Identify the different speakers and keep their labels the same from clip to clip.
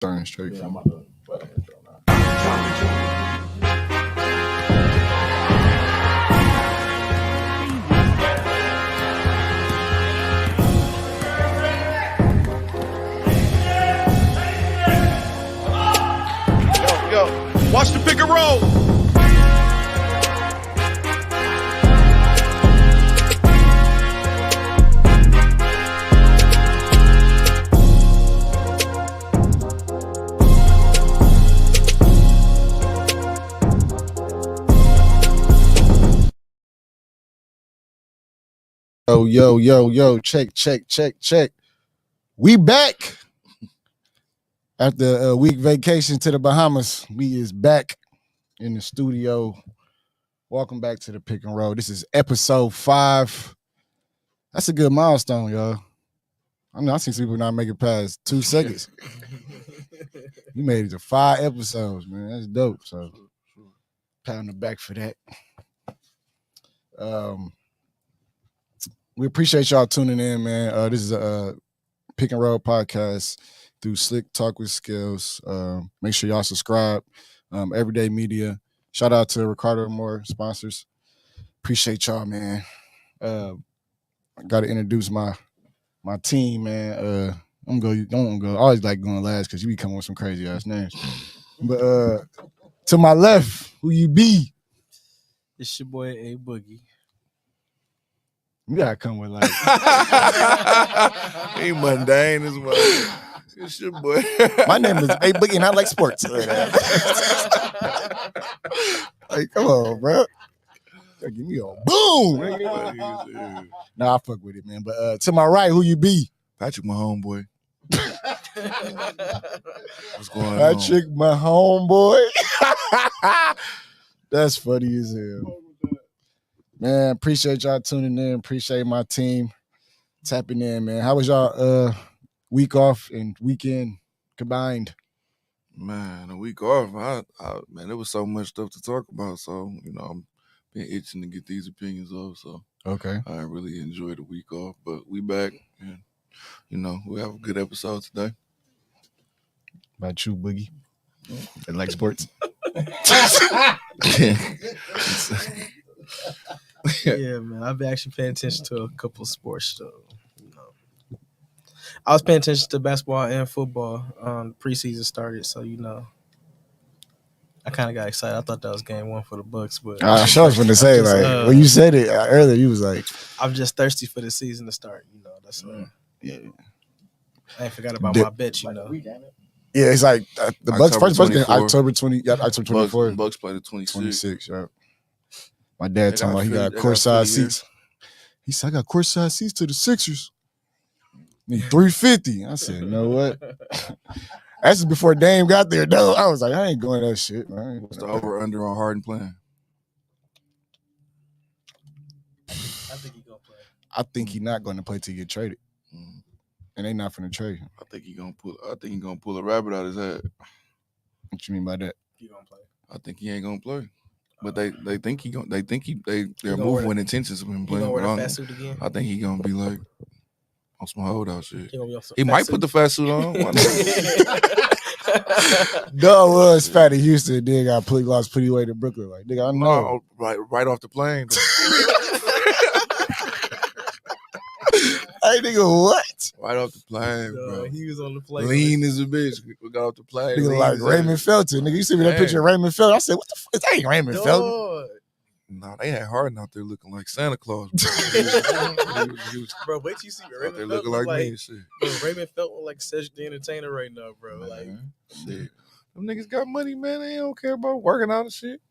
Speaker 1: Starting straight.
Speaker 2: Yeah, I'm about to play the intro now.
Speaker 3: Yo, watch the pick and roll.
Speaker 1: Yo, check. We back after a week vacation to the Bahamas. We is back in the studio. Welcome back to the pick and roll. This is episode 5. That's a good milestone, y'all. I know I seen some people not make it past 2 seconds. You made it to 5 episodes, man. That's dope. So pat on the back for that. We appreciate y'all tuning in, man. This is a pick and roll podcast through Slicktalk with Scalez. Make sure y'all subscribe. Everyday Media. Shout out to Ricardo Moore sponsors. Appreciate y'all, man. I got to introduce my team, man. I'm gonna go. I always like going last because you be coming with some crazy ass names. But to my left, who you be?
Speaker 4: It's your boy A Boogie.
Speaker 1: You gotta come with like
Speaker 3: He mundane as well. It's your boy.
Speaker 1: my name is A Boogie and I like sports. Like, come on, bro. Give me a boom. Nah, I fuck with it, man. But to my right, who you be?
Speaker 3: Patrick, my homeboy. What's going on?
Speaker 1: Patrick, my homeboy. That's funny as hell. Man, appreciate y'all tuning in. Appreciate my team tapping in, man. How was y'all week off and weekend combined?
Speaker 3: Man, a week off. Man, there was so much stuff to talk about. So, I'm been itching to get these opinions off. So,
Speaker 1: okay.
Speaker 3: I really enjoyed the week off. But we back. And, we have a good episode today.
Speaker 1: About you, Boogie. I like sports.
Speaker 4: Yeah, man. I've been actually paying attention to a couple of sports, so I was paying attention to basketball and football. Preseason started, so I kind of got excited. I thought that was game 1 for the Bucks, but
Speaker 1: I was going to say, when you said it earlier, you was like,
Speaker 4: I'm just thirsty for the season to start. That's
Speaker 1: yeah.
Speaker 4: I ain't forgot about my bet.
Speaker 1: Yeah, it's like the Bucks first game October 24th.
Speaker 3: Bucks play the
Speaker 1: 26. Yeah. My dad talking about he got courtside seats. He said, I got courtside seats to the Sixers. Need $350. I said, you know what? That's before Dame got there, though. I was like, I ain't going that shit, man.
Speaker 3: What's the over-under on Harden playing?
Speaker 4: I think he gonna play.
Speaker 1: I think he's not going to play till he get traded. And they not finna trade him.
Speaker 3: I think he gonna pull a rabbit out his head.
Speaker 1: What you mean by that?
Speaker 4: He gonna play.
Speaker 3: I think he ain't gonna play. But they're moving with intentions of him playing.
Speaker 4: He gonna wear the fat suit again?
Speaker 3: I think he gonna be like on some holdout shit.
Speaker 4: He
Speaker 3: might put the fat suit on.
Speaker 1: Dog was fat in Houston, then got lost pretty weight in Brooklyn. Like, nigga, I know.
Speaker 3: Right off the plane.
Speaker 1: Hey, nigga, what?
Speaker 3: Right off the plane, bro.
Speaker 4: He was on the plane.
Speaker 3: Lean as a bitch. We got off the plane.
Speaker 1: Nigga like Raymond Felton. Nigga, you see me that picture of Raymond Felton? I said, what the fuck? That ain't Raymond Felton.
Speaker 3: No, they had Harden out there looking like Santa Claus.
Speaker 4: Bro, wait till you see Raymond Felton
Speaker 3: looking like me and shit.
Speaker 4: Bro, Raymond Felton like Cedric the Entertainer right now, bro.
Speaker 3: Man,
Speaker 4: like,
Speaker 3: shit. Them niggas got money, man. They don't care about working out and shit.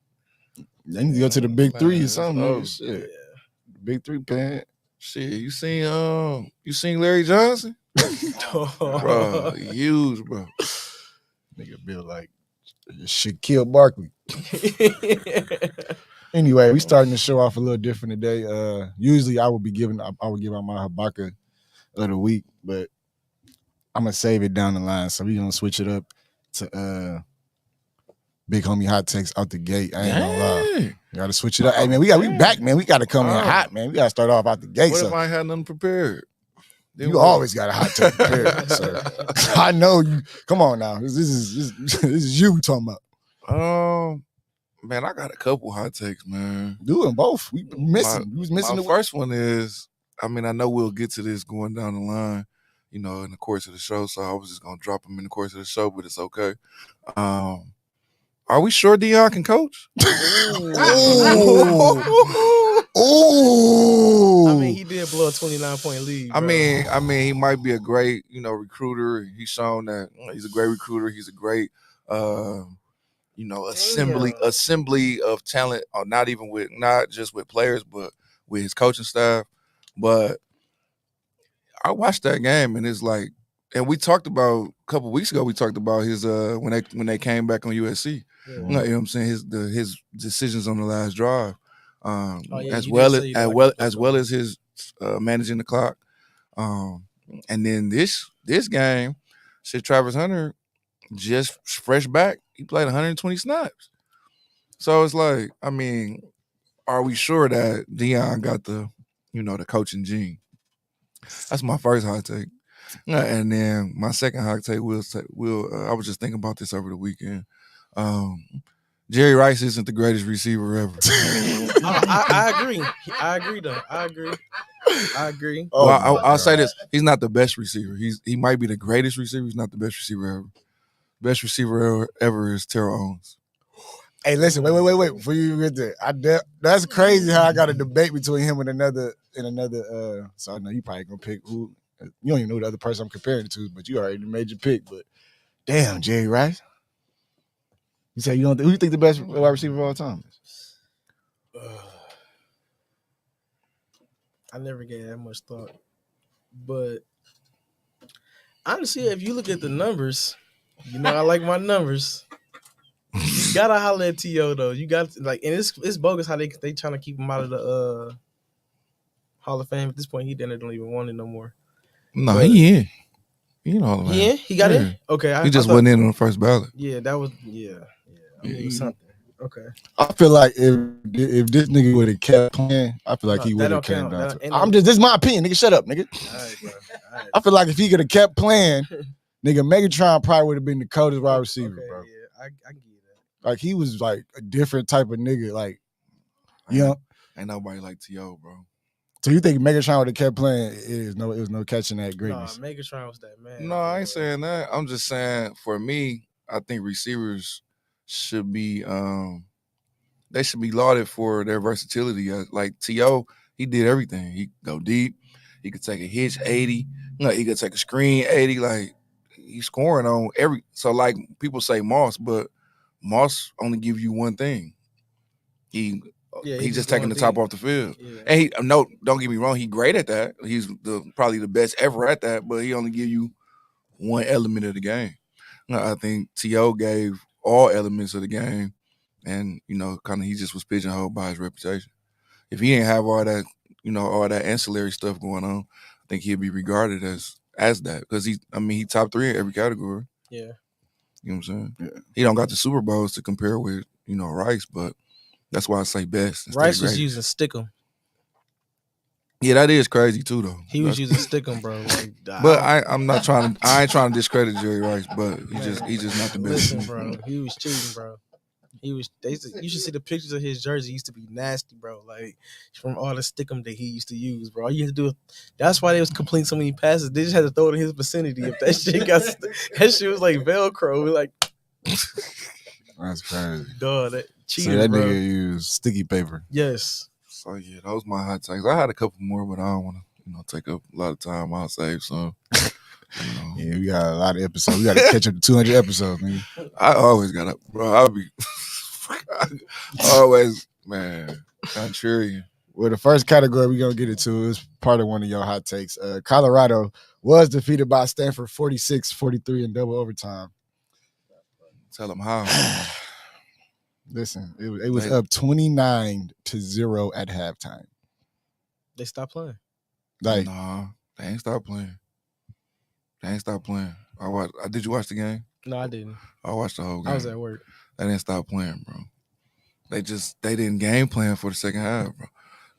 Speaker 1: They need to go to the big three or something.
Speaker 3: Oh, shit.
Speaker 1: Yeah. Big 3 pan.
Speaker 3: Shit, you seen Larry Johnson? Bro, huge, bro.
Speaker 1: Nigga built like Shaquille Barkley. Anyway, we starting the show off a little different today. Usually I would give out my Habaka of the week, but I'm gonna save it down the line. So we're gonna switch it up to big homie hot takes out the gate. I ain't gonna lie. You gotta switch it up. Hey man, we back, man. We gotta come in hot, man. We gotta start off out the gate.
Speaker 3: What if I ain't had nothing prepared? Then
Speaker 1: You
Speaker 3: what?
Speaker 1: always got a hot take prepared, sir. I know you. Come on now. This is you we talking about.
Speaker 3: Man, I got a couple hot takes, man.
Speaker 1: Doing both. We missing. We was missing
Speaker 3: My
Speaker 1: the
Speaker 3: first one is, I mean, I know we'll get to this going down the line, you know, in the course of the show. So I was just gonna drop them in the course of the show, but it's okay. Are we sure Deion can coach?
Speaker 1: Ooh.
Speaker 4: I mean, he did blow a 29-point lead.
Speaker 3: I
Speaker 4: Bro.
Speaker 3: mean, he might be a great, you know, recruiter. He's shown that he's a great recruiter. He's a great, you know, assembly of talent. Not just with players, but with his coaching staff. But I watched that game, and it's like, and we talked about a couple weeks ago. We talked about his when they came back on USC.
Speaker 4: Yeah.
Speaker 3: You know what I'm saying? His decisions on the last drive, as
Speaker 4: you
Speaker 3: well
Speaker 4: did
Speaker 3: as
Speaker 4: say you liked
Speaker 3: as
Speaker 4: that,
Speaker 3: well as his managing the clock. And then this game, shit, Travis Hunter just fresh back. He played 120 snaps. So it's like, I mean, are we sure that Deion got the, you know, the coaching gene? That's my first hot take. And then my second hot take I was just thinking about this over the weekend. Jerry Rice isn't the greatest receiver ever.
Speaker 4: I agree. I agree, though. I agree.
Speaker 1: Oh,
Speaker 3: well, I'll say this: he's not the best receiver. He might be the greatest receiver. He's not the best receiver ever. Best receiver ever is Terrell Owens.
Speaker 1: Hey, listen, wait. Before you get there, that's crazy how I got a debate between him and another. So I know you probably gonna pick who. You don't even know who the other person I'm comparing it to, but you already made your pick. But damn, Jerry Rice. You say you don't. Who you think the best wide receiver of all time is?
Speaker 4: I never gave that much thought, but honestly, if you look at the numbers, you know I like my numbers. You gotta holler at T.O. though. You got like, and it's bogus how they trying to keep him out of the Hall of Fame. At this point, he don't even want it no more.
Speaker 3: No,
Speaker 4: But,
Speaker 3: he in. You know,
Speaker 4: he in? He got in? Okay,
Speaker 3: he just wasn't in on the first ballot.
Speaker 4: Yeah, that was I mean, it was something. Okay.
Speaker 1: I feel like if this nigga would have kept playing, I feel like he would have came down to. This is my opinion, nigga. Shut up, nigga.
Speaker 4: All right, bro. All right.
Speaker 1: I feel like if he could have kept playing, nigga, Megatron probably would have been the coldest wide receiver, bro.
Speaker 4: Yeah, I get that.
Speaker 1: Like he was like a different type of nigga. Like, you know,
Speaker 3: ain't nobody like T.O., bro.
Speaker 1: So you think Megatron would have kept playing? It was no catching that greatness.
Speaker 4: No, Megatron was that man.
Speaker 3: No, I ain't saying that. I'm just saying, for me, I think receivers should be they should be lauded for their versatility. Like T.O., he did everything. He go deep. He could take a hitch 80. He could take a screen 80. Like, he's scoring on every. So, like, people say Moss, but Moss only give you one thing. He's just taking the top off the field. Yeah. And don't get me wrong, he's great at that. He's probably the best ever at that, but he only give you one element of the game. I think T.O. gave all elements of the game, and kind of he just was pigeonholed by his reputation. If he didn't have all that, all that ancillary stuff going on, I think he'd be regarded as that, because he top 3 in every category.
Speaker 4: Yeah,
Speaker 3: you know what I'm saying. Yeah. He don't got the Super Bowls to compare with Rice, but that's why I say best.
Speaker 4: Rice was using Stickum.
Speaker 3: Yeah, that is crazy too, though.
Speaker 4: He was using Stickum, bro. Like,
Speaker 3: but I'm not trying to. I ain't trying to discredit Jerry Rice, but he's just not the best.
Speaker 4: Listen, bro, he was cheating, bro. You should see the pictures of his jersey. He used to be nasty, bro. Like, from all the Stickum that he used to use, bro. All you had to do. That's why they was completing so many passes. They just had to throw it in his vicinity. If that shit was like Velcro, like.
Speaker 1: That's crazy.
Speaker 4: Dog, that cheating,
Speaker 1: so that
Speaker 4: bro.
Speaker 1: nigga used sticky paper.
Speaker 4: Yes.
Speaker 3: So yeah, that was my hot takes. I had a couple more, but I don't want to take up a lot of time. I'll save some.
Speaker 1: Yeah, we got a lot of episodes. We got to catch up to 200 episodes, man.
Speaker 3: I always got up, bro. I'll be always, man, contrarian.
Speaker 1: Well, the first category we're going to get into is part of one of your hot takes. Colorado was defeated by Stanford 46-43 in double overtime.
Speaker 3: Tell them how.
Speaker 1: Listen, it was up 29-0 at halftime.
Speaker 4: They stopped playing.
Speaker 3: Like, nah, they ain't stopped playing. Did you watch the game?
Speaker 4: No, I didn't.
Speaker 3: I watched the whole game.
Speaker 4: I was at work.
Speaker 3: They didn't stop playing, bro. They didn't game plan for the second half, bro.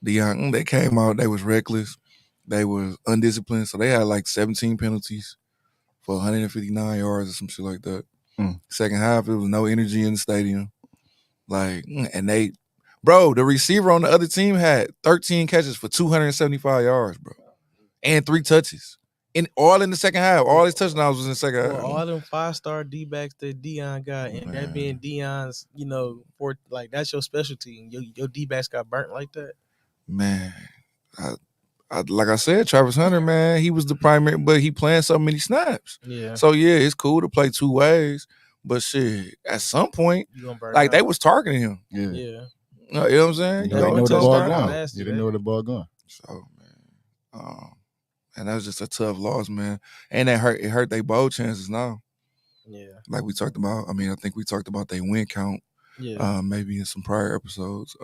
Speaker 3: They came out, they was reckless. they were undisciplined. So they had like 17 penalties for 159 yards or some shit like that. Second half, there was no energy in the stadium. Like, and the receiver on the other team had 13 catches for 275 yards, bro, and 3 touches. All in the second half. All his touchdowns was in the second half.
Speaker 4: Well, all them 5-star D-backs that Dion got, and that being Dion's, that's your specialty, and your D-backs got burnt like that.
Speaker 3: Man, like I said, Travis Hunter, man, he was the primary, but he playing so many snaps.
Speaker 4: Yeah.
Speaker 3: So yeah, it's cool to play two ways, but shit, at some point,
Speaker 4: You gonna burn
Speaker 3: like
Speaker 4: out.
Speaker 3: they was targeting him.
Speaker 1: Yeah.
Speaker 3: You know what I'm saying?
Speaker 1: They didn't know the ball going. They didn't know the ball going.
Speaker 3: So man, and that was just a tough loss, man. And it hurt their bowl chances now.
Speaker 4: Yeah.
Speaker 3: Like we talked about. I mean, I think we talked about their win count.
Speaker 4: Yeah.
Speaker 3: Maybe in some prior episodes.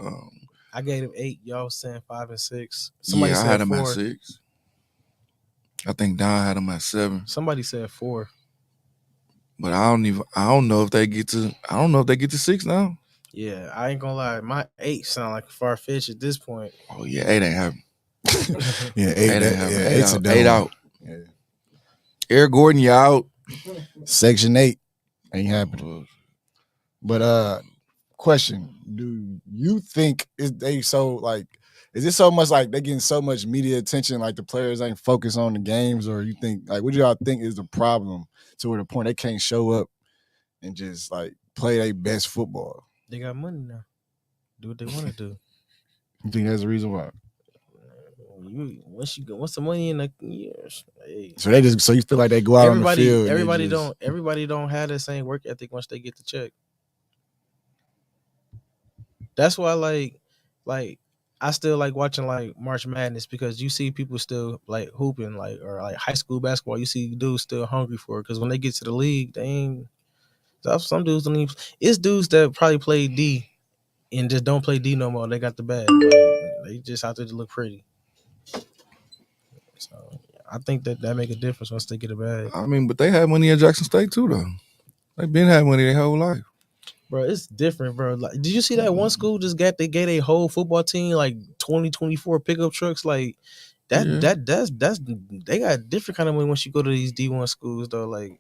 Speaker 4: I gave him 8. Y'all was saying 5 and 6.
Speaker 3: Somebody said I had him at 6. I think Don had him at 7.
Speaker 4: Somebody said 4.
Speaker 3: But I don't know if they get to 6 now.
Speaker 4: Yeah, I ain't gonna lie. My 8 sound like far-fetched at this point.
Speaker 3: Oh yeah, 8 ain't happening.
Speaker 1: Yeah, 8 ain't happening.
Speaker 3: 8 out.
Speaker 1: Yeah.
Speaker 3: Eric Gordon, you out.
Speaker 1: Section 8 ain't happening. But question: do you think is it so much like they getting so much media attention, like the players ain't focused on the games, or you think like what do y'all think is the problem to where the point they can't show up and just like play their best football?
Speaker 4: They got money now. Do what they want to do.
Speaker 1: You think that's the reason why?
Speaker 4: Once the money in the years,
Speaker 1: so you feel like they go out on the field.
Speaker 4: Everybody don't have the same work ethic once they get the check. That's why like I still like watching like March Madness, because you see people still like hooping or high school basketball. You see dudes still hungry for it, because when they get to the league, they ain't. Some dudes don't even. It's dudes that probably play D and just don't play D no more. They got the bag. They just out there to look pretty. So I think that make a difference once they get a bag.
Speaker 3: I mean, but they had money at Jackson State too, though. They been had money their whole life.
Speaker 4: Bro, it's different, bro. Like, did you see that one school just gave a whole football team like 2024 pickup trucks? Like that's they got different kind of money once you go to these D1 schools though. Like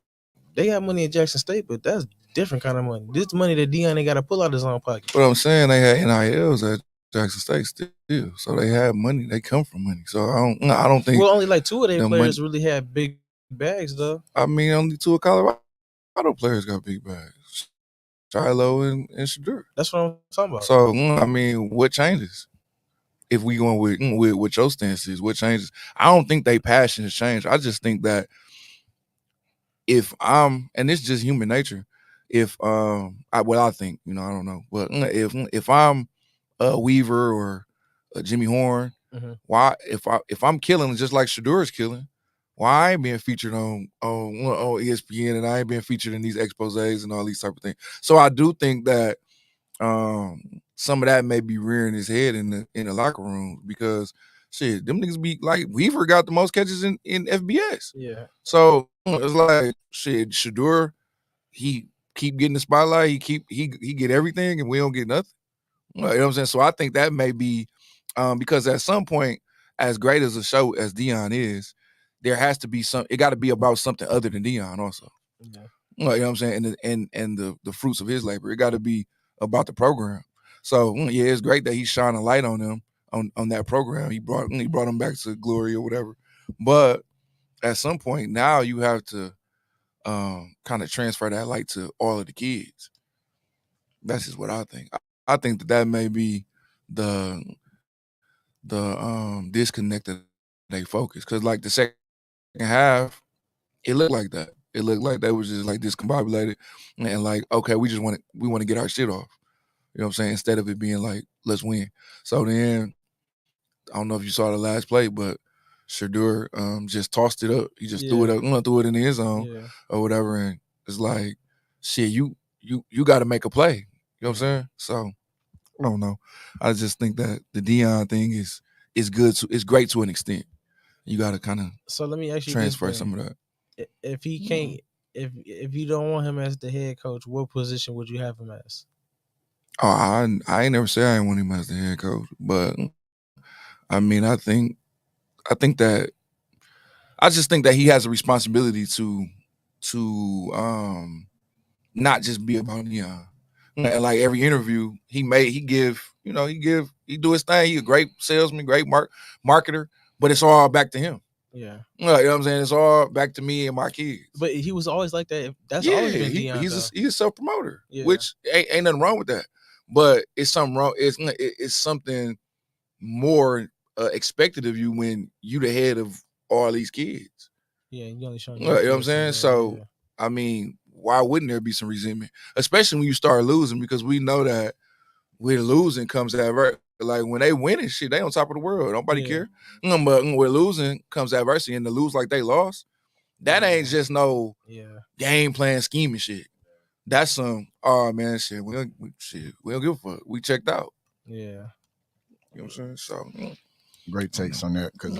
Speaker 4: they got money at Jackson State, but that's different kind of money. This money that Deion ain't got to pull out his own pocket.
Speaker 3: But I'm saying they had NILs at Jackson State still, so they have money. They come from money. So I don't think.
Speaker 4: Well, only like 2 of their players really had big bags though.
Speaker 3: I mean, only 2 of Colorado players got big bags. Shiloh and Shadur.
Speaker 4: That's what I'm talking about.
Speaker 3: So I mean, what changes? If we going with what your stance is, what changes? I don't think they passion has changed. I just think that if I'm, and it's just human nature. If I think, I don't know, but if I'm a Weaver or a Jimmy Horn, why if I'm killing just like Shadur is killing, why I ain't being featured on ESPN and I ain't being featured in these exposés and all these type of things? So I do think that some of that may be rearing his head in the locker room, because shit, them niggas be like, Weaver got the most catches in FBS.
Speaker 4: Yeah.
Speaker 3: So it's like shit, Shadur, he keep getting the spotlight, he get everything and we don't get nothing. You know what I'm saying? So I think that may be because at some point, as great as a show as Deion is, there has to be it got to be about something other than Deion also.
Speaker 4: Yeah.
Speaker 3: You know what I'm saying? And the fruits of his labor. It got to be about the program. So yeah, it's great that he's shining a light on them on that program. He brought them back to glory or whatever. But at some point now you have to kind of transfer that light to all of the kids. That's just what I think. I think that may be the disconnect that they focus, because like the second half, it looked like that. It looked like they was just like discombobulated and like, okay, we want to get our shit off. You know what I'm saying? Instead of it being like, let's win. So then, I don't know if you saw the last play, but Shadur just tossed it up. He just threw it up, threw it in the end zone or whatever, and it's like, shit, you got to make a play. You know what I'm saying? So I don't know. I just think that the Deion thing is good. It's great to an extent. You got to kind of
Speaker 4: let me actually
Speaker 3: transfer some of that.
Speaker 4: If he can't, if you don't want him as the head coach, what position would you have him as?
Speaker 3: Oh, I ain't never say I ain't want him as the head coach, but I mean, I think I just think that he has a responsibility to not just be about Deion. And like every interview he do his thing. He's a great salesman, great marketer, but it's all back to him.
Speaker 4: Yeah.
Speaker 3: You know what I'm saying? It's all back to me and my kids.
Speaker 4: But he was always like that. That's always been Deion.
Speaker 3: He's a self-promoter, which ain't nothing wrong with that. But it's something wrong. It's something more expected of you when you the head of all these kids.
Speaker 4: Yeah, you only showing.
Speaker 3: You know what I'm saying? So, I mean, why wouldn't there be some resentment? Especially when you start losing, because we know that with losing comes adversity. Like when they win and shit, they on top of the world. Nobody care. But with losing comes adversity, and to lose like they lost, that ain't just no game plan scheme and shit. That's some shit. We don't give a fuck. We checked out.
Speaker 4: Yeah.
Speaker 3: You know what I'm saying? So
Speaker 1: great takes on that, because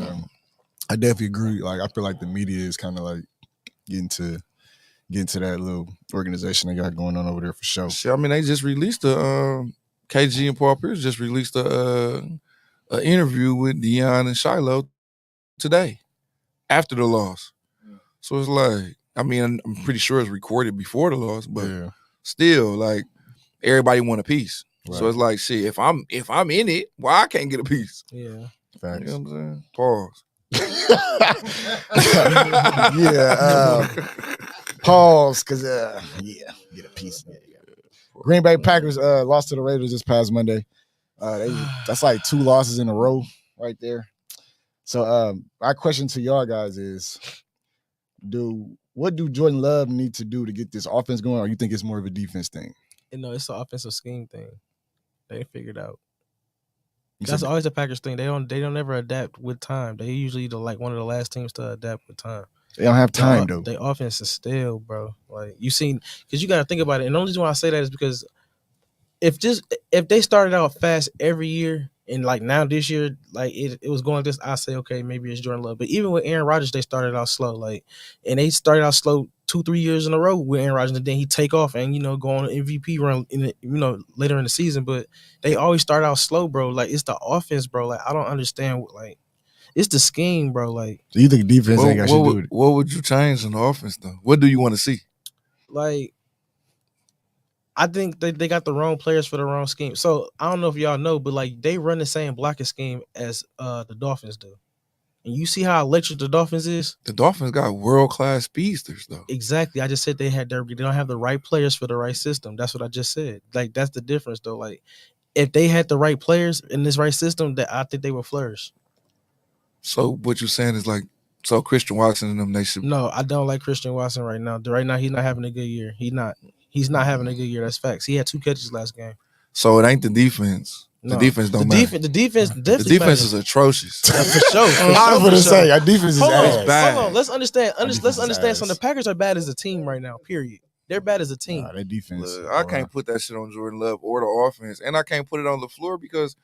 Speaker 1: I definitely agree. Like I feel like the media is kind of like getting to that little organization they got going on over there for sure.
Speaker 3: Shit, I mean, they just released KG and Paul Pierce just released an interview with Deion and Shiloh today after the loss. So it's like, I mean, I'm pretty sure it's recorded before the loss, but still, like, everybody want a piece. Right. So it's like, shit, if I'm in it, why I can't get a piece?
Speaker 4: Yeah.
Speaker 1: Facts.
Speaker 3: You know what I'm saying? Pause.
Speaker 1: Pause, because get a piece. Green Bay Packers lost to the Raiders this past Monday. That's like 2 losses in a row right there. So my question to y'all guys is, what do Jordan Love need to do to get this offense going, or you think it's more of a defense thing?
Speaker 4: No, it's an offensive scheme thing. They figured out. That's always the Packers thing. They don't ever adapt with time. They usually like one of the last teams to adapt with time.
Speaker 1: They don't have time though.
Speaker 4: Their offense is stale, bro. Like you seen, because you got to think about it. And the only reason why I say that is because if they started out fast every year, and like now this year, like it was going like this, I say okay, maybe it's Jordan Love. But even with Aaron Rodgers, they started out slow. And they started out slow 2-3 years in a row with Aaron Rodgers, and then he take off and go on an MVP run later in the season. But they always start out slow, bro. Like it's the offense, bro. Like I don't understand it's the scheme, bro. Like,
Speaker 1: do you think defense ain't got shit to do with it?
Speaker 3: What would you change in the offense though? What do you want to see?
Speaker 4: Like, I think they got the wrong players for the wrong scheme. So I don't know if y'all know, but like they run the same blocking scheme as the Dolphins do. And you see how electric the Dolphins is?
Speaker 3: The Dolphins got world-class speedsters though.
Speaker 4: Exactly. I just said they don't have the right players for the right system. That's what I just said. Like that's the difference though. Like if they had the right players in this right system, that I think they would flourish.
Speaker 3: So what you're saying is like, so Christian Watson and them, they should.
Speaker 4: No, I don't like Christian Watson right now. Right now, he's not having a good year. He's not having a good year. That's facts. He had 2 catches last game.
Speaker 3: So it ain't the defense.
Speaker 4: No.
Speaker 3: The defense don't matter.
Speaker 4: The defense
Speaker 3: definitely. The defense is atrocious.
Speaker 4: Yeah, for sure.
Speaker 1: I'm gonna say our defense is ass.
Speaker 3: Bad.
Speaker 4: Hold on. Let's understand. Let's understand something. The Packers are bad as a team right now. Period. They're bad as a team.
Speaker 1: Their defense.
Speaker 3: Look, I can't put that shit on Jordan Love or the offense, and I can't put it on LaFleur because,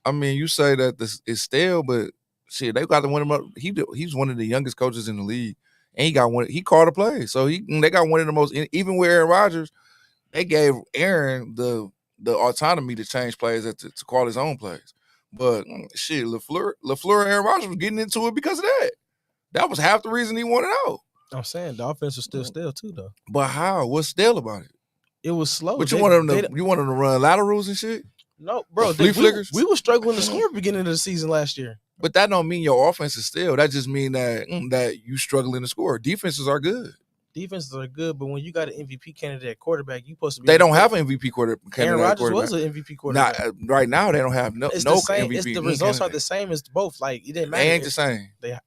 Speaker 3: I mean, you say that this is stale, but shit, they got to win him up. He's one of the youngest coaches in the league, and he got one. He called a play, so they got one of the most. Even with Aaron Rodgers, they gave Aaron the autonomy to change plays to call his own plays. But shit, LaFleur and Aaron Rodgers was getting into it because of that. That was half the reason he wanted out.
Speaker 4: I'm saying the offense was still stale too, though.
Speaker 3: But how? What's stale about it?
Speaker 4: It was slow.
Speaker 3: But you want them to run laterals and shit?
Speaker 4: No, bro. We were struggling to score at the beginning of the season last year.
Speaker 3: But that don't mean your offense is stale. That just mean that you struggling to score. Defenses are good.
Speaker 4: Defenses are good, but when you got an MVP candidate at quarterback, you supposed to be.
Speaker 3: They don't have an MVP candidate.
Speaker 4: Aaron Rodgers was an MVP quarterback.
Speaker 3: Not right now. They don't have no MVP.
Speaker 4: The results are the same as both. Like it didn't matter.
Speaker 3: They ain't the same.
Speaker 4: They are.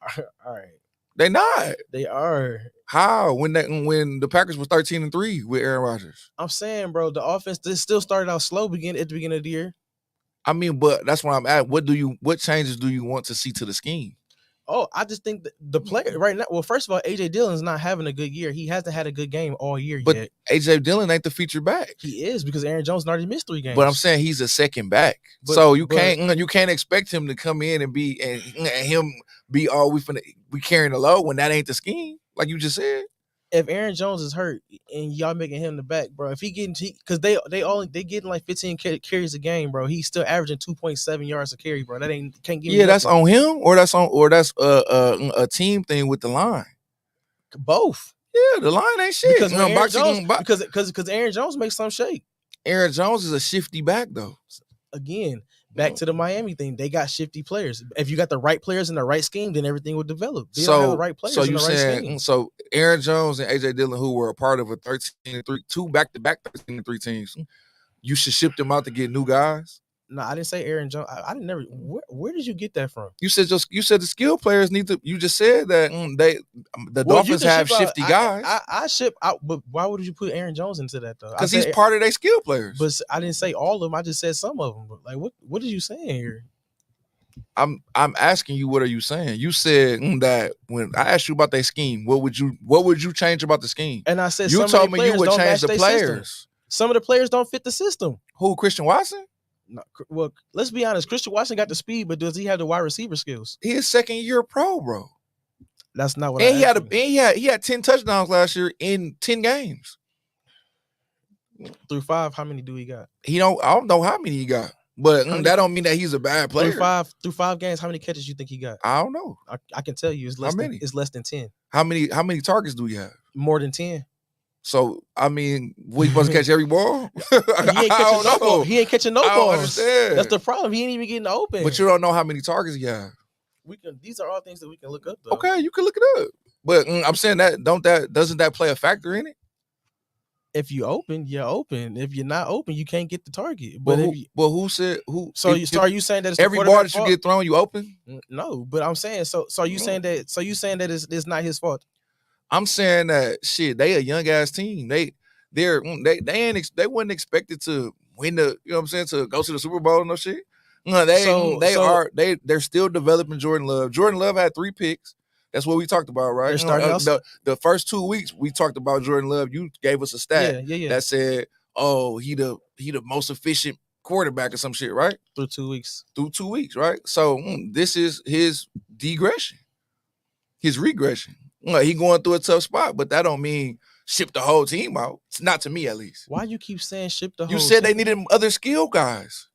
Speaker 4: All right.
Speaker 3: They not.
Speaker 4: They are.
Speaker 3: How? When the Packers was 13-3 with Aaron Rodgers.
Speaker 4: I'm saying, bro, the offense still started out slow at the beginning of the year.
Speaker 3: I mean, but that's where I'm at. What changes do you want to see to the scheme?
Speaker 4: Oh, I just think the player right now. Well, first of all, AJ Dillon's not having a good year. He hasn't had a good game all year yet.
Speaker 3: But AJ Dillon ain't the feature back.
Speaker 4: He is because Aaron Jones already missed 3 games.
Speaker 3: But I'm saying he's a second back, so you can't expect him to come in and him be all we carrying the load when that ain't the scheme, like you just said.
Speaker 4: if Aaron Jones is hurt and y'all making him the back, bro, if he getting because they getting like 15 carries a game, bro. He's still averaging 2.7 yards a carry, bro. That can't give.
Speaker 3: Yeah, that's on him, or that's a team thing with the line.
Speaker 4: Both.
Speaker 3: Yeah, the line ain't shit.
Speaker 4: Because Aaron Jones makes some shape.
Speaker 3: Aaron Jones is a shifty back though.
Speaker 4: Again, back to the Miami thing. They got shifty players. If you got the right players in the right scheme, then everything will develop. They don't have the right players in the right scheme.
Speaker 3: So Aaron Jones and AJ Dillon, who were a part of a 13-3, two back-to-back 13-3 teams, you should ship them out to get new guys.
Speaker 4: No, I didn't say Aaron Jones. I didn't never. Where did you get that from?
Speaker 3: You said the skill players need to. You just said that the Dolphins have shifty guys.
Speaker 4: I ship out, but why would you put Aaron Jones into that though?
Speaker 3: Because he's part of their skill players.
Speaker 4: But I didn't say all of them. I just said some of them. But like, what are you saying here?
Speaker 3: I'm asking you, what are you saying? You said that when I asked you about their scheme, what would you change about the scheme?
Speaker 4: And I said
Speaker 3: you told me you would change the players.
Speaker 4: System. Some of the players don't fit the system.
Speaker 3: Who? Christian Watson?
Speaker 4: No, well, let's be honest. Christian Watson got the speed, but does he have the wide receiver skills?
Speaker 3: He is second-year pro, bro.
Speaker 4: That's not what.
Speaker 3: And he had 10 touchdowns last year in 10 games.
Speaker 4: Through 5, how many do he got?
Speaker 3: I don't know how many he got, but that don't mean that he's a bad player.
Speaker 4: Through 5 games, how many catches you think he got?
Speaker 3: I don't know.
Speaker 4: I can tell you, it's less. It's less than 10.
Speaker 3: How many targets do he have?
Speaker 4: More than 10.
Speaker 3: So, I mean, we supposed to catch every ball?
Speaker 4: He ain't catching no ball. He ain't catching no balls.
Speaker 3: I don't understand.
Speaker 4: That's the problem. He ain't even getting open.
Speaker 3: But you don't know how many targets he have.
Speaker 4: These are all things that we can look up, though.
Speaker 3: Okay, you can look it up. But I'm saying doesn't that play a factor in it?
Speaker 4: If you open, you're open. If you're not open, you can't get the target.
Speaker 3: But who said who?
Speaker 4: So are you saying that it's
Speaker 3: every ball that you get thrown, you open?
Speaker 4: No, but I'm saying so. Are you saying that? So you saying that it's not his fault?
Speaker 3: I'm saying that shit. They a young ass team. They wasn't expected to win the. You know what I'm saying, to go to the Super Bowl and no shit. No, they're still developing Jordan Love. Jordan Love had 3 picks. That's what we talked about, right? The first 2 weeks we talked about Jordan Love. You gave us a stat that said, "Oh, he the most efficient quarterback or some shit," right?
Speaker 4: Through 2 weeks.
Speaker 3: Through 2 weeks, right? So this is his regression. He going through a tough spot, but that don't mean ship the whole team out. It's not to me, at least.
Speaker 4: Why you keep saying ship the whole team?
Speaker 3: You said they needed other skill guys.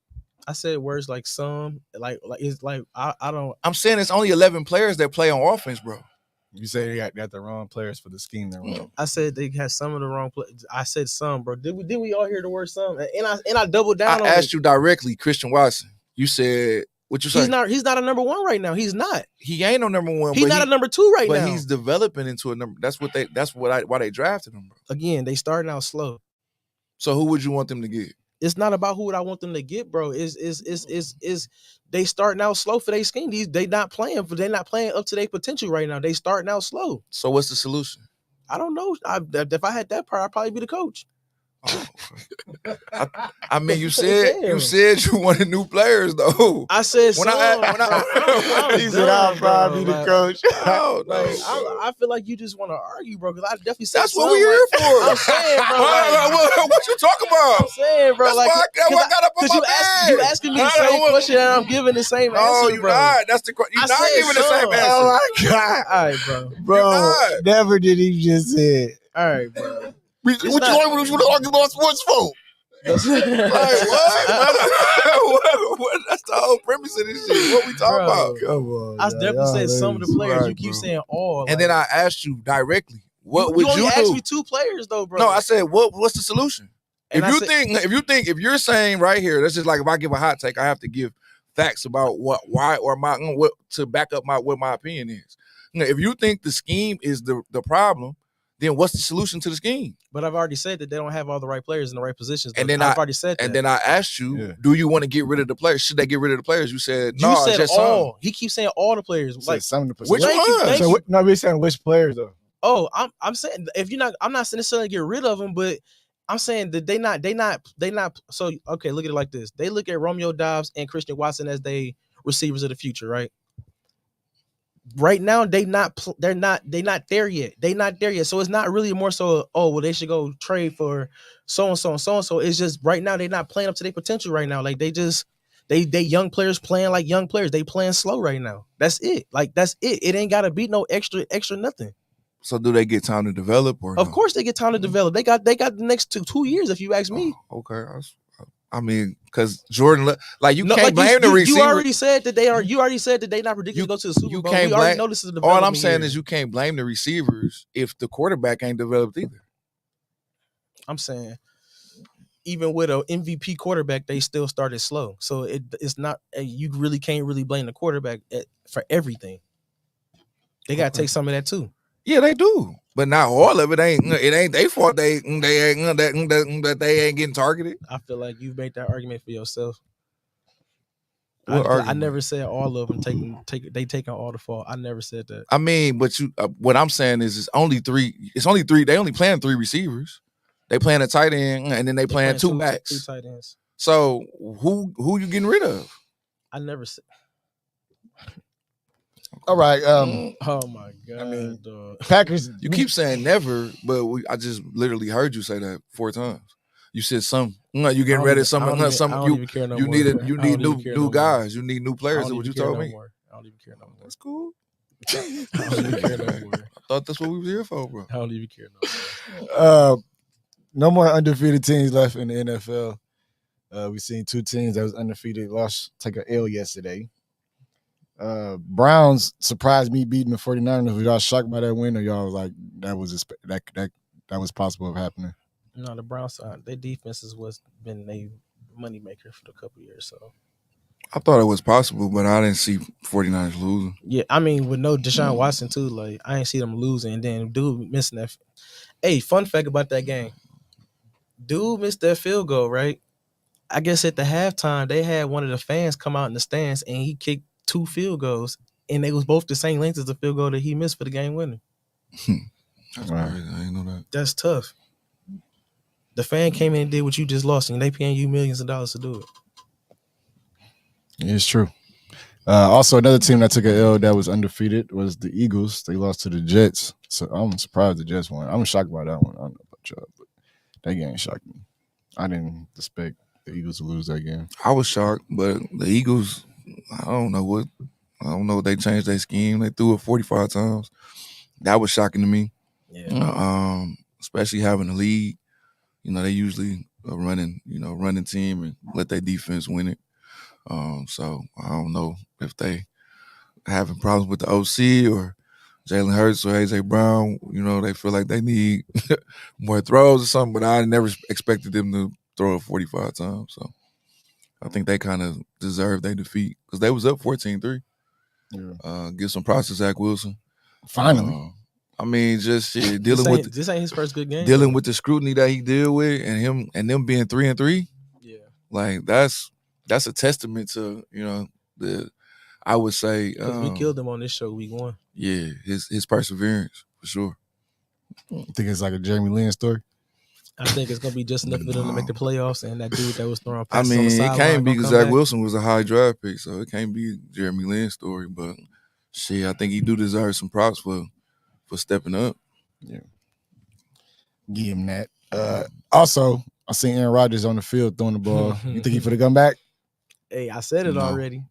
Speaker 4: I said words like some, like it's like I don't.
Speaker 3: I'm saying it's only 11 players that play on offense, bro.
Speaker 1: You say they got the wrong players for the scheme they're running.
Speaker 4: I said they had some of the wrong players. I said some, bro. Did we all hear the word some? And I doubled down.
Speaker 3: I asked you directly, Christian Watson. You said what you said.
Speaker 4: He's not a number 1 right now. He's not.
Speaker 3: He ain't no number 1.
Speaker 4: He's not a number 2 right now.
Speaker 3: But he's developing into a number. Why they drafted him, bro.
Speaker 4: Again, they starting out slow.
Speaker 3: So who would you want them to get?
Speaker 4: It's not about who I want them to get, bro. Is they starting out slow for their scheme. They're not playing up to their potential right now. They starting out slow.
Speaker 3: So what's the solution?
Speaker 4: I don't know. If I had that power, I'd probably be the coach.
Speaker 3: I mean, you said you wanted new players though.
Speaker 4: I said
Speaker 3: when I
Speaker 1: he said I'll probably be the coach.
Speaker 4: I feel like you just want to argue, bro. Because I definitely said
Speaker 3: that's what we're here for.
Speaker 4: I'm saying, bro.
Speaker 3: What you talking about?
Speaker 4: I'm saying, bro.
Speaker 3: That's why I got up on my bed.
Speaker 4: You asking me the same question, and I'm giving the same answer.
Speaker 3: Oh, you're not. That's the question. You're not giving the same answer.
Speaker 1: Oh my god!
Speaker 4: All right,
Speaker 1: bro. Never did he just say it.
Speaker 4: All right, bro.
Speaker 1: What you argue about sports for?
Speaker 3: Like, what? That's the whole premise of this shit. What we talking about?
Speaker 1: Come on.
Speaker 4: I definitely said some of the players. Right, you keep saying all.
Speaker 3: And then I asked you directly, what would you do?
Speaker 4: You only asked me 2 players though, bro.
Speaker 3: No, I said, what's the solution? If you're saying right here, that's just like if I give a hot take, I have to give facts about what to back up what my opinion is. If you think the scheme is the problem, then what's the solution to the scheme?
Speaker 4: But I've already said that they don't have all the right players in the right positions.
Speaker 3: And then
Speaker 4: I've already said that.
Speaker 3: And then I asked you, do you want to get rid of the players? Should they get rid of the players? You said no.
Speaker 4: You said
Speaker 3: just
Speaker 4: all.
Speaker 3: Some.
Speaker 4: He keeps saying all the players. Like
Speaker 1: some of the positions.
Speaker 3: Which one?
Speaker 1: No, we're saying which players though.
Speaker 4: Oh, I'm saying I'm not necessarily get rid of them, but I'm saying that they not. So okay, look at it like this. They look at Romeo Doubs and Christian Watson as they receivers of the future, right? Right now, they're not there yet. They're not there yet. So it's not really more so, they should go trade for so and so and so and so. It's just right now they're not playing up to their potential right now. Like they young players playing like young players. They playing slow right now. That's it. Like that's it. It ain't gotta be no extra nothing.
Speaker 3: So do they get time to develop or
Speaker 4: Of
Speaker 3: no?
Speaker 4: course, they get time to develop. They got the next 2 years. If you ask me,
Speaker 3: Okay. I mean, because Jordan, like you
Speaker 4: no,
Speaker 3: can't
Speaker 4: like
Speaker 3: blame the receiver.
Speaker 4: you already said that they are. You already said that they not predicted to go to the Super
Speaker 3: you
Speaker 4: Bowl.
Speaker 3: can't
Speaker 4: We already
Speaker 3: blame-
Speaker 4: know this is a
Speaker 3: All
Speaker 4: development
Speaker 3: I'm saying
Speaker 4: year.
Speaker 3: is you can't blame the receivers if the quarterback ain't developed either.
Speaker 4: I'm saying, even with an MVP quarterback, they still started slow. So it's not. You really can't really blame the quarterback for everything. They got to take some of that too.
Speaker 3: Yeah, they do, but not all of it. It ain't their fault. They ain't that they ain't getting targeted.
Speaker 4: I feel like you've made that argument for yourself.
Speaker 3: What
Speaker 4: I
Speaker 3: argument?
Speaker 4: never said all of them taking all the fault. I never said that.
Speaker 3: I mean, but what I'm saying is, it's only three. It's only three. They only playing 3 receivers. They playing a tight end, and then they playing two backs.
Speaker 4: Two tight ends.
Speaker 3: So who you getting rid of?
Speaker 4: I never said.
Speaker 1: All right.
Speaker 4: Oh my god!
Speaker 1: I mean,
Speaker 4: dog.
Speaker 1: Packers.
Speaker 3: You keep saying never, but I just literally heard you say that 4 times. You said some. You getting rid of some.
Speaker 4: I don't even care no
Speaker 3: You
Speaker 4: more.
Speaker 3: need
Speaker 4: I don't
Speaker 3: new
Speaker 4: even care no
Speaker 3: guys. You need new
Speaker 4: more.
Speaker 3: players.
Speaker 4: I
Speaker 3: Is
Speaker 4: don't
Speaker 3: what
Speaker 4: even
Speaker 3: you
Speaker 4: care
Speaker 3: told
Speaker 4: no
Speaker 3: me.
Speaker 4: more. I don't even care no more.
Speaker 3: That's cool.
Speaker 4: I don't even care no more.
Speaker 3: I thought that's what we was here for, bro.
Speaker 4: I don't even care no more.
Speaker 1: No more undefeated teams left in the NFL. We've seen 2 teams that was undefeated take a L yesterday. Browns surprised me beating the 49ers. Was y'all shocked by that win, or y'all was like that was possible of happening?
Speaker 4: No, the Browns, their defenses was been a moneymaker for a couple years. So
Speaker 3: I thought it was possible, but I didn't see 49ers losing.
Speaker 4: yeah, I mean with no Deshaun Watson too, like I ain't see them losing, and then dude missing that. Hey, fun fact about that game, dude missed that field goal, right? I guess at the halftime they had one of the fans come out in the stands and he kicked 2 field goals, and they was both the same length as the field goal that he missed for the game winner.
Speaker 3: That's
Speaker 1: Wow.
Speaker 3: crazy. I didn't know that.
Speaker 4: That's tough. The fan came in and did what you just lost, and they paying you millions of dollars to do it.
Speaker 1: It's true. Also, another team that took an L that was undefeated was the Eagles. They lost to the Jets. So I'm surprised the Jets won. I'm shocked by that one. I don't know about y'all, but that game shocked me. I didn't expect the Eagles to lose that game.
Speaker 3: I was shocked, but the Eagles, I don't know what they changed their scheme. They threw it 45 times. That was shocking to me.
Speaker 4: Yeah.
Speaker 3: Especially having a lead. They usually a running team and let their defense win it. So I don't know if they having problems with the OC or Jalen Hurts or AJ Brown. They feel like they need more throws or something, but I never expected them to throw it 45 times. So I think they kind of deserve their defeat because they was up 14-3.
Speaker 1: Yeah.
Speaker 3: Give some props to Zach Wilson.
Speaker 1: Finally.
Speaker 3: I mean, just
Speaker 4: this ain't his first good game.
Speaker 3: dealing with the scrutiny that he deal with, and them being 3-3.
Speaker 4: Yeah.
Speaker 3: Like that's a testament to I would say
Speaker 4: Because we killed him on this show week 1.
Speaker 3: Yeah, his perseverance for sure.
Speaker 1: I think it's like a Jeremy Lin story.
Speaker 4: I think it's gonna be just enough for them to make the playoffs, and that dude that was throwing
Speaker 3: I
Speaker 4: passes
Speaker 3: mean,
Speaker 4: on the
Speaker 3: it
Speaker 4: sideline
Speaker 3: can't be
Speaker 4: gonna
Speaker 3: because
Speaker 4: come
Speaker 3: Zach
Speaker 4: back.
Speaker 3: Wilson was a high draft pick, so it can't be Jeremy Lin's story. But shit, I think he do deserve some props for stepping up.
Speaker 1: Yeah. Give him that. Also, I seen Aaron Rodgers on the field throwing the ball. You think he finna come back?
Speaker 4: Hey, I said it
Speaker 3: No.
Speaker 4: already.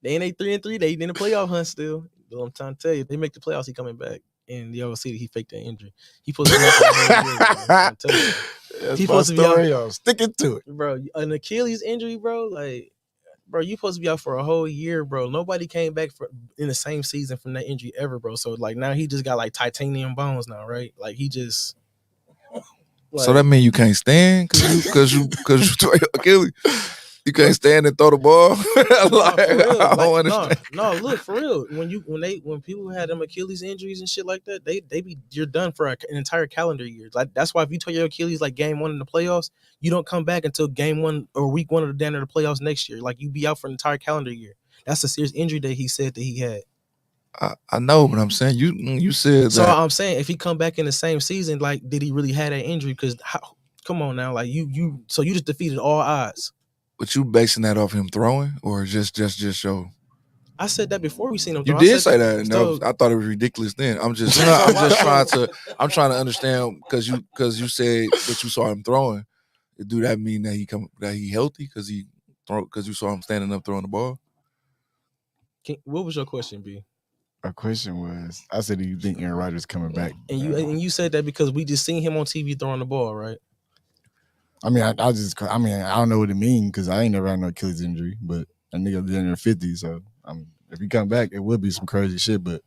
Speaker 4: They ain't 3-3. They in the playoff hunt still. But I'm trying to tell you, if they make the playoffs, he coming back. And y'all see that he faked that injury. He supposed to be out for the whole year, bro. I'm trying to tell you.
Speaker 1: That's
Speaker 4: He
Speaker 1: my
Speaker 4: supposed to be out.
Speaker 1: story. I'm sticking to it.
Speaker 4: Bro, an Achilles injury, bro. Like, bro, you supposed to be out for a whole year, bro. Nobody came back in the same season from that injury ever, bro. So like now he just got like titanium bones now, right? Like he just. Like,
Speaker 3: So that means you can't stand because you tore your Achilles. You can't stand and throw the ball.
Speaker 4: for real.
Speaker 3: I don't understand.
Speaker 4: No, look, for real. When people had them Achilles injuries and shit like that, you're done for an entire calendar year. Like that's why if you tear your Achilles like game 1 in the playoffs, you don't come back until game 1 or week 1 of the damn near the playoffs next year. Like you be out for an entire calendar year. That's a serious injury that he said that he had.
Speaker 3: I know, but I'm saying you said
Speaker 4: So
Speaker 3: that.
Speaker 4: I'm saying if he come back in the same season, like did he really have that injury? Because come on now, like you just defeated all odds.
Speaker 3: But you basing that off him throwing or just show?
Speaker 4: I said that before we seen him.
Speaker 3: You did say that, and I thought it was ridiculous. Then I'm just trying to understand because you said that you saw him throwing. Do that mean that he healthy because you saw him standing up throwing the ball?
Speaker 4: What was your question, B?
Speaker 1: Our question was, I said, do you think Aaron Rodgers coming back?
Speaker 4: And you said that because we just seen him on TV throwing the ball, right?
Speaker 1: I mean, I don't know what it means because I ain't never had no Achilles injury, but a nigga in their 50s, so if he come back, it would be some crazy shit. But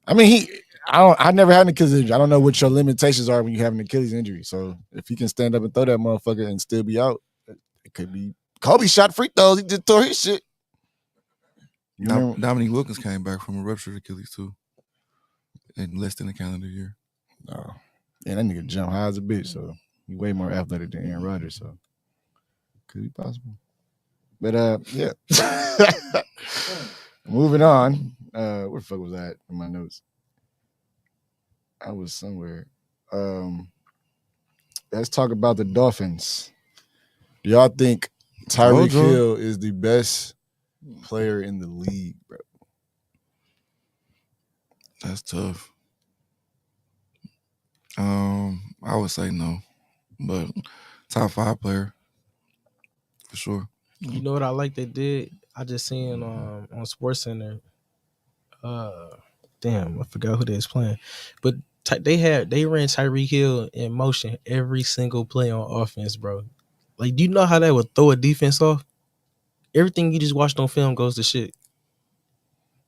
Speaker 1: I mean, I never had an Achilles injury. I don't know what your limitations are when you have an Achilles injury. So if he can stand up and throw that motherfucker and still be out, it could be. Kobe shot free throws. He just tore his shit.
Speaker 3: Dominique Wilkins came back from a ruptured Achilles too in less than a calendar year.
Speaker 1: No, and that nigga jump high as a bitch, so he way more athletic than Aaron Rodgers. So could be possible. But yeah. Moving on. Where the fuck was I at in my notes? I was somewhere. Let's talk about the Dolphins. Do y'all think Tyreek Hill is the best player in the league, bro?
Speaker 3: That's tough. I would say no, but top 5 player for sure.
Speaker 4: You know what I like they did? I just seen on SportsCenter. Damn, I forgot who they was playing, but they ran Tyreek Hill in motion every single play on offense, bro. Like, do you know how that would throw a defense off? Everything you just watched on film goes to shit.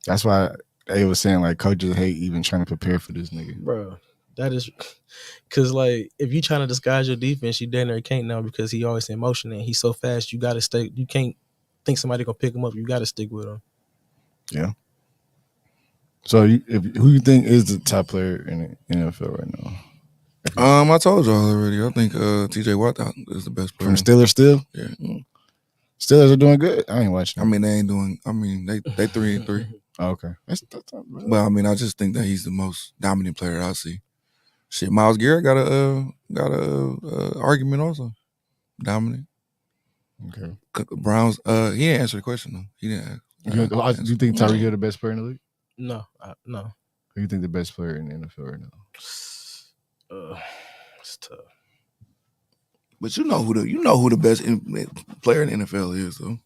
Speaker 1: That's why they was saying like coaches hate even trying to prepare for this nigga,
Speaker 4: bro. That is because like if you trying to disguise your defense, you damn near can't now because he always in motion and he's so fast. You gotta stay. You can't think somebody gonna pick him up. You gotta stick with him.
Speaker 1: Yeah. So who you think is the top player in the NFL right now?
Speaker 3: I told y'all already. I think TJ Watt is the best player.
Speaker 1: From Steelers still?
Speaker 3: Yeah.
Speaker 1: Steelers are doing good. I ain't watching.
Speaker 3: I mean, they ain't doing. I mean, they 3-3.
Speaker 1: Oh, okay. That's
Speaker 3: but I mean, I just think that he's the most dominant player I see. Shit, Myles Garrett got a argument also. Dominant.
Speaker 1: Okay.
Speaker 3: Browns. He didn't answer the question though. He didn't.
Speaker 1: Do you think Tyreek Hill the best player in the league?
Speaker 4: No.
Speaker 1: Who do you think the best player in the NFL right now?
Speaker 4: It's tough.
Speaker 3: But you know who the best player in the NFL is though.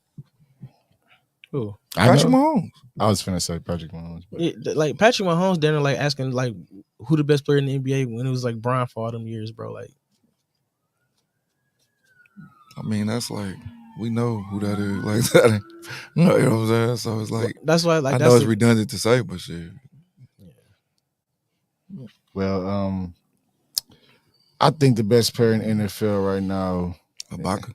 Speaker 4: Who?
Speaker 3: Patrick Mahomes.
Speaker 1: I was finna say Patrick Mahomes.
Speaker 4: Yeah, like Patrick Mahomes, they're like asking like who the best player in the NBA when it was like Brian for all them years, bro. Like,
Speaker 3: I mean, that's like we know who that is. Like that, you know what I'm saying? So it's like
Speaker 4: that's why. Like,
Speaker 3: I know it's redundant to say, but shit.
Speaker 1: Yeah. Well, I think the best player in the NFL right now,
Speaker 3: Ibaka.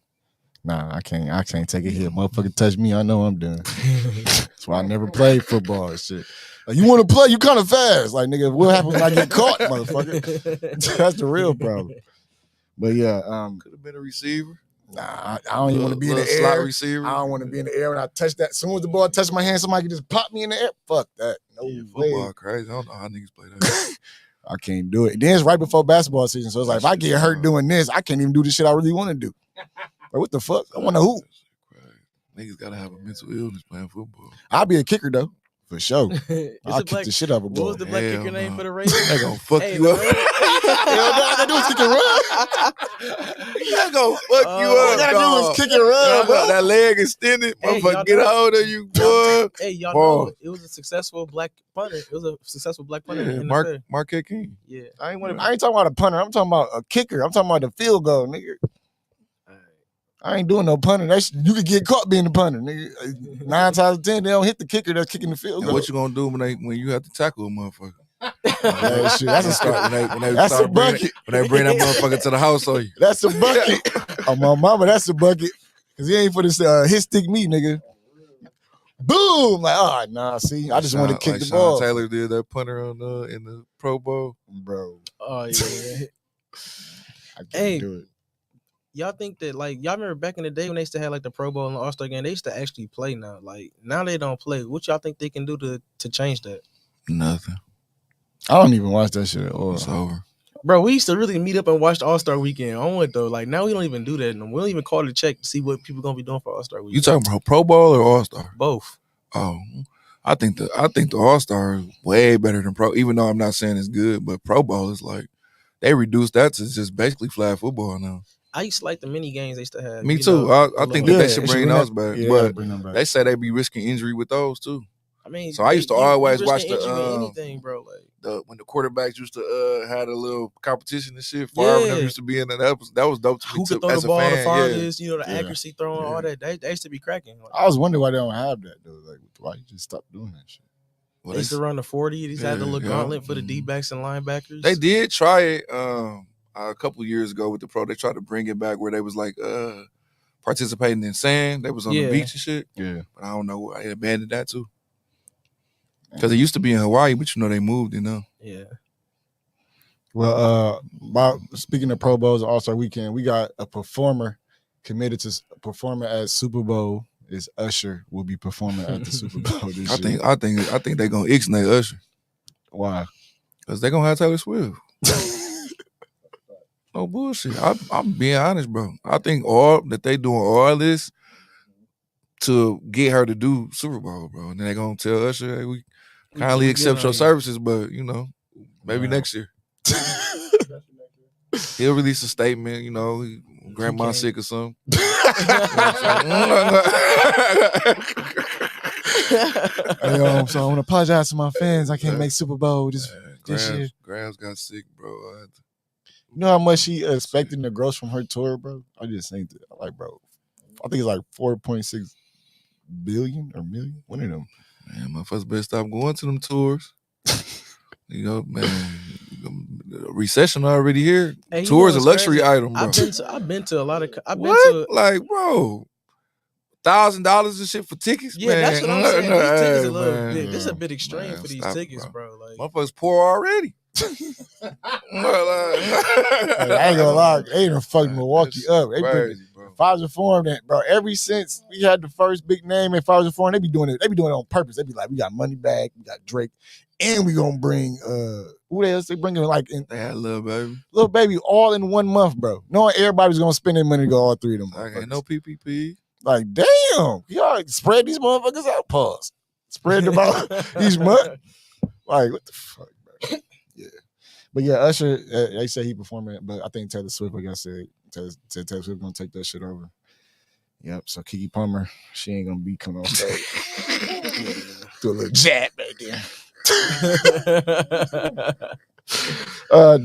Speaker 1: Nah, I can't take it here. Motherfucker touch me, I know I'm done. That's why I never played football and shit. Like, you want to play, you kind of fast. Like, nigga, what happens when I get caught, motherfucker? That's the real problem. But yeah,
Speaker 3: could have been a receiver.
Speaker 1: Nah, I don't even want to be in the
Speaker 3: slot
Speaker 1: air.
Speaker 3: Receiver.
Speaker 1: I don't want to be in the air when I touch that. As soon as the ball touches my hand, somebody can just pop me in the air. Fuck that. No
Speaker 3: football
Speaker 1: way.
Speaker 3: Crazy. I don't know how niggas play that.
Speaker 1: I can't do it. Then it's right before basketball season, so it's like if I get hurt doing this, I can't even do the shit I really want to do. Like, what the fuck? I want to hoop.
Speaker 3: Niggas gotta have a mental illness playing football.
Speaker 1: I'll be a kicker though, for sure. I'll kick the shit out of a ball.
Speaker 4: What was the black kicker name for the Ravens?
Speaker 3: They gonna fuck you up.
Speaker 1: Hell no, all I gotta do is kick and run.
Speaker 3: They gonna fuck you up.
Speaker 1: All I gotta do is kick and run, bro.
Speaker 3: That leg extended. Motherfucker, get a hold of you, boy.
Speaker 4: Hey, y'all know it was a successful black punter. It was a successful black punter.
Speaker 3: Yeah, Marquette King.
Speaker 4: Yeah.
Speaker 1: I ain't talking about a punter. I'm talking about a kicker. I'm talking about the field goal, nigga. I ain't doing no punter. You could get caught being the punter, nigga. 9 times out of 10, they don't hit the kicker that's kicking the field goal.
Speaker 3: What you gonna do when you have to tackle a motherfucker?
Speaker 1: Shit, that's a start.
Speaker 3: That's a bucket. When they bring that motherfucker to the house on you.
Speaker 1: That's a bucket. Oh, my mama, that's a bucket. Because he ain't for this hit stick me, nigga. Boom! Like, oh, nah, see, I just want to kick the ball.
Speaker 3: Sean Taylor did that punter in the Pro Bowl.
Speaker 1: Bro.
Speaker 4: Oh, yeah.
Speaker 1: I can't do it.
Speaker 4: Y'all think that, like, y'all remember back in the day when they used to have, like, the Pro Bowl and the All-Star game, they used to actually play now. Like, now they don't play. What y'all think they can do to change that?
Speaker 3: Nothing.
Speaker 1: I don't even watch that shit at all.
Speaker 3: It's over.
Speaker 4: Bro, we used to really meet up and watch the All-Star weekend on it, though. Like, now we don't even do that. We don't even call to check to see what people going to be doing for All-Star weekend.
Speaker 3: You talking about Pro Bowl or All-Star?
Speaker 4: Both.
Speaker 3: Oh, I think the All-Star is way better than Pro, even though I'm not saying it's good, but Pro Bowl is like, they reduced that to just basically flag football now.
Speaker 4: I used to like the mini games they used to have.
Speaker 3: Me too. I think that they should bring those back.
Speaker 1: Yeah,
Speaker 3: but
Speaker 1: bring them back.
Speaker 3: They say they be risking injury with those too.
Speaker 4: I mean,
Speaker 3: So I used to always
Speaker 4: risk
Speaker 3: watch
Speaker 4: an injury in anything, bro. Like
Speaker 3: when the quarterbacks used to had a little competition and shit. Favre and them
Speaker 4: Yeah.
Speaker 3: used to be in there. That was dope to me
Speaker 4: who
Speaker 3: too,
Speaker 4: could throw
Speaker 3: as
Speaker 4: the
Speaker 3: a
Speaker 4: ball the
Speaker 3: fan.
Speaker 4: farthest? The
Speaker 1: Yeah.
Speaker 4: accuracy throwing, all that. They used to be cracking. Like,
Speaker 1: I was wondering why they don't have that though. Like, why you just stop doing that shit?
Speaker 3: Well,
Speaker 4: they used to run the 40. They used to have the little gauntlet for the D-backs and linebackers.
Speaker 3: They did try it a couple years ago with the pro. They tried to bring it back where they was like participating in sand. They was on the beach and shit.
Speaker 1: Yeah.
Speaker 3: But I don't know. I abandoned that too. Because it used to be in Hawaii, but they moved,
Speaker 4: Yeah.
Speaker 1: Well, speaking of Pro Bowls, All-Star Weekend, we got a performer committed to performing at Super Bowl. Is Usher will be performing at the Super Bowl this year.
Speaker 3: I think they're gonna ixnay Usher.
Speaker 1: Why?
Speaker 3: Because they're gonna have Taylor Swift. No bullshit. I'm being honest, bro. I think they doing all this to get her to do Super Bowl, bro. And then they're gonna tell Usher, hey, we kindly accept your services, but maybe next year. He'll release a statement, grandma's sick or something.
Speaker 1: So I want to apologize to my fans. I can't make Super Bowl this year.
Speaker 3: Grams got sick, bro.
Speaker 1: You know how much she expecting the gross from her tour, bro? I just think that, like, bro, I think it's like 4.6 billion or million. One of them.
Speaker 3: Man, motherfuckers better stop going to them tours. Man, recession already here.
Speaker 4: Hey,
Speaker 3: Tours a luxury item, bro.
Speaker 4: I've been to a lot of.
Speaker 3: Like, bro, $1,000 and shit for tickets.
Speaker 4: Yeah,
Speaker 3: man.
Speaker 4: that's what I'm saying. These tickets
Speaker 3: Hey,
Speaker 4: a little
Speaker 3: man.
Speaker 4: big. This is a bit extreme
Speaker 3: Man,
Speaker 4: for these
Speaker 3: stop it,
Speaker 4: tickets, bro. Like,
Speaker 3: motherfuckers poor already.
Speaker 1: I ain't gonna lie, they done fucked Milwaukee up. They
Speaker 3: crazy, bro.
Speaker 1: Pfizer Forum, that bro. Ever since we had the first big name in Pfizer Forum, they be doing it. They be doing it on purpose. They be like, we got Moneybag, we got Drake, and we gonna bring who else? They bringing like
Speaker 3: they had Lil
Speaker 1: Baby all in 1 month, bro. Knowing everybody's gonna spend their money to go all 3 of them.
Speaker 3: Like, ain't no PPP.
Speaker 1: Like, damn, y'all spread these motherfuckers out. Pause. Spread them out each month. Like, what the fuck, bro? Yeah. But yeah, Usher, they say he performing it, but I think Taylor Swift, like I said, Taylor Swift gonna take that shit over. Yep. So Keke Palmer, she ain't gonna be coming on stage. Do a little jab back there.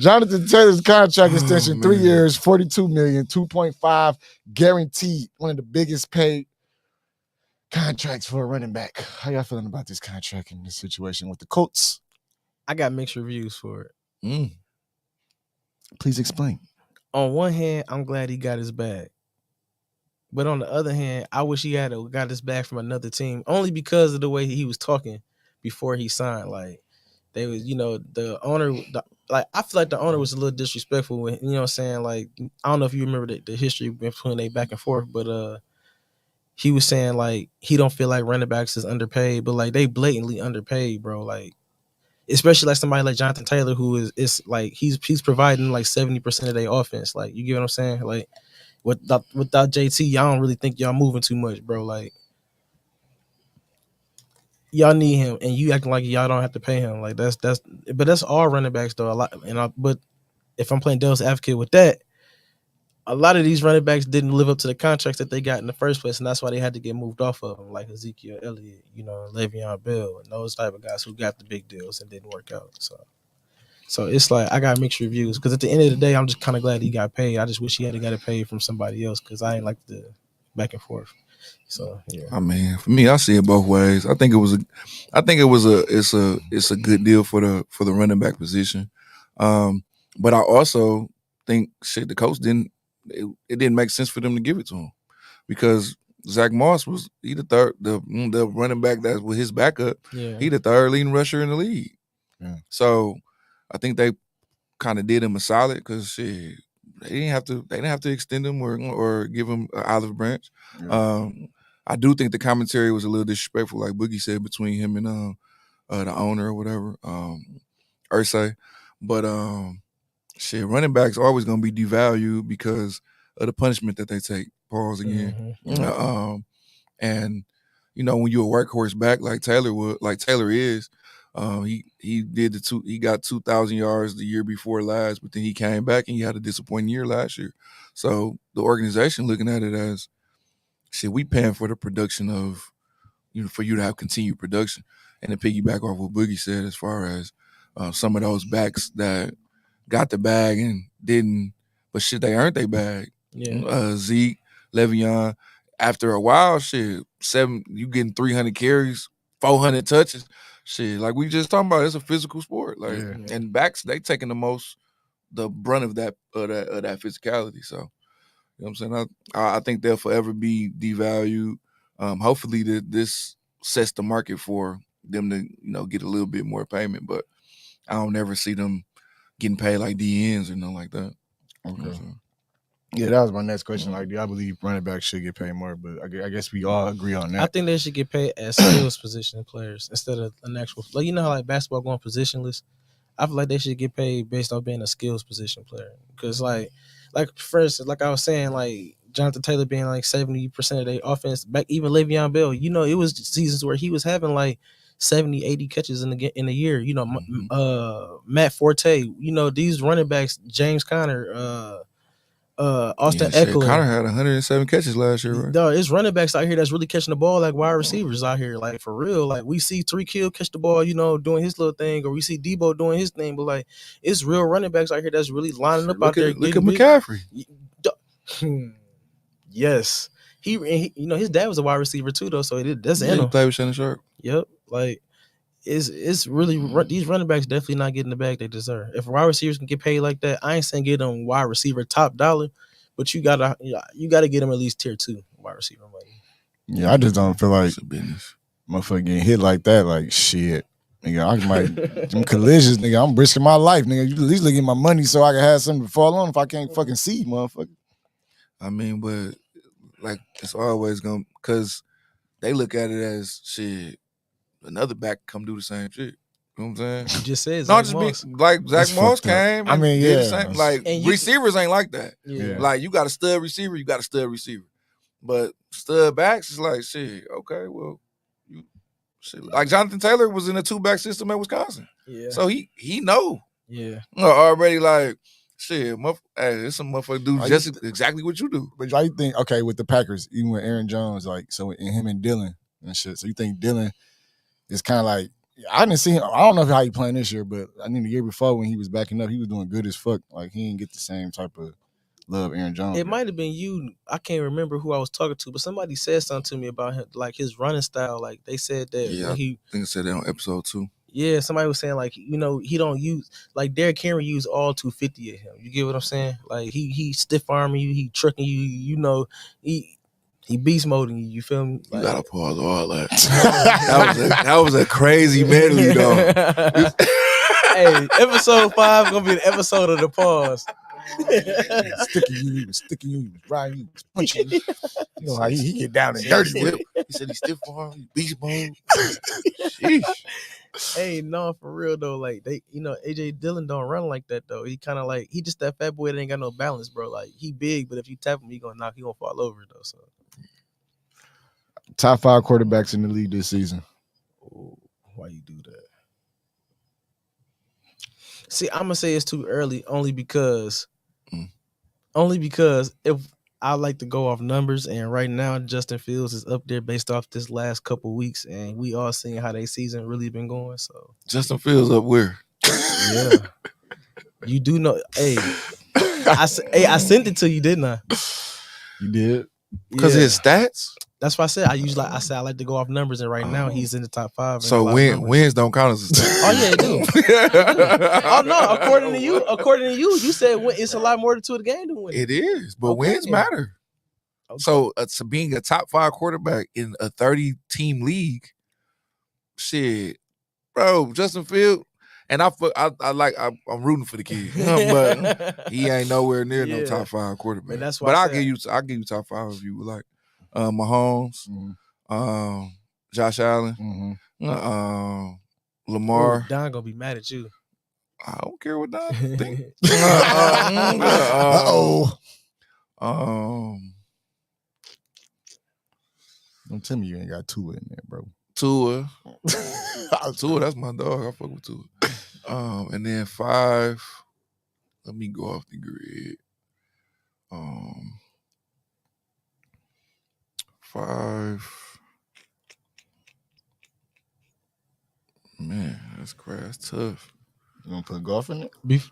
Speaker 1: Jonathan Taylor's contract extension, 3 years, $42 million, 2.5 guaranteed. One of the biggest paid contracts for a running back. How y'all feeling about this contract in this situation with the Colts?
Speaker 4: I got mixed reviews for it.
Speaker 1: Please explain.
Speaker 4: On one hand, I'm glad he got his bag. But on the other hand, I wish he had got his bag from another team, only because of the way he was talking before he signed. Like, they was, the owner, I feel like the owner was a little disrespectful when, what I'm saying? Like, I don't know if you remember the history between they back and forth, but he was saying, like, he don't feel like running backs is underpaid, but, like, they blatantly underpaid, bro. Like, especially like somebody like Jonathan Taylor, who is like, he's providing like 70% of their offense. Like, you get what I'm saying? Like, without JT, y'all don't really think y'all moving too much, bro. Like, y'all need him, and you acting like y'all don't have to pay him. Like, but that's all running backs though. A lot, but if I'm playing devil's advocate with that, a lot of these running backs didn't live up to the contracts that they got in the first place, and that's why they had to get moved off of them, like Ezekiel Elliott, Le'Veon Bell, and those type of guys who got the big deals and didn't work out. So it's like, I got mixed reviews, because at the end of the day, I'm just kind of glad he got paid. I just wish he had got it paid from somebody else, because I ain't like the back and forth. So yeah.
Speaker 3: I mean, for me, I see it both ways. I think it's a good deal for the running back position. But I also think the coach didn't make sense for them to give it to him, because Zach Moss was the running back that was his backup.
Speaker 4: Yeah.
Speaker 3: He the third leading rusher in the league.
Speaker 1: Yeah.
Speaker 3: So I think they kind of did him a solid, because they didn't have to extend him or give him an olive branch.
Speaker 1: Yeah.
Speaker 3: I do think the commentary was a little disrespectful, like Boogie said, between him and the owner or whatever, Irsay. But running backs are always going to be devalued because of the punishment that they take. Pause again.
Speaker 4: Mm-hmm.
Speaker 3: And when you're a workhorse back like Taylor is, he got 2,000 yards the year before last, but then he came back and he had a disappointing year last year. So the organization looking at it as, we paying for the production of, for you to have continued production. And to piggyback off what Boogie said, as far as some of those backs that got the bag and didn't, but shit, they earned their bag.
Speaker 4: Yeah.
Speaker 3: Zeke, Le'Veon. After a while, shit, you getting 300 carries, 400 touches. Shit, like we just talking about, it's a physical sport. Like,
Speaker 1: Yeah.
Speaker 3: and backs, they taking the brunt of that physicality. So, you know what I'm saying? I think they'll forever be devalued. Hopefully this sets the market for them to, get a little bit more payment, but I don't ever see them getting paid like DNs or nothing like that. You know what I'm
Speaker 1: Okay.
Speaker 3: saying?
Speaker 1: Yeah, that was my next question. Like, I believe running backs should get paid more, but I guess we all agree on that.
Speaker 4: I think they should get paid as skills position players instead of an actual. Like, you know how like basketball going positionless. I feel like they should get paid based off being a skills position player. Because like for instance, like I was saying, like Jonathan Taylor being like 70% of their offense, back even Le'Veon Bell, it was seasons where he was having like 70, 80 catches in a year. Matt Forte, these running backs, James Conner, Austin Eckler.
Speaker 3: Connor had 107 catches last year, right?
Speaker 4: Dog, it's running backs out here that's really catching the ball like wide receivers out here, like for real. Like we see Tariq Hill catch the ball, doing his little thing, or we see Debo doing his thing, but like it's real running backs out here that's really lining up out there.
Speaker 3: Look at McCaffrey.
Speaker 4: Yes, he his dad was a wide receiver too, though, so that's in
Speaker 3: He
Speaker 4: him.
Speaker 3: played with Shannon Sharp.
Speaker 4: Yep, like it's really these running backs definitely not getting the bag they deserve. If wide receivers can get paid like that, I ain't saying get them wide receiver top dollar, but you gotta get them at least tier 2 wide receiver money.
Speaker 1: Yeah, I just don't feel like
Speaker 3: It's a business.
Speaker 1: motherfucker getting hit like that. Like shit, nigga, I might them collisions, nigga. I'm risking my life, nigga. You at least look at my money so I can have something to fall on if I can't fucking see, motherfucker.
Speaker 3: I mean, but like it's always gonna, because they look at it as shit. Another back come do the same shit. You know what I'm saying?
Speaker 4: You just said
Speaker 3: Not
Speaker 4: Zach
Speaker 3: just
Speaker 4: Moss.
Speaker 3: like Zach
Speaker 1: That's
Speaker 3: Moss
Speaker 1: fucked up.
Speaker 3: came.
Speaker 1: I
Speaker 3: And
Speaker 1: mean,
Speaker 3: did the
Speaker 1: yeah.
Speaker 3: same. Like
Speaker 4: And you-
Speaker 3: receivers ain't like that.
Speaker 4: Yeah.
Speaker 3: Like you got a stud receiver, you got a stud receiver. But stud backs is like shit. Okay, well, shit. Like Jonathan Taylor was in a 2-back system at Wisconsin,
Speaker 4: Yeah.
Speaker 3: so he know.
Speaker 4: Yeah.
Speaker 3: Already like shit. Hey, it's some motherfucker do
Speaker 1: Are
Speaker 3: just exactly what you do.
Speaker 1: But you think, okay, with the Packers, even with Aaron Jones, like so, and him and Dylan and shit. So you think Dylan is kind of like, I didn't see him. I don't know how he playing this year, but I think the year before when he was backing up, he was doing good as fuck. Like he didn't get the same type of love Aaron Jones.
Speaker 4: It might have been you. I can't remember who I was talking to, but somebody said something to me about him, like his running style. Like they said that
Speaker 3: Yeah,
Speaker 4: when he,
Speaker 3: I think I said that on episode 2.
Speaker 4: yeah, somebody was saying like he don't use like Derrick Henry use all 250 of him. You get what I'm saying? Like he stiff arming you, he trucking you. He beast moding you. You feel me?
Speaker 3: You
Speaker 4: Like,
Speaker 3: gotta pause all that. that was a crazy medley, though.
Speaker 4: Hey, episode 5 gonna be the episode of the pause.
Speaker 1: He was sticking you, he was riding you, he was punching you. You know how he get down and dirty with it.
Speaker 3: He said he's stiff arm, he beast mode. Sheesh.
Speaker 4: Hey, no, for real though. Like they, AJ Dillon don't run like that though. He kind of like he just that fat boy that ain't got no balance, bro. Like he big, but if you tap him, he gonna fall over though. So
Speaker 1: Top 5 quarterbacks in the league this season.
Speaker 4: why you do that? See, I'm gonna say it's too early, only because if I like to go off numbers, and right now Justin Fields is up there based off this last couple weeks, and we all seeing how their season really been going. So
Speaker 3: Justin Fields up where?
Speaker 4: yeah, you do know. Hey, I sent it to you, didn't I?
Speaker 1: You did?
Speaker 3: Because of his stats?
Speaker 4: That's why I said I like to go off numbers, and right now he's in the top 5.
Speaker 3: So wins don't count as a stat.
Speaker 4: Oh yeah, it do. Oh no, according to you, you said it's a lot more to the game than winning.
Speaker 3: It is, but
Speaker 4: Okay.
Speaker 3: wins matter.
Speaker 4: Okay.
Speaker 3: So being a top 5 quarterback in a 30-team league, shit, bro, Justin Fields, and I'm rooting for the kid, but he ain't nowhere near no top 5 quarterback.
Speaker 4: And that's why
Speaker 3: I'll give you top 5 if you would like. Mahomes, Josh Allen, Lamar.
Speaker 4: Ooh, Don gonna be mad at you.
Speaker 3: I don't care what Don think.
Speaker 1: Don't tell me you ain't got Tua in there, bro.
Speaker 3: Tua, that's my dog. I fuck with Tua. And then 5. Let me go off the grid. 5. That's crazy. That's tough.
Speaker 1: You gonna put golf in it?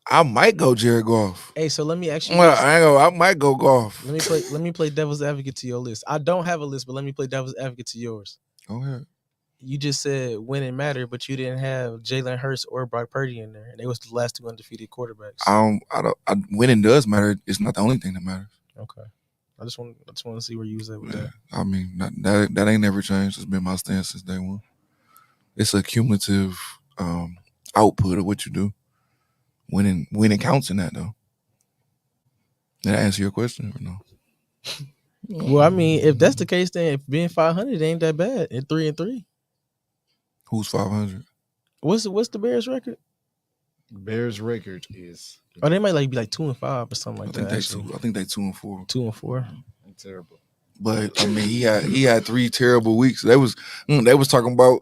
Speaker 3: I might go Jared Goff.
Speaker 4: Hey, so let me actually.
Speaker 3: I might go golf.
Speaker 4: Let me play devil's advocate to your list. I don't have a list, but let me play devil's advocate to yours.
Speaker 3: Go ahead.
Speaker 4: You just said winning mattered, but you didn't have Jalen Hurts or Brock Purdy in there, and they was the last 2 undefeated quarterbacks.
Speaker 3: Winning does matter. It's not the only thing that matters.
Speaker 4: Okay. I just want to see where you was at with that.
Speaker 3: I mean, that ain't never changed. It's been my stance since day one. It's a cumulative output of what you do. Winning counts in that, though. Did I answer your question or no?
Speaker 4: Well, I mean, if that's the case, then being 500 ain't that bad. At 3-3,
Speaker 3: Who's 500?
Speaker 4: what's the Bears record?
Speaker 1: Bears record is.
Speaker 4: Oh, they might be like 2-5 or something like that.
Speaker 3: I think they 2-4.
Speaker 4: 2-4.
Speaker 1: Terrible.
Speaker 3: But I mean, he had 3 terrible weeks. They was talking about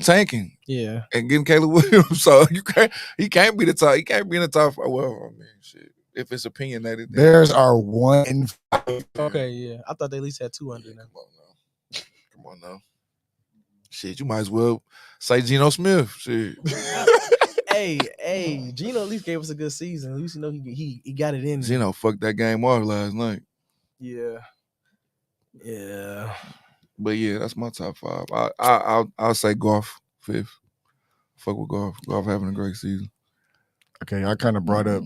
Speaker 3: tanking.
Speaker 4: Yeah.
Speaker 3: And getting Caleb Williams. So he can't be the top. He can't be in the top 5. Well, I mean, shit. If it's opinionated,
Speaker 1: Bears are 1-5.
Speaker 4: Okay, yeah. I thought they at least had 200 now.
Speaker 3: Come on now. Shit, you might as well say Geno Smith. Shit.
Speaker 4: Hey, Geno at least gave us a good season. At least you know he got it in.
Speaker 3: Geno fucked that game off last night.
Speaker 4: Yeah.
Speaker 3: But yeah, that's my top 5. I'll say Goff 5th. Fuck with Goff. Goff having a great season.
Speaker 1: Okay, I kind of brought up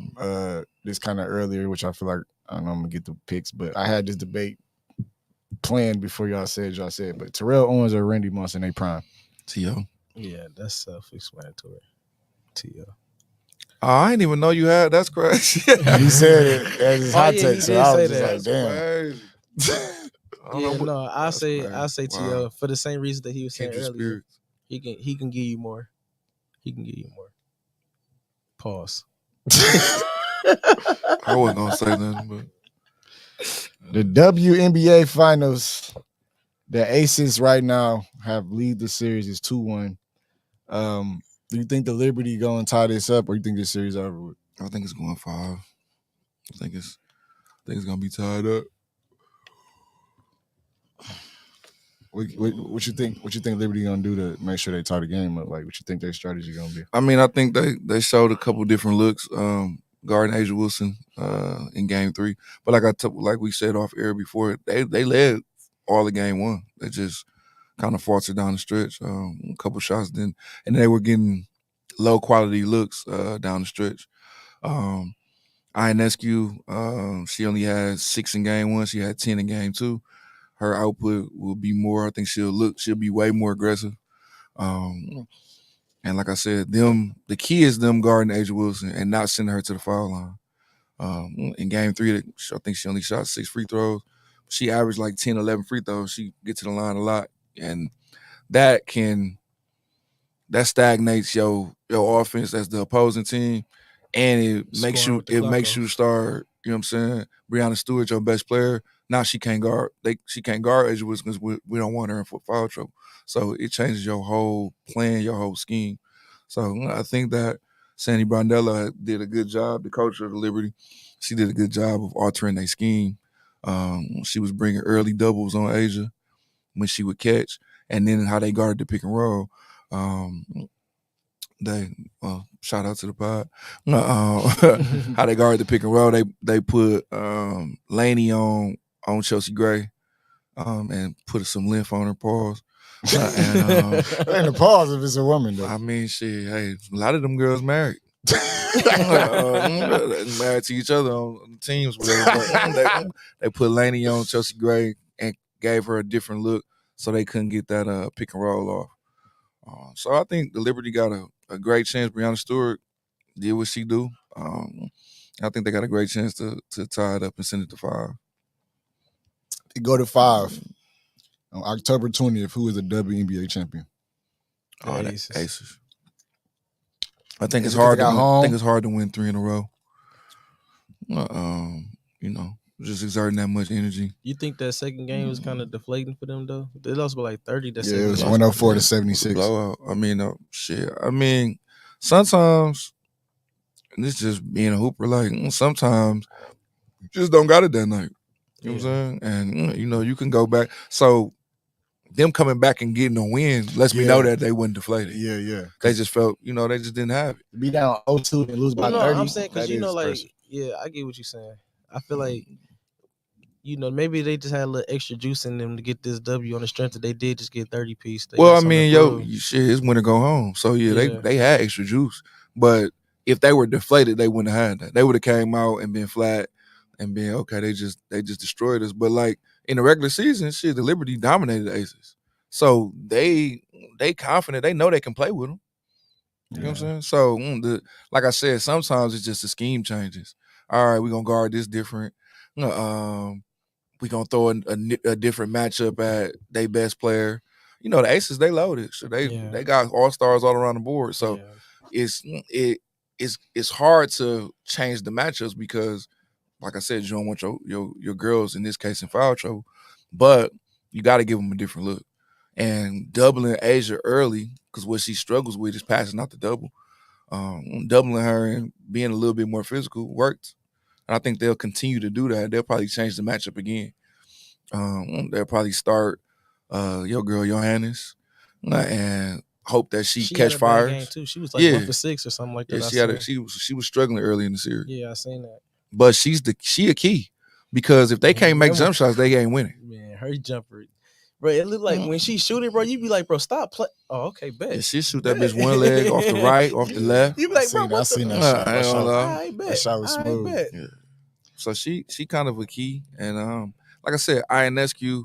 Speaker 1: this kind of earlier, which I feel like I don't know I'm gonna get the picks, but I had this debate planned before y'all said. But Terrell Owens or Randy Moss in their prime?
Speaker 3: T.O.
Speaker 4: Yeah, that's self-explanatory. T.O.
Speaker 3: Oh, I didn't even know you had. That's crazy.
Speaker 1: He said it as his hot take, so I was just
Speaker 4: that.
Speaker 1: like, damn.
Speaker 4: I'll say T.O. for the same reason that he was saying
Speaker 3: Kindred
Speaker 4: earlier.
Speaker 3: spirits.
Speaker 4: He can give you more. Pause.
Speaker 3: I wasn't gonna say nothing, but
Speaker 1: The WNBA Finals, the Aces right now have lead the series is 2-1. Do you think the Liberty going to tie this up, or you think this series over with?
Speaker 3: I think it's going 5. I think it's gonna be tied up.
Speaker 1: What you think? What you think Liberty gonna do to make sure they tie the game up? Like, what you think their strategy gonna be?
Speaker 3: I mean, I think they showed a couple different looks. Guarding Asia Wilson in game 3, but like we said off air before, they led all of game 1. They just kind of faltered down the stretch. A couple shots, and they were getting low quality looks down the stretch. Ionescu, she only had 6 in game 1. She had 10 in game 2. Her output will be more. I think she'll be way more aggressive. And like I said, the key is them guarding Asia Wilson and not sending her to the foul line. In game 3, I think she only shot 6 free throws. She averaged like 10, 11 free throws. She gets to the line a lot. And that stagnates your offense as the opposing team. And it makes you start, you know what I'm saying? Breanna Stewart, your best player. Now she can't guard. She can't guard Asia Wilson because we don't want her in foul trouble. So it changes your whole plan, your whole scheme. So I think that Sandy Brandella did a good job, the coach of the Liberty. She did a good job of altering their scheme. She was bringing early doubles on Asia when she would catch, and then how they guarded the pick and roll. Shout out to the pod. How they guarded the pick and roll. They put Laney on Chelsea Gray and put some length on her paws.
Speaker 1: And the pause if it's a woman, though.
Speaker 3: I mean, shit, hey, a lot of them girls married. Married to each other on teams. They put Laney on Chelsea Gray and gave her a different look so they couldn't get that pick and roll off. So I think the Liberty got a great chance. Breanna Stewart did what she do. I think they got a great chance to tie it up and send it to 5.
Speaker 1: They go to 5. On October 20th, who is the WNBA champion?
Speaker 3: The Aces. I think it's hard to win 3 in a row. Just exerting that much energy.
Speaker 4: You think that second game was kind of deflating for them though? They lost by like 30.
Speaker 1: It was 104 to 76.
Speaker 3: Blowout. I mean, shit. I mean, sometimes, and it's just being a hooper. Like sometimes, you just don't got it that night. You know what I'm saying? And you can go back. So them coming back and getting a win lets me know that they wasn't deflated.
Speaker 1: Yeah.
Speaker 3: They just felt, they just didn't have it.
Speaker 1: Be down 0-2 and lose by 30.
Speaker 4: I'm saying because
Speaker 1: that is
Speaker 4: like,
Speaker 1: pressure.
Speaker 4: yeah, I get what you're saying. I feel like, maybe they just had a little extra juice in them to get this W on the strength that they did just get 30 piece.
Speaker 3: Well, I mean, shit, it's win or go home. So
Speaker 4: Yeah.
Speaker 3: they had extra juice, but if they were deflated, they wouldn't have had that. They would have came out and been flat and been okay. They just destroyed us. But like in the regular season, shit, the Liberty dominated the Aces, so they confident. They know they can play with them. You know what I'm saying? So like I said, sometimes it's just the scheme changes. All right, we're gonna guard this different. We're gonna throw a different matchup at their best player. The Aces, they loaded. So they got all-stars all around the board. So it's hard to change the matchups because, like I said, you don't want your girls, in this case, in foul trouble. But you got to give them a different look. And doubling Asia early, because what she struggles with is passing out the double. Doubling her and being a little bit more physical worked. And I think they'll continue to do that. They'll probably change the matchup again. They'll probably start your girl Johannes and hope that she catch
Speaker 4: had a
Speaker 3: fires.
Speaker 4: bad game too. She was like 1 for 6 or something like that.
Speaker 3: Yeah, she was struggling early in the series.
Speaker 4: Yeah, I seen that.
Speaker 3: But she a key because if they can't make jump shots, they ain't winning.
Speaker 4: Man, her jumper, bro. It looked like when she shoot it, bro. You be like, bro, stop play. Oh, okay, bet.
Speaker 3: Yeah, she shoot that bitch one leg off the right, off the left.
Speaker 4: You be like, bro,
Speaker 1: I seen that shot.
Speaker 4: That
Speaker 1: shot was smooth.
Speaker 3: Yeah. So she kind of a key, and like I said, Ionescu,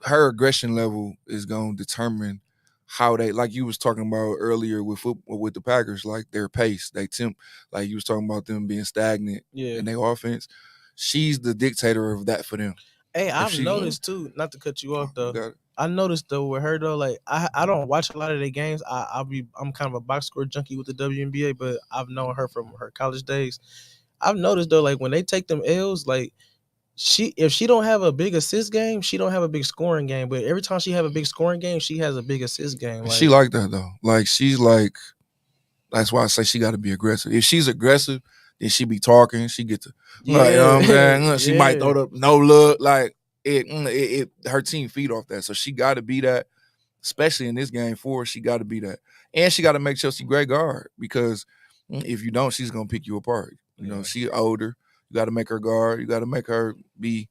Speaker 3: her aggression level is going to determine how they, like you was talking about earlier with football, with the Packers, like their pace, they temp, like you was talking about them being stagnant in their offense. She's the dictator of that for them.
Speaker 4: Hey, I've noticed too, not to cut you off though. I noticed though with her though, like I don't watch a lot of their games. I'm kind of a box score junkie with the WNBA, but I've known her from her college days. I've noticed though, like when they take them L's, like if she don't have a big assist game, she don't have a big scoring game. But every time she have a big scoring game, she has a big assist game. Like,
Speaker 3: she like that though. Like she's like, that's why I say she got to be aggressive. If she's aggressive, then she be talking. She get to, you know what I'm saying? She might throw the no look. Like it her team feed off that. So she got to be that, especially in this game 4. She got to be that, and she got to make Chelsea great guard because if you don't, she's gonna pick you apart. You know, she's older. You got to make her guard. You got to make her be.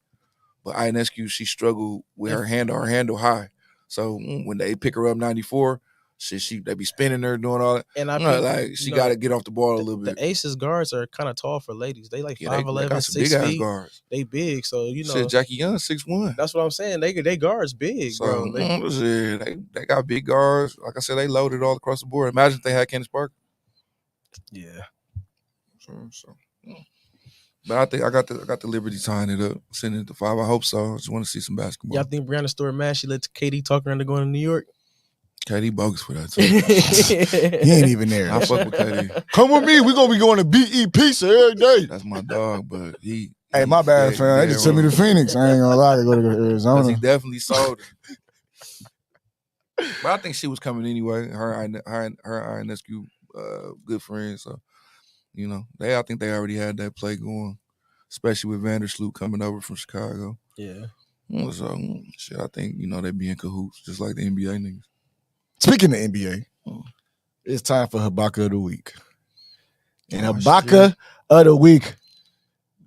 Speaker 3: But Ionescu, she struggled with her handle high. So when they pick her up 94, they be spinning her, doing all that. And like she got to get off the ball a little bit.
Speaker 4: The Aces guards are kind of tall for ladies. They like 5'11", 6
Speaker 3: big
Speaker 4: feet.
Speaker 3: ass guards.
Speaker 4: They big, so
Speaker 3: Shit, Jackie Young 6'1".
Speaker 4: That's what I'm saying. They guards big,
Speaker 3: so,
Speaker 4: bro.
Speaker 3: They got big guards. Like I said, they loaded all across the board. Imagine if they had Candace Parker.
Speaker 4: Yeah.
Speaker 3: So. But I think I got the Liberty tying it up, sending it to 5. I hope so. I just want to see some basketball.
Speaker 4: Y'all think Brianna Stewart mad she let KD talk around to going to New York?
Speaker 3: KD bogus for that too.
Speaker 1: He ain't even there.
Speaker 3: I fuck with KD.
Speaker 1: Come with me. We're gonna be going to BE Pizza every day.
Speaker 3: That's my dog, but he.
Speaker 1: Hey, my bad, fam. They just took me to Phoenix. I ain't gonna lie. I go to Arizona.
Speaker 3: He definitely sold it. But I think she was coming anyway. Her Ionescu, good friends. So. I think they already had that play going, especially with Vandersloot coming over from Chicago.
Speaker 4: Yeah.
Speaker 3: So, shit, I think, they be in cahoots, just like the NBA niggas.
Speaker 1: Speaking of NBA, it's time for Habaka of the Week. And Habaka of the Week,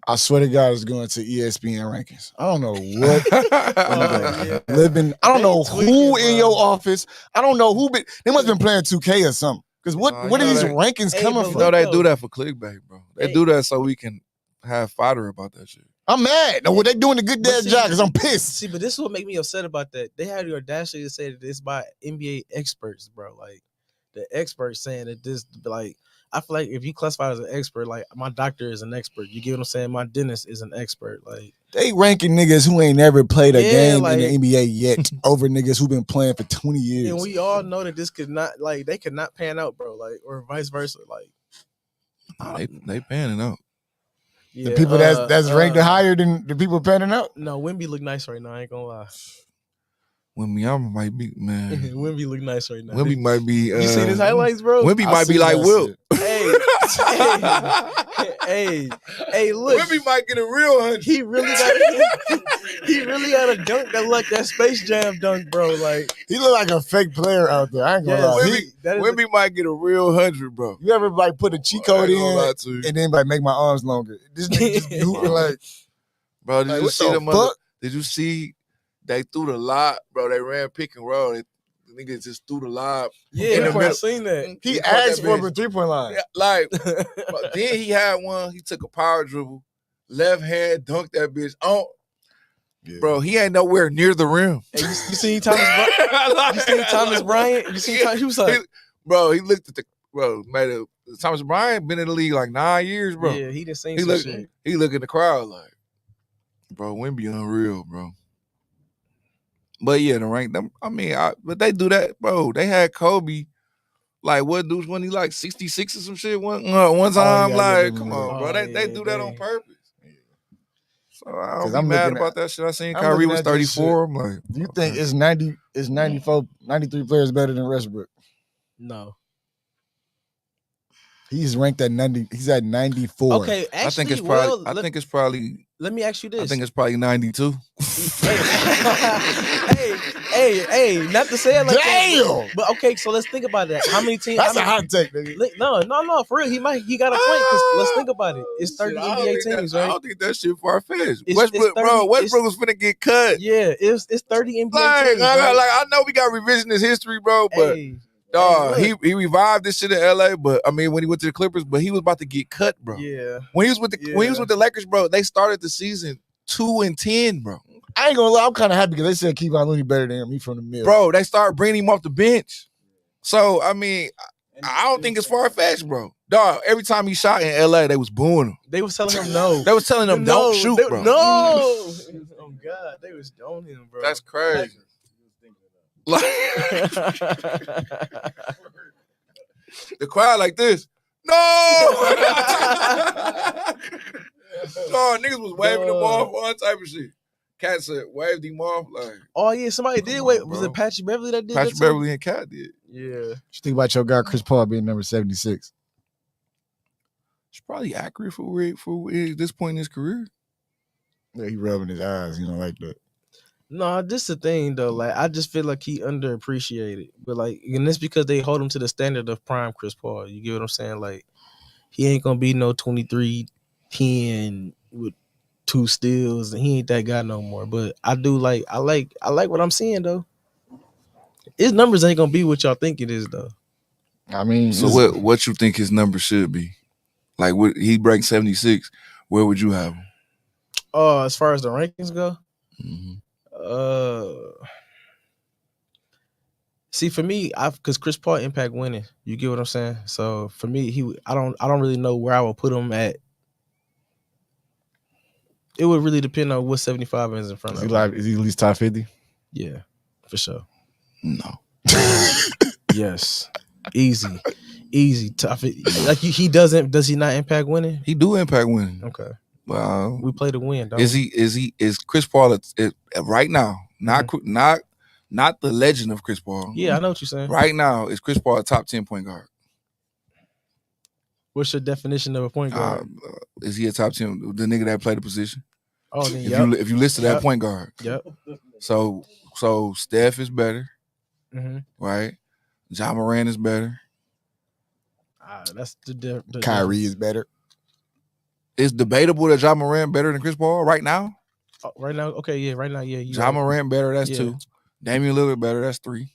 Speaker 1: I swear to God, is going to ESPN rankings. I don't know what living. I don't know who in your office. I don't know who. They must have been playing 2K or something. Because what are these rankings coming from?
Speaker 3: No, they do that for clickbait, bro. They do that so we can have fodder about that shit.
Speaker 1: I'm mad. No, they doing a good damn job because I'm pissed.
Speaker 4: See, but this is what make me upset about that. They had the audacity to say that this by NBA experts, bro. Like the experts saying that this, like, I feel like if you classify as an expert, like my doctor is an expert. You get what I'm saying? My dentist is an expert. Like
Speaker 1: they ranking niggas who ain't never played a game in the NBA yet over niggas who been playing for 20 years.
Speaker 4: And we all know that this could not, like, they could not pan out, bro. Like, or vice versa. Like,
Speaker 3: they panning out.
Speaker 1: Yeah, the people that's ranked higher than the people panning out.
Speaker 4: No, Wemby look nice right now. I ain't gonna lie.
Speaker 3: Wemby might be man.
Speaker 4: Wemby look nice right now.
Speaker 3: Wemby might be.
Speaker 4: You seen his highlights, bro?
Speaker 3: Wemby might be like Will.
Speaker 4: Hey, look.
Speaker 3: Wemby might get a real 100.
Speaker 4: He really got a dunk that like that Space Jam dunk, bro. Like
Speaker 1: he look like a fake player out there. I ain't gonna lie.
Speaker 3: Wemby might get a real 100, bro.
Speaker 1: You ever like put a cheat code in and then like make my arms longer? This nigga just hooping like,
Speaker 3: bro. Did
Speaker 1: like,
Speaker 3: you see
Speaker 1: the fuck?
Speaker 3: Did you see? They threw the lob, bro. They ran pick and roll. The niggas just threw the lob.
Speaker 4: Yeah, I seen that.
Speaker 1: He asked for a 3-point line.
Speaker 3: Yeah, like, then he had one. He took a power dribble, left hand, dunked that bitch on. Yeah. Bro, he ain't nowhere near the rim.
Speaker 4: Hey, you seen Thomas Bryant? You seen Thomas Bryant? You seen Thomas? He was like,
Speaker 3: bro, he looked at Thomas Bryant been in the league like 9 years, bro.
Speaker 4: Yeah, he didn't sing some shit.
Speaker 3: He look in the crowd like, bro, Wemby unreal, bro. But yeah, the rank them. I mean, but they do that, bro. They had Kobe, like what dudes when he like 66 or some shit one time. Come on, bro. They do that on purpose. So I don't be mad about that shit. I seen Kyrie was 34. I'm like,
Speaker 1: do you think it's 94, 93 players better than Westbrook?
Speaker 4: No.
Speaker 1: He's ranked at 90. He's at 94.
Speaker 4: Okay, actually,
Speaker 3: I think it's probably.
Speaker 4: Let me ask you this.
Speaker 3: I think it's probably 92.
Speaker 4: Hey, not to say it like
Speaker 1: damn.
Speaker 4: That, but okay, so let's think about that. How many teams?
Speaker 1: That's a hot take, nigga.
Speaker 4: No, for real. He got a point. Cause let's think about it. It's 30 NBA teams, right?
Speaker 3: I don't think that shit far-fetched. Westbrook was finna get cut.
Speaker 4: Yeah, it's 30 NBA teams.
Speaker 3: I know we got revisionist history, bro, but dog, he revived this shit in LA. But I mean, when he went to the Clippers, but he was about to get cut, bro.
Speaker 4: Yeah.
Speaker 3: When he was with the Lakers, bro, they started the season 2-10, bro.
Speaker 1: I ain't gonna lie, I'm kind of happy because they said Kevon Looney better than me from the middle.
Speaker 3: Bro, they started bringing him off the bench. So, I mean, I don't think it's far-fetched, bro. Dog, every time he shot in LA, they was booing him.
Speaker 4: They was telling him no.
Speaker 3: They was telling him don't shoot, bro.
Speaker 4: No. Oh, God. They was on him, bro.
Speaker 3: That's crazy. Like, the crowd like this. No! No, niggas was waving them off, all type of shit. Cat said, waved him off. Like,
Speaker 4: oh, yeah, somebody did wait. Was it Patrick Beverly that did that?
Speaker 3: Patrick Beverly and Cat did.
Speaker 4: Yeah.
Speaker 1: What you think about your guy, Chris Paul, being number 76?
Speaker 3: It's probably accurate for this point in his career.
Speaker 1: Yeah, he rubbing his eyes, like that.
Speaker 4: No, this is the thing, though. Like, I just feel like he underappreciated. But, like, and it's because they hold him to the standard of prime Chris Paul. You get what I'm saying? Like, he ain't going to be no 23-10 with 2 steals, and he ain't that guy no more. But I like what I'm seeing, though. His numbers ain't gonna be what y'all think it is, though.
Speaker 1: I mean,
Speaker 3: so what you think his number should be? Like, he breaks 76, where would you have him?
Speaker 4: As far as the rankings go, see, for me, because Chris Paul impact winning. You get what I'm saying? So for me, I don't really know where I would put him at. It would really depend on what 75 is in front of him.
Speaker 1: Is he at least top 50?
Speaker 4: Yeah, for sure.
Speaker 3: No.
Speaker 4: Yes. Easy. Tough. Like does he not impact winning?
Speaker 3: He do impact winning.
Speaker 4: Okay.
Speaker 3: Well,
Speaker 4: we play to win, don't
Speaker 3: we? Is Chris Paul right now, not the legend of Chris Paul.
Speaker 4: Yeah, I know what you're saying.
Speaker 3: Right now, is Chris Paul a top 10 point guard?
Speaker 4: What's your definition of a point guard?
Speaker 3: Is he a top 10? The nigga that played the position?
Speaker 4: Oh, then,
Speaker 3: if you list that point guard.
Speaker 4: Yep.
Speaker 3: So Steph is better, right? Ja Morant is better.
Speaker 4: That's the
Speaker 1: Kyrie is better.
Speaker 3: It's debatable that Ja Morant better than Chris Paul right now.
Speaker 4: Right now, okay, yeah, right now, yeah.
Speaker 3: Ja Morant better, that's 2. Damian Lillard better, that's 3.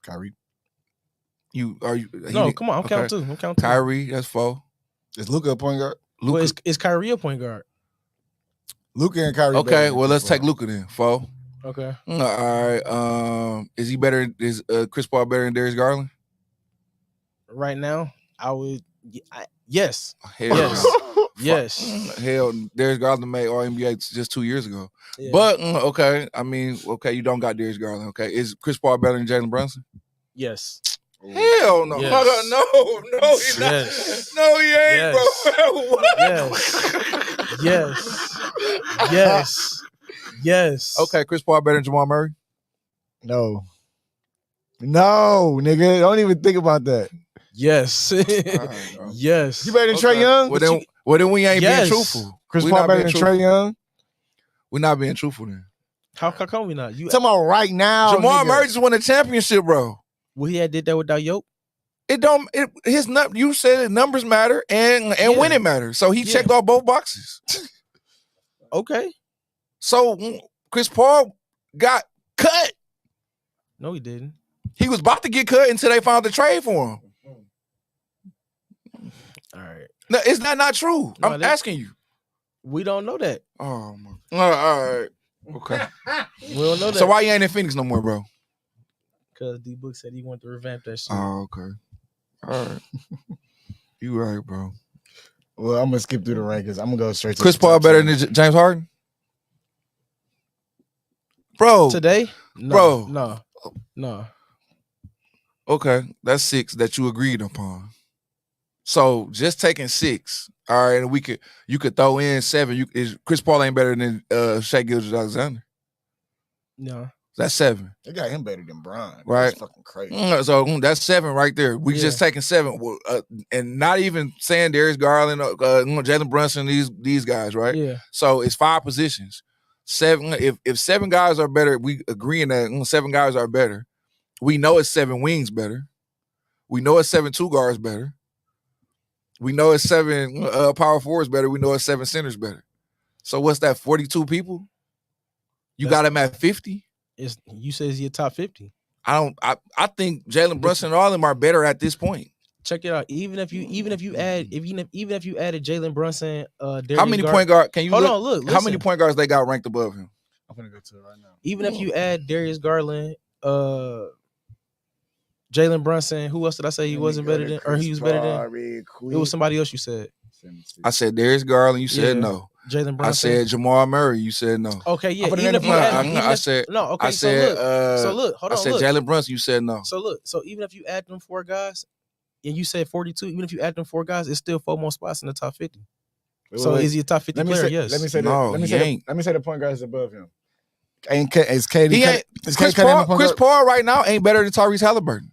Speaker 1: Kyrie.
Speaker 4: Come on, I'm counting 2.
Speaker 3: Kyrie, that's 4.
Speaker 1: Is Luka a point guard?
Speaker 4: Well, is Kyrie a point guard?
Speaker 1: Luka and Kyrie.
Speaker 3: Okay, well let's take Luka then. 4.
Speaker 4: Okay.
Speaker 3: All right. Is he better? Is Chris Paul better than Darius Garland?
Speaker 4: Right now, I would. Yes.
Speaker 3: Hell
Speaker 4: yes.
Speaker 3: Hell, Darius Garland made All-NBA just 2 years ago.
Speaker 4: Yeah.
Speaker 3: But okay, I mean, okay, you don't got Darius Garland. Okay, is Chris Paul better than Jalen Brunson?
Speaker 4: Yes.
Speaker 3: Hell no.
Speaker 4: Yes.
Speaker 3: No, he's not.
Speaker 4: Yes.
Speaker 3: No, he ain't,
Speaker 4: Yes.
Speaker 3: bro. What?
Speaker 4: Yes. Yes.
Speaker 3: Okay, Chris Paul better than Jamal Murray?
Speaker 1: No, nigga. Don't even think about that.
Speaker 4: Yes.
Speaker 3: right, bro.
Speaker 4: Yes.
Speaker 1: You better than Trae Young?
Speaker 3: Well, then we ain't
Speaker 4: Yes.
Speaker 3: being truthful.
Speaker 1: Chris
Speaker 3: We
Speaker 1: Paul
Speaker 3: not
Speaker 1: better
Speaker 3: being
Speaker 1: than
Speaker 3: truthful.
Speaker 1: Trae Young?
Speaker 3: We're not being truthful then.
Speaker 4: How come we not? You
Speaker 1: Talking about right now.
Speaker 3: Jamal
Speaker 1: nigga.
Speaker 3: Murray just won a championship, bro.
Speaker 4: well, he had did that without Yoke.
Speaker 3: It don't. You said numbers matter and
Speaker 4: Yeah.
Speaker 3: winning matter. So he checked off both boxes.
Speaker 4: Okay.
Speaker 3: So Chris Paul got cut.
Speaker 4: No, he didn't.
Speaker 3: He was about to get cut until they found the trade for him.
Speaker 4: All right.
Speaker 3: No, is that not true?
Speaker 4: No,
Speaker 3: I'm asking you.
Speaker 4: We don't know that.
Speaker 3: Oh my. All right. Okay.
Speaker 4: We don't know that.
Speaker 3: So why you ain't in Phoenix no more, bro?
Speaker 4: Because D-Book said he wanted to revamp that shit.
Speaker 3: Oh, okay. All right. You right, bro.
Speaker 1: Well, I'm gonna skip through the rankings. I'm gonna go straight to
Speaker 3: Chris
Speaker 1: the
Speaker 3: Paul
Speaker 1: top
Speaker 3: better
Speaker 1: 10.
Speaker 3: than James Harden? Bro.
Speaker 4: Today? No,
Speaker 3: Bro.
Speaker 4: No.
Speaker 3: Okay. That's 6 that you agreed upon. So just taking 6. All right, and you could throw in 7. Chris Paul ain't better than Shai Gilgeous-Alexander.
Speaker 4: No.
Speaker 3: That's 7.
Speaker 1: They got him better than Bron.
Speaker 3: Right.
Speaker 1: That's fucking crazy.
Speaker 3: So that's 7 right there. We just taking 7, and not even saying Darius Garland, Jalen Brunson, these guys, right?
Speaker 4: Yeah.
Speaker 3: So it's 5 positions. 7. If 7 guys are better, we agreeing that 7 guys are better. We know it's 7 wings better. We know it's 7 2 guards better. We know it's 7 power forwards better. We know it's 7 centers better. So what's that? 42 people? You got him at 50?
Speaker 4: You said he's your top 50.
Speaker 3: I think Jalen Brunson and all of them are better at this point.
Speaker 4: Check it out. Even if you added Jalen Brunson,
Speaker 3: How many point guards can you
Speaker 4: look?
Speaker 3: How many point guards they got ranked above him?
Speaker 1: I'm gonna go to it right now.
Speaker 4: Even if you add Darius Garland, Jalen Brunson, who else did I say he wasn't better than, or he was better than? It was somebody else you said.
Speaker 3: I said Darius Garland. You said no.
Speaker 4: Jalen Brunson.
Speaker 3: I said Jamal Murray. You said no.
Speaker 4: Okay, yeah.
Speaker 3: I said hold on. I said Jalen Brunson. You said no.
Speaker 4: So even if you add them 4 guys, and you said 42, even if you add them 4 guys, it's still 4 more spots in the top 50. So is he a top 50 player? Yes.
Speaker 1: Let me say
Speaker 3: no,
Speaker 1: let me say the point guards above him.
Speaker 3: Chris Paul right now ain't better than Tyrese Halliburton.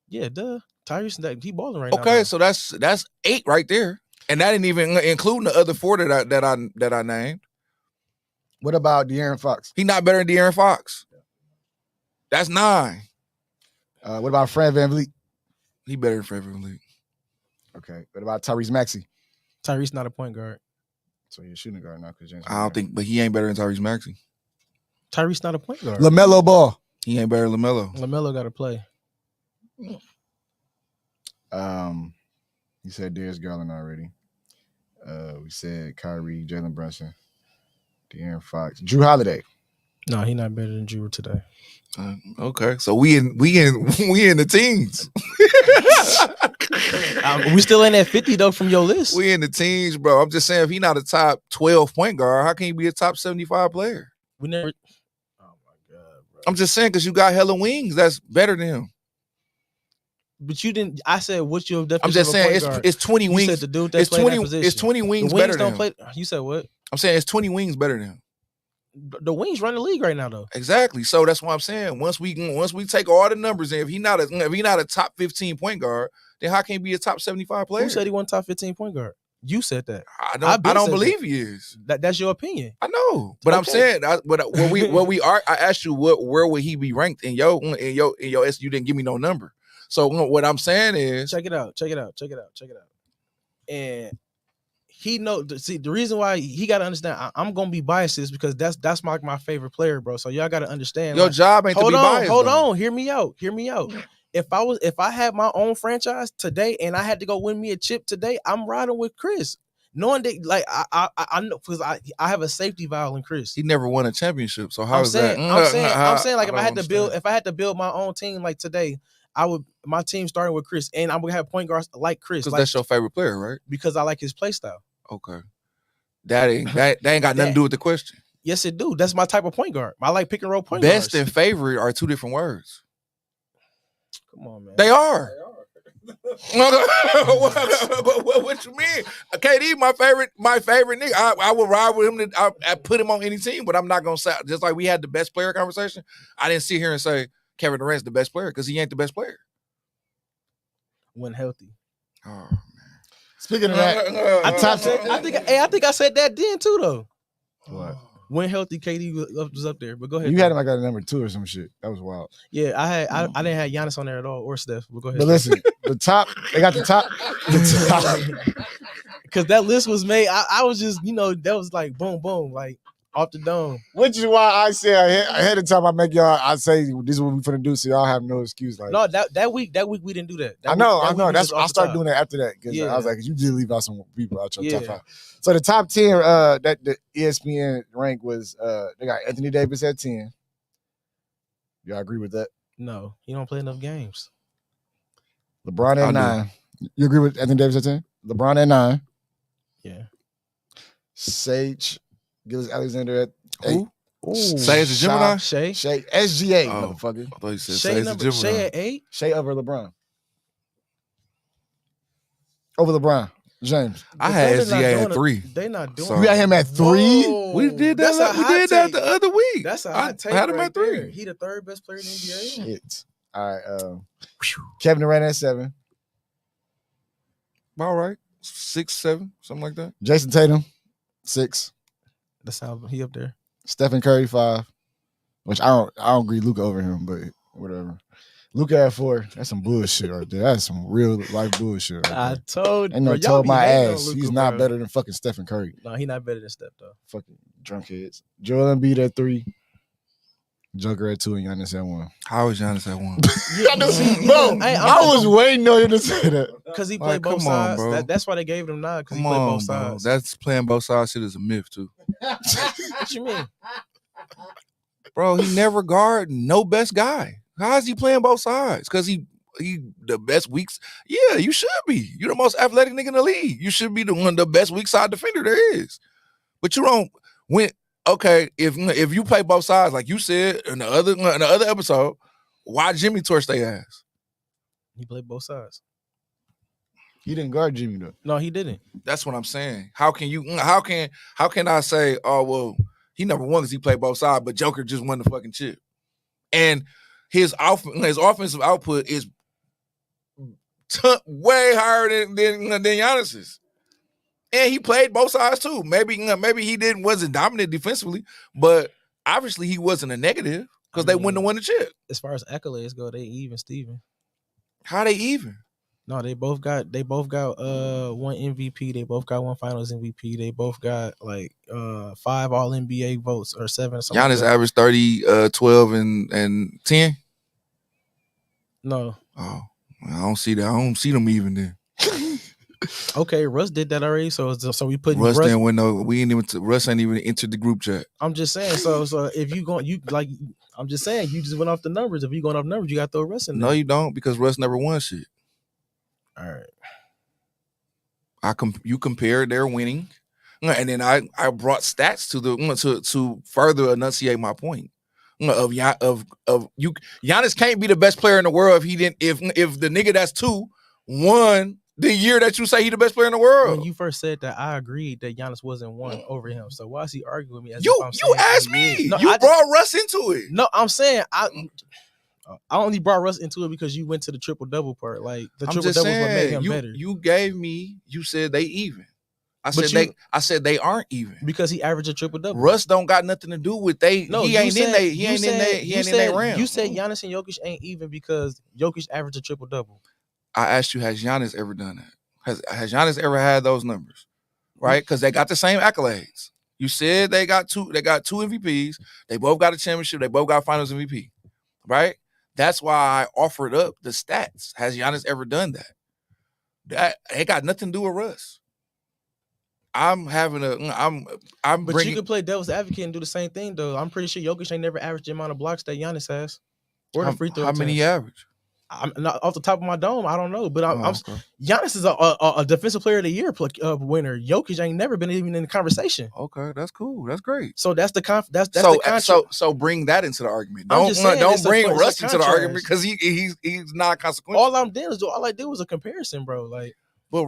Speaker 4: Yeah, duh. Tyrese, he balling right now.
Speaker 3: Okay, so that's 8 right there, and that didn't even including the other 4 that I named.
Speaker 1: What about De'Aaron Fox?
Speaker 3: He not better than De'Aaron Fox. That's 9.
Speaker 1: What about Fred VanVleet?
Speaker 3: He better than Fred VanVleet.
Speaker 1: Okay. What about Tyrese Maxey?
Speaker 4: Tyrese not a point guard.
Speaker 1: So he's a shooting guard now because
Speaker 3: I don't think, but he ain't better than Tyrese Maxey.
Speaker 4: Tyrese not a point guard.
Speaker 1: LaMelo Ball.
Speaker 3: He ain't better than LaMelo.
Speaker 4: LaMelo got to play.
Speaker 1: You said Darius Garland already. We said Kyrie, Jalen Brunson, De'Aaron Fox, Drew Holiday.
Speaker 4: No, he not better than Drew today.
Speaker 3: Okay, so we in the teens.
Speaker 4: We still in that 50 though from your list.
Speaker 3: We in the teens, bro. I'm just saying, if he not a top 12 point guard, how can he be a top 75 player?
Speaker 4: We never. Oh my god, bro.
Speaker 3: I'm just saying because you got hella wings that's better than him.
Speaker 4: But you didn't. I said, what's your definition?
Speaker 3: I'm just saying it's 20 wings.
Speaker 4: You said the dude that's playing that position.
Speaker 3: It's 20 wings,
Speaker 4: the wings
Speaker 3: better
Speaker 4: don't
Speaker 3: than him.
Speaker 4: play. You said what?
Speaker 3: I'm saying it's 20 wings better than him.
Speaker 4: The wings run the league right now, though.
Speaker 3: Exactly. So that's what I'm saying. Once we take all the numbers in, if he not a top 15 point guard, then how can he be a top 75 player?
Speaker 4: Who said he won top 15 point guard? You said that.
Speaker 3: I don't believe he is.
Speaker 4: That's your opinion.
Speaker 3: I know, but okay. I'm saying, I asked you where would he be ranked in your you didn't give me no number. So what I'm saying is,
Speaker 4: check it out. And he the reason why he got to understand. I'm gonna be biased is because that's my favorite player, bro. So y'all got to understand.
Speaker 3: Your job ain't to be biased.
Speaker 4: Hold on. Hear me out. If I had my own franchise today and I had to go win me a chip today, I'm riding with Chris. Knowing that, like I know because I have a safety valve in Chris.
Speaker 3: He never won a championship, so how is that?
Speaker 4: I'm saying like if I had to build my own team like today, my team starting with Chris, and I'm gonna have point guards like Chris.
Speaker 3: Because that's your favorite player, right?
Speaker 4: Because I like his play style.
Speaker 3: Okay, that ain't got nothing to do with the question.
Speaker 4: Yes, it do. That's my type of point guard. I like pick and roll point guards.
Speaker 3: Best and favorite are 2 different words.
Speaker 4: Come on, man.
Speaker 3: They are. What you mean? KD, my favorite nigga. I would ride with him. I put him on any team, but I'm not gonna say just like we had the best player conversation. I didn't sit here and say Kevin Durant's the best player because he ain't the best player
Speaker 4: when healthy.
Speaker 3: Oh,
Speaker 1: Speaking of that,
Speaker 4: I think I said that then too though.
Speaker 1: what?
Speaker 4: When healthy, KD was up there. But go ahead.
Speaker 1: You had him like at number 2 or some shit. That was wild.
Speaker 4: Yeah, I didn't have Giannis on there at all or Steph. But go ahead.
Speaker 1: But listen, the top. They got the top.
Speaker 4: Because that list was made. I was just that was like boom boom like off the dome.
Speaker 1: Which is why I say ahead of time I say this is what we finna do so y'all have no excuse. Like
Speaker 4: no, that week we didn't do that.
Speaker 1: I know. That's I started doing that after that because I was like, you just leave out some people out your top 5. So the top 10 that the ESPN rank was they got Anthony Davis at 10. Y'all agree with that?
Speaker 4: No, he don't play enough games.
Speaker 1: LeBron at 9. You agree with Anthony Davis at 10? LeBron at 9.
Speaker 4: Yeah.
Speaker 1: Sage Gillis Alexander at 8.
Speaker 3: Ooh. Sage the Gemini?
Speaker 4: Shay
Speaker 1: SGA, motherfucker.
Speaker 3: I thought you said
Speaker 4: Shay at 8?
Speaker 1: Shay over LeBron. Over LeBron. James.
Speaker 3: I had SGA at 3.
Speaker 4: They not doing
Speaker 1: You got him at 3?
Speaker 4: Whoa.
Speaker 3: We did that. We did that the other week.
Speaker 4: That's a hot take.
Speaker 3: I had him
Speaker 4: right
Speaker 3: at 3.
Speaker 4: there. He the third best player in the NBA.
Speaker 1: Shit. All right. Kevin Durant at 7.
Speaker 3: All right. 6, 7, something like that.
Speaker 1: Jason Tatum, 6.
Speaker 4: That's how he up there.
Speaker 1: Stephen Curry, 5. Which I don't agree Luka over him, but whatever. Luka at 4. That's some bullshit right there. That's some real life bullshit. Right
Speaker 4: I told
Speaker 1: you. Ain't no
Speaker 4: bro,
Speaker 1: told my ass.
Speaker 4: Luka,
Speaker 1: He's not
Speaker 4: bro.
Speaker 1: better than fucking Stephen Curry.
Speaker 4: No, he's not better than Steph though.
Speaker 1: Fucking drunk heads. Joel Embiid at 3. Joker at 2 and Giannis at 1.
Speaker 3: How is Giannis at 1?
Speaker 1: Bro, I was waiting on you to say that.
Speaker 4: Because he played both sides. That's why they gave him 9, because he played both sides.
Speaker 3: That's playing both sides shit is a myth, too.
Speaker 4: What you mean?
Speaker 3: Bro, he never guard no best guy. How is he playing both sides? Because he the best weeks. Yeah, you should be. You're the most athletic nigga in the league. You should be the best weak side defender there is. But you don't okay, if you play both sides, like you said in the other episode, why Jimmy torched their ass?
Speaker 4: He played both sides.
Speaker 1: He didn't guard Jimmy though.
Speaker 4: No, he didn't.
Speaker 3: That's what I'm saying. How can I say, oh well, he number 1 because he played both sides, but Joker just won the fucking chip. And his offensive output is way higher than Giannis's. And he played both sides too. Maybe he wasn't dominant defensively, but obviously he wasn't a negative because they wouldn't have won the chip.
Speaker 4: As far as accolades go, they even Steven.
Speaker 3: How they even?
Speaker 4: No, they both got 1 MVP. They both got 1 Finals MVP. They both got like 5 All NBA votes or 7 or something.
Speaker 3: Giannis averaged 30, 12, and 10.
Speaker 4: No.
Speaker 3: Oh, I don't see that. I don't see them even then.
Speaker 4: Okay, Russ did that already. So we put
Speaker 3: Russ didn't win no. We ain't even. Russ ain't even entered the group chat.
Speaker 4: I'm just saying. So if I'm just saying you just went off the numbers. If you going off numbers, you got to throw Russ in there.
Speaker 3: No, you don't because Russ never won shit.
Speaker 4: All right.
Speaker 3: You compared their winning, and then I brought stats to further enunciate my point. Of you, Giannis can't be the best player in the world if he didn't. If the nigga that's 2 won the year that you say he the best player in the world.
Speaker 4: When you first said that, I agreed that Giannis wasn't 1 over him. So why is he arguing with me?
Speaker 3: You asked me. No, you brought Russ into it.
Speaker 4: No, I'm saying I only brought Russ into it because you went to the triple-double part. Like the triple-double is what made him better.
Speaker 3: You said they even. I said they aren't even.
Speaker 4: Because he averaged a triple-double.
Speaker 3: Russ don't got nothing to do with they. No, he ain't in that round.
Speaker 4: You said Giannis and Jokic ain't even because Jokic averaged a triple-double.
Speaker 3: I asked you, has Giannis ever done that? Has Giannis ever had those numbers? Right? Because they got the same accolades. You said they got two MVPs. They both got a championship. They both got Finals MVP. Right? That's why I offered up the stats. Has Giannis ever done that? That ain't got nothing to do with Russ. But
Speaker 4: you could play devil's advocate and do the same thing though. I'm pretty sure Jokic ain't never averaged the amount of blocks that Giannis has. Or the free throw.
Speaker 3: How many he average?
Speaker 4: I'm not off the top of my dome. I don't know, but I'm
Speaker 3: okay.
Speaker 4: Giannis is a defensive player of the year winner. Jokic ain't never been even in the conversation.
Speaker 3: Okay, that's cool. That's great.
Speaker 4: So that's the that's
Speaker 3: so
Speaker 4: the contract.
Speaker 3: so bring that into the argument.
Speaker 4: I'm
Speaker 3: Don't
Speaker 4: just saying,
Speaker 3: don't
Speaker 4: it's a-
Speaker 3: bring
Speaker 4: it's a
Speaker 3: Russ into the argument
Speaker 4: contrast.
Speaker 3: because he's not consequential.
Speaker 4: All I'm doing is all I did was a comparison, bro. Like,
Speaker 3: But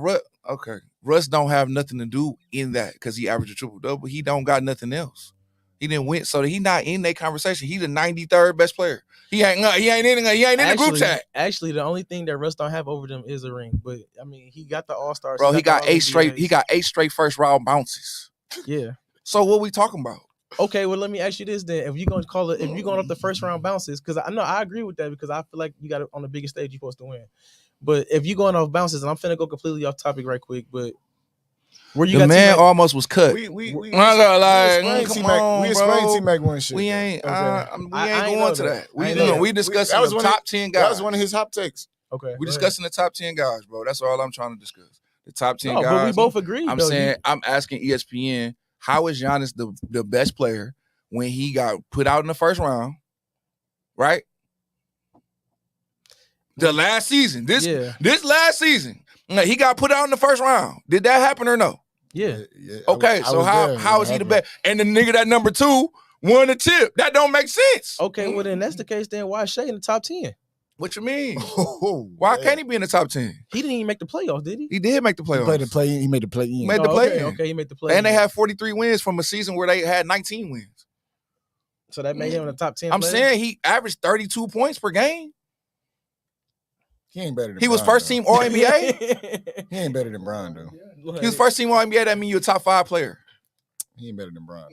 Speaker 3: Russ don't have nothing to do in that because he averaged a triple double. He don't got nothing else. He didn't win, so he not in that conversation. He's the 93rd best player. He ain't in the group chat.
Speaker 4: Actually, the only thing that Russ don't have over them is a ring. But I mean, he got the All-Stars.
Speaker 3: Bro, he got 8 straight. He got 8 straight first round bounces.
Speaker 4: Yeah.
Speaker 3: So what we talking about?
Speaker 4: Okay, well, let me ask you this then: if you're gonna call it, if you're going up the first round bounces, because I know I agree with that because I feel like you got it on the biggest stage you're supposed to win. But if you're going off bounces, and I'm finna go completely off topic right quick, but where you
Speaker 3: The
Speaker 4: got
Speaker 3: man
Speaker 4: T-Mac,
Speaker 3: almost was cut.
Speaker 1: We
Speaker 3: Come
Speaker 1: explained
Speaker 3: on,
Speaker 1: T-Mac one shit.
Speaker 3: We ain't
Speaker 4: Okay.
Speaker 3: we
Speaker 4: I
Speaker 3: ain't
Speaker 4: ain't
Speaker 3: going
Speaker 4: know
Speaker 3: to
Speaker 4: that.
Speaker 3: that. We discussing
Speaker 1: that was
Speaker 3: the
Speaker 1: one of-
Speaker 3: top 10
Speaker 1: That
Speaker 3: guys.
Speaker 1: was one of his hot takes.
Speaker 4: okay,
Speaker 3: We
Speaker 4: go ahead.
Speaker 3: discussing the top 10 guys, bro. That's all I'm trying to discuss. The top 10
Speaker 4: No,
Speaker 3: guys.
Speaker 4: but we both agree.
Speaker 3: I'm saying, I'm asking ESPN, how is Giannis the best player when he got put out in the first round, right? The last season, this last season, he got put out in the first round. Did that happen or no?
Speaker 4: Yeah.
Speaker 3: Okay, so how is he the best? And the nigga that number 2 won the tip. That don't make sense.
Speaker 4: Okay, well then that's the case. Then why is Shea in the top 10?
Speaker 3: What you mean?
Speaker 1: Oh,
Speaker 3: Why can't he be in the top 10?
Speaker 4: He didn't even make the playoffs, did he?
Speaker 3: He did make the
Speaker 1: He
Speaker 3: playoffs.
Speaker 1: played the play. He made the play in.
Speaker 3: Made the play in.
Speaker 4: Okay, he made the play.
Speaker 3: And they had 43 wins from a season where they had 19 wins.
Speaker 4: So that made him in the top 10.
Speaker 3: I'm saying he averaged 32 points per game.
Speaker 1: He ain't better than
Speaker 3: He was
Speaker 1: Bron,
Speaker 3: first team All NBA.
Speaker 1: He ain't better than Bron, though.
Speaker 3: He was first team All NBA. That means you're a top 5 player.
Speaker 1: He ain't better than Bron.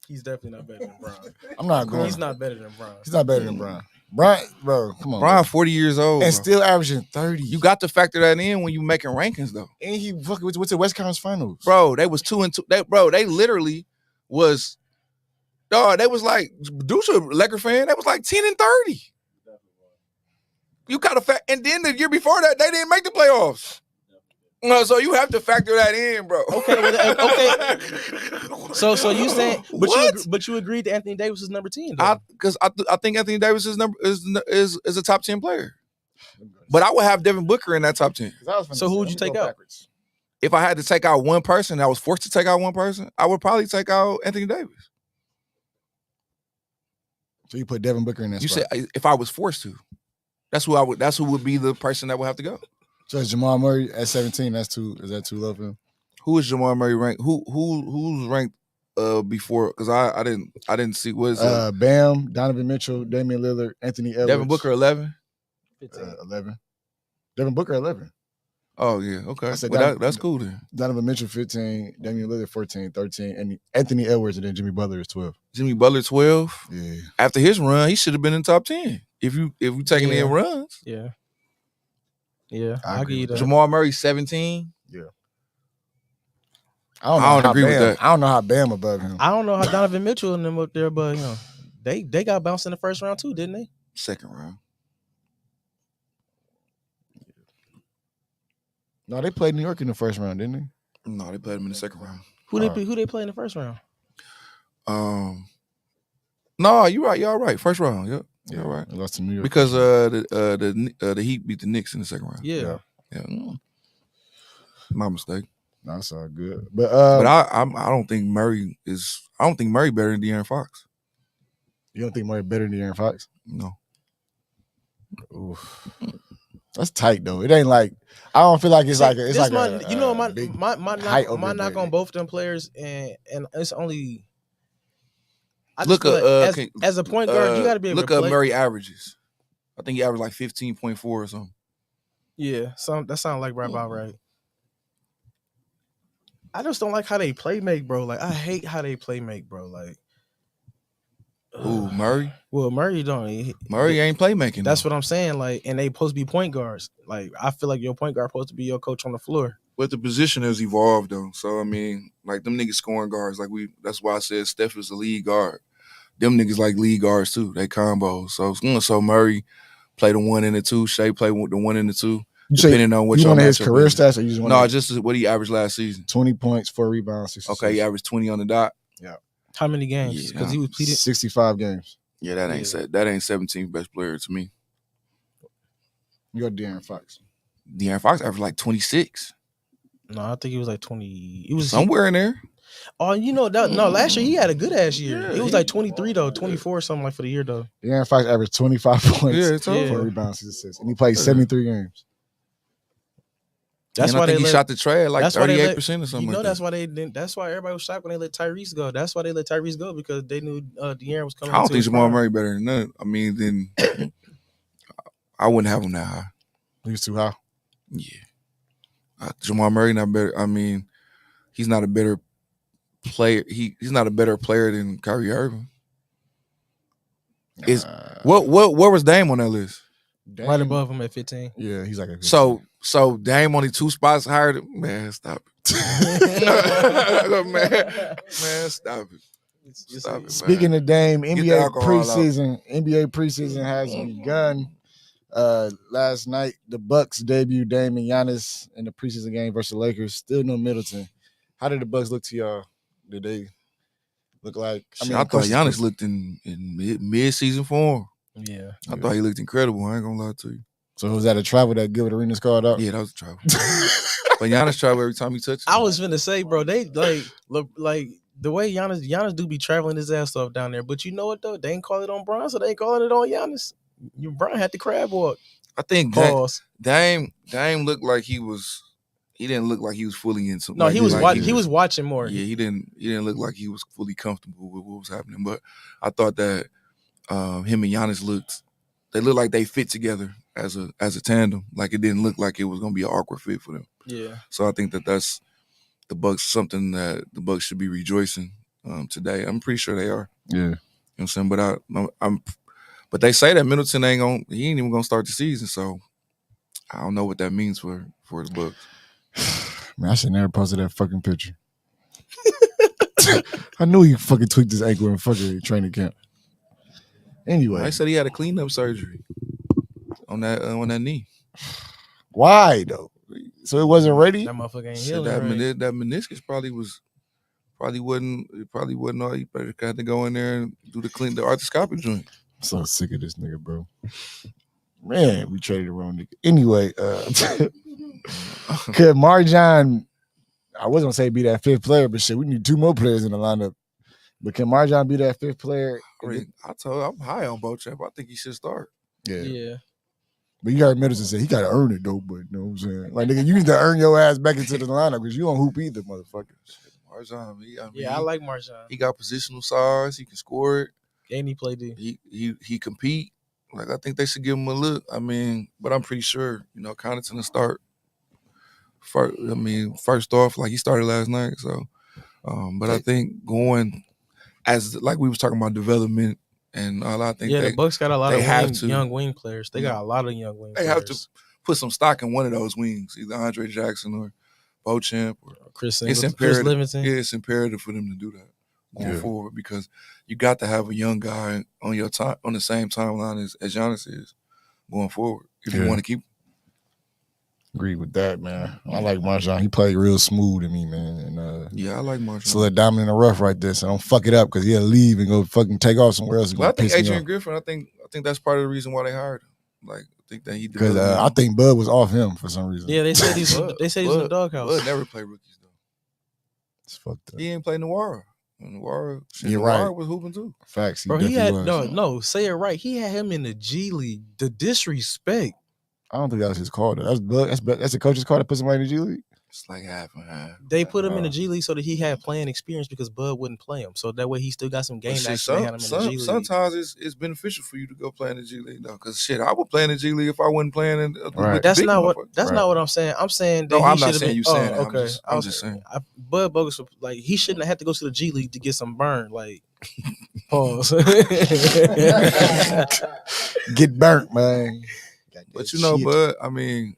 Speaker 4: He's definitely not better than Bron.
Speaker 1: I'm not going.
Speaker 4: He's not better than Bron.
Speaker 1: He's not better than Bron. Bron, bro, come on.
Speaker 3: Bron 40 years old.
Speaker 1: And
Speaker 3: bro.
Speaker 1: still averaging 30.
Speaker 3: You got to factor that in when you making rankings, though.
Speaker 1: And he fucking went to West Conference Finals.
Speaker 3: Bro, they was 2-2. They literally was. Dog, they was like, Deuce a Laker fan. They was like 10-30. You got to fact, and then the year before that, they didn't make the playoffs. So you have to factor that in, bro.
Speaker 4: Okay, okay. So you saying, but you agreed that Anthony Davis is number 10, though.
Speaker 3: Because I think Anthony Davis is a top 10 player. But I would have Devin Booker in that top 10.
Speaker 4: So who would you take out?
Speaker 3: If I had to take out one person, I was forced to take out one person, I would probably take out Anthony Davis.
Speaker 1: So you put Devin Booker in that spot.
Speaker 3: You said if I was forced to. That's who would be the person that would have to go.
Speaker 1: So is Jamal Murray at 17? Is that too low for him?
Speaker 3: Who is Jamal Murray ranked? Who's ranked before? Because I didn't see what is
Speaker 1: Bam, Donovan Mitchell, Damian Lillard, Anthony Edwards.
Speaker 3: Devin Booker 11.
Speaker 1: 11. Devin Booker 11.
Speaker 3: Oh yeah, okay.
Speaker 1: I said
Speaker 3: That's cool then.
Speaker 1: Donovan Mitchell 15, Damian Lillard 14, 13, and Anthony Edwards, and then Jimmy Butler is 12.
Speaker 3: Jimmy Butler 12.
Speaker 1: Yeah.
Speaker 3: After his run, he should have been in the top 10. If you taking in runs.
Speaker 4: Yeah. Yeah.
Speaker 1: I
Speaker 4: give you that.
Speaker 3: Jamal Murray 17.
Speaker 1: Yeah. I don't agree with that. I don't know how Bam above him.
Speaker 4: I don't know how Donovan Mitchell and them up there, but they got bounced in the first round too, didn't they?
Speaker 3: Second round.
Speaker 1: No, they played New York in the first round, didn't they?
Speaker 3: No, they played him in the second round.
Speaker 4: Who they play in the first round?
Speaker 3: No, you're right. Y'all right. First round. Yep.
Speaker 1: Yeah,
Speaker 3: You're right.
Speaker 1: They lost to New York
Speaker 3: Because the Heat beat the Knicks in the second round.
Speaker 4: Yeah.
Speaker 3: My mistake.
Speaker 1: No, that's all good. But
Speaker 3: I don't think Murray better than De'Aaron Fox.
Speaker 1: You don't think Murray better than De'Aaron Fox?
Speaker 3: No.
Speaker 1: Oof. That's tight though. It ain't like I don't feel like it's like
Speaker 4: my knock on both of them players and it's only as a point guard you got to be able
Speaker 3: look
Speaker 4: to
Speaker 3: up
Speaker 4: play.
Speaker 3: Murray averages. I think he averaged like 15.4 or something.
Speaker 4: Yeah, that sounds like about right. I just don't like how they play make, bro. Like I hate how they play make, bro. Like
Speaker 3: Murray?
Speaker 4: Well, Murray don't.
Speaker 3: Murray ain't playmaking.
Speaker 4: That's what I'm saying. Like, and they supposed to be point guards. Like, I feel like your point guard supposed to be your coach on the floor.
Speaker 3: But the position has evolved though. So I mean, like them niggas scoring guards. Like that's why I said Steph is a lead guard. Them niggas like lead guards too. They combos. So Murray play the 1 and the 2. Shea play the 1 and the 2. Depending on what
Speaker 1: you want his career stats, or you just want
Speaker 3: just what he averaged last season.
Speaker 1: 20 points, 4 rebounds, 66.
Speaker 3: Okay, he averaged 20 on the dot.
Speaker 1: Yeah.
Speaker 4: How many games? Because he
Speaker 1: 65 games.
Speaker 3: Yeah, that ain't 17th best player to me.
Speaker 1: You're De'Aaron Fox.
Speaker 3: De'Aaron Fox averaged like 26.
Speaker 4: No, I think it was like 20. It was
Speaker 3: Somewhere in there.
Speaker 4: Oh, you know that? No, last year he had a good ass year.
Speaker 3: Yeah,
Speaker 4: it was like 23 though, 24 something like for the year though.
Speaker 1: De'Aaron Fox averaged 25 points,
Speaker 3: Yeah, it's over.
Speaker 1: 4 rebounds, 6 assists, and he played 73 games.
Speaker 4: That's
Speaker 3: and
Speaker 4: why
Speaker 3: I think
Speaker 4: they
Speaker 3: he shot the trade like 38% or something.
Speaker 4: You know,
Speaker 3: like
Speaker 4: that's
Speaker 3: that.
Speaker 4: why they didn't. That's why everybody was shocked when they let Tyrese go. That's why they let Tyrese go because they knew De'Aaron was coming.
Speaker 3: I don't
Speaker 4: into
Speaker 3: think
Speaker 4: his
Speaker 3: Jamal
Speaker 4: prime.
Speaker 3: Murray better than that. I mean, then I wouldn't have him that high.
Speaker 1: He was too high.
Speaker 3: Yeah, Jamal Murray not better. I mean, he's not a better player. He's not a better player than Kyrie Irving. What was Dame on that list?
Speaker 1: Dame,
Speaker 4: Right above him at 15.
Speaker 1: Yeah, he's like a 15.
Speaker 3: So Dame only 2 spots higher than, man, stop it. man, stop it. Stop it,
Speaker 1: Speaking of Dame,
Speaker 3: Get the
Speaker 1: NBA
Speaker 3: alcohol
Speaker 1: preseason has begun. Last night the Bucks debuted Dame and Giannis in the preseason game versus the Lakers. Still no Middleton. How did the Bucks look to y'all? Did they look like?
Speaker 3: I thought Giannis looked in mid-season form.
Speaker 4: Yeah,
Speaker 3: I thought he looked incredible. I ain't gonna lie to you.
Speaker 1: So was that a travel that Gilbert Arenas called out?
Speaker 3: Yeah, that was a travel. But Giannis travel every time he touches.
Speaker 4: I was finna say, bro, they like the way Giannis do be traveling his ass off down there. But you know what though? They ain't call it on Bron, so they ain't calling it on Giannis. Bron had the crab walk.
Speaker 3: I think
Speaker 4: Pause.
Speaker 3: Dame looked like he was. He didn't look like he was fully into.
Speaker 4: No,
Speaker 3: like,
Speaker 4: he was
Speaker 3: like
Speaker 4: watching. He was watching more.
Speaker 3: Yeah, he didn't look like he was fully comfortable with what was happening. But I thought that him and Giannis looked like they fit together as a tandem. Like it didn't look like it was gonna be an awkward fit for them.
Speaker 4: Yeah.
Speaker 3: So I think that's the Bucks, something that the Bucks should be rejoicing today. I'm pretty sure they are.
Speaker 1: Yeah.
Speaker 3: You know what I'm saying? But they say that Middleton he ain't even gonna start the season. So I don't know what that means for the Bucks.
Speaker 1: Man, I should never posted that fucking picture. I knew he fucking tweaked his ankle in fucking training camp. Anyway,
Speaker 3: They said he had a cleanup surgery on that knee.
Speaker 1: Why though? So it wasn't ready.
Speaker 4: That motherfucker ain't
Speaker 3: Said
Speaker 4: healing.
Speaker 3: that meniscus probably wasn't all. You better got to go in there and do the arthroscopic joint.
Speaker 1: I'm so sick of this nigga, bro. Man, we traded the wrong nigga. Anyway, could Marjan, I wasn't gonna say be that 5th player, but shit, we need 2 more players in the lineup. But can Marjan be that 5th player?
Speaker 3: I'm high on Bochap. I think he should start.
Speaker 4: Yeah.
Speaker 1: But you heard Middleton say he gotta earn it though, but you know what I'm saying? Like nigga, you need to earn your ass back into the lineup because you don't hoop either, motherfucker.
Speaker 3: Marjan,
Speaker 4: I like Marjan.
Speaker 3: He got positional size. He can score it.
Speaker 4: And he played D.
Speaker 3: He compete. Like I think they should give him a look. I mean, but I'm pretty sure Connaughton will start. First off, like he started last night. So, but I think going as like we was talking about development and all. I think
Speaker 4: the Bucks got a lot of young wing players. They got a lot of young wing players.
Speaker 3: They have to put some stock in one of those wings, either Andre Jackson or Beauchamp or
Speaker 4: Chris
Speaker 3: Livingston. Yeah, it's imperative for them to do that going forward because you got to have a young guy on your on the same timeline as Giannis is going forward if you want to keep.
Speaker 1: Agree with that, man. I like Marjan. He played real smooth to me, man. And
Speaker 3: I like Marjan.
Speaker 1: So let Diamond in the rough right there. So don't fuck it up because he'll leave and go fucking take off somewhere else.
Speaker 3: Well, I think Adrian Griffin. I think that's part of the reason why they hired him. Like I think that he
Speaker 1: because I think Bud was off him for some reason.
Speaker 4: Yeah, they said he's in the doghouse.
Speaker 3: Bud never played rookies though.
Speaker 1: It's fucked up.
Speaker 3: He ain't played Noir. Noir,
Speaker 1: you're right.
Speaker 3: Was hooping too.
Speaker 1: Facts.
Speaker 4: Bro, he had say it right. He had him in the G League. The disrespect.
Speaker 1: I don't think that was his call. That's the coach's call to put somebody in the G League.
Speaker 3: It's like half and half.
Speaker 4: They put him in the G League so that he had playing experience because Bud wouldn't play him. So that way he still got some game action. They had him in the G League.
Speaker 3: Sometimes it's beneficial for you to go play in the G League though. Because shit, I would play in the G League if I wasn't playing in
Speaker 1: right.
Speaker 4: That's not what I'm saying. I'm saying that
Speaker 3: I'm not saying you saying that.
Speaker 4: Okay.
Speaker 3: I'm just saying.
Speaker 4: Bud Bogus, like he shouldn't have had to go to the G League to get some burn. Like pause.
Speaker 1: Get burnt, man.
Speaker 3: But Bud, I mean,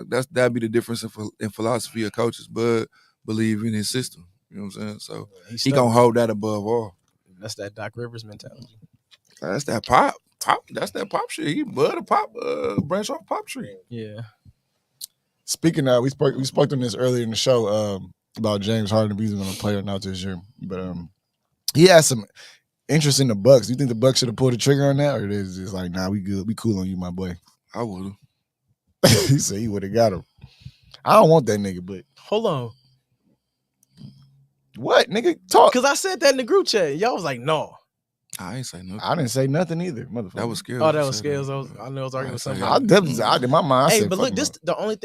Speaker 3: that'd be the difference in philosophy of coaches. Bud believe in his system. You know what I'm saying? So he gonna hold that above all.
Speaker 4: That's that Doc Rivers mentality.
Speaker 3: That's that pop. That's that pop shit. He Bud a pop branch off pop tree.
Speaker 4: Yeah.
Speaker 1: Speaking of, we spoke on this earlier in the show about James Harden if he's going to play or not this year. But he has some interest in the Bucks. Do you think the Bucks should have pulled the trigger on that, or is it just like, nah, we good, we cool on you, my boy?
Speaker 3: I would have.
Speaker 1: He said he would have got him. I don't want that nigga, but
Speaker 4: Hold on.
Speaker 1: what, nigga? Talk.
Speaker 4: Because I said that in the group chat. Y'all was like, no.
Speaker 3: I ain't say nothing.
Speaker 1: I didn't say nothing either, motherfucker.
Speaker 3: That was Scalez.
Speaker 4: Oh, that was Scalez. I know I was arguing with
Speaker 3: I ain't say
Speaker 4: somebody.
Speaker 1: I definitely, in my mind, I
Speaker 4: Hey,
Speaker 1: said,
Speaker 4: but look,
Speaker 1: fuck
Speaker 4: this
Speaker 1: him.
Speaker 4: the only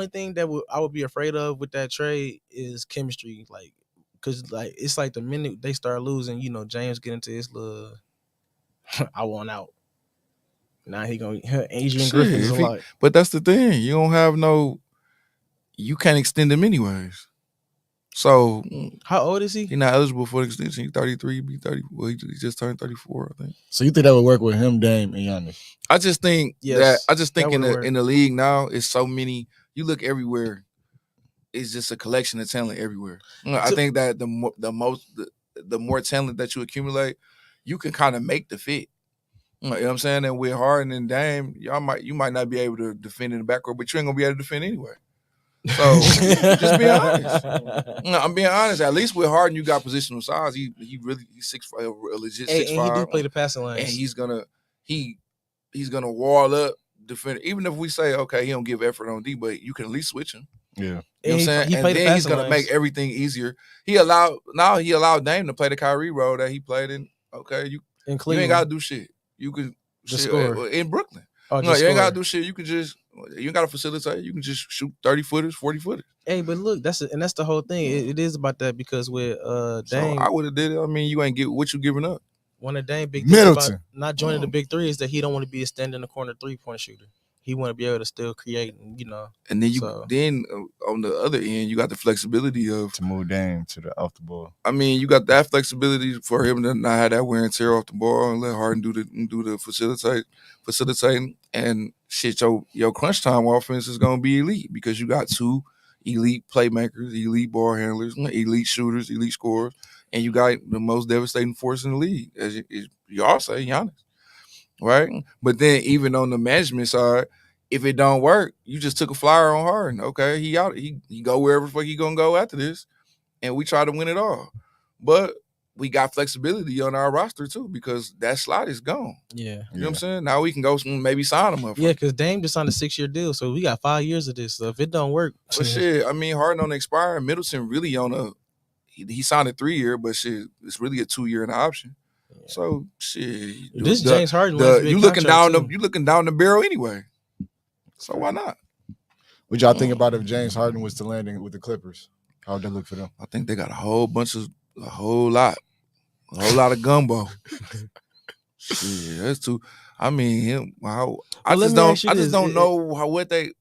Speaker 4: thing that I would be afraid of with that trade is chemistry, like, cause like it's like the minute they start losing, James get into his little, I want out. Now he gonna Adrian
Speaker 3: Shit,
Speaker 4: Griffin's a
Speaker 3: if he-
Speaker 4: lot.
Speaker 3: But that's the thing. You don't have you can't extend him anyways. So
Speaker 4: How old is he?
Speaker 3: he's not eligible for the extension. He's 33, be 30. Well, he just turned 34, I think.
Speaker 1: So you think that would work with him, Dame, and Giannis?
Speaker 3: I just think
Speaker 4: Yes,
Speaker 3: in
Speaker 4: would work.
Speaker 3: the league now, it's so many. You look everywhere, it's just a collection of talent everywhere. I think that the more talent that you accumulate, you can kind of make the fit. You know what I'm saying? And with Harden and Dame, you might not be able to defend in the backcourt, but you ain't gonna be able to defend anyway. So just be honest. No, I'm being honest. At least with Harden, you got positional size. He's 6'5", a legit 6'5",
Speaker 4: and he do play the passing lanes.
Speaker 3: and he's gonna wall up defend. Even if we say okay, he don't give effort on D, but you can at least switch him.
Speaker 1: Yeah.
Speaker 3: You know what I'm saying?
Speaker 4: He
Speaker 3: And
Speaker 4: played the
Speaker 3: then he's
Speaker 4: passing
Speaker 3: gonna
Speaker 4: lanes.
Speaker 3: make everything easier. He allowed Dame to play the Kyrie role that he played in. Okay,
Speaker 4: in
Speaker 3: you
Speaker 4: Cleveland.
Speaker 3: ain't gotta do shit. You can
Speaker 4: Just
Speaker 3: shit,
Speaker 4: score.
Speaker 3: in Brooklyn.
Speaker 4: Oh,
Speaker 3: No,
Speaker 4: just
Speaker 3: you ain't
Speaker 4: score.
Speaker 3: gotta do shit. You ain't gotta facilitate. You can just shoot 30-footers, 40-footers.
Speaker 4: Hey, but look, that's the whole thing. It is about that because with
Speaker 3: So
Speaker 4: Dame,
Speaker 3: I would have did it. I mean, you ain't get what you giving up.
Speaker 4: one of Dame big things about
Speaker 1: Middleton.
Speaker 4: not joining the big three is that he don't want to be a stand in the corner 3-point shooter. He want to be able to still create,
Speaker 3: And then on the other end, you got the flexibility of
Speaker 1: To move Dame to the off the ball.
Speaker 3: I mean, you got that flexibility for him to not have that wear and tear off the ball and let Harden do the facilitating and shit. Your crunch time offense is gonna be elite because you got two elite playmakers, elite ball handlers, elite shooters, elite scorers, and you got the most devastating force in the league, as you all say, Giannis, right? But then even on the management side, if it don't work, you just took a flyer on Harden. Okay, he out. He go wherever the fuck he gonna go after this. And we try to win it all. But we got flexibility on our roster too because that slot is gone.
Speaker 4: Yeah.
Speaker 3: You know what I'm saying? Now we can go maybe sign him up.
Speaker 4: Yeah, because Dame just signed a 6-year deal, so we got 5 years of this. So if it don't work,
Speaker 3: But shit, I mean, Harden on the expire. Middleton really on he signed a 3-year, but shit, it's really a 2-year and an option. Yeah. So shit,
Speaker 4: this James Harden.
Speaker 3: You looking down the barrel anyway. So why not?
Speaker 1: What y'all think about if James Harden was to land with the Clippers? How'd that look for them?
Speaker 3: I think they got a whole lot of gumbo. Shit, that's too. I mean, I just don't know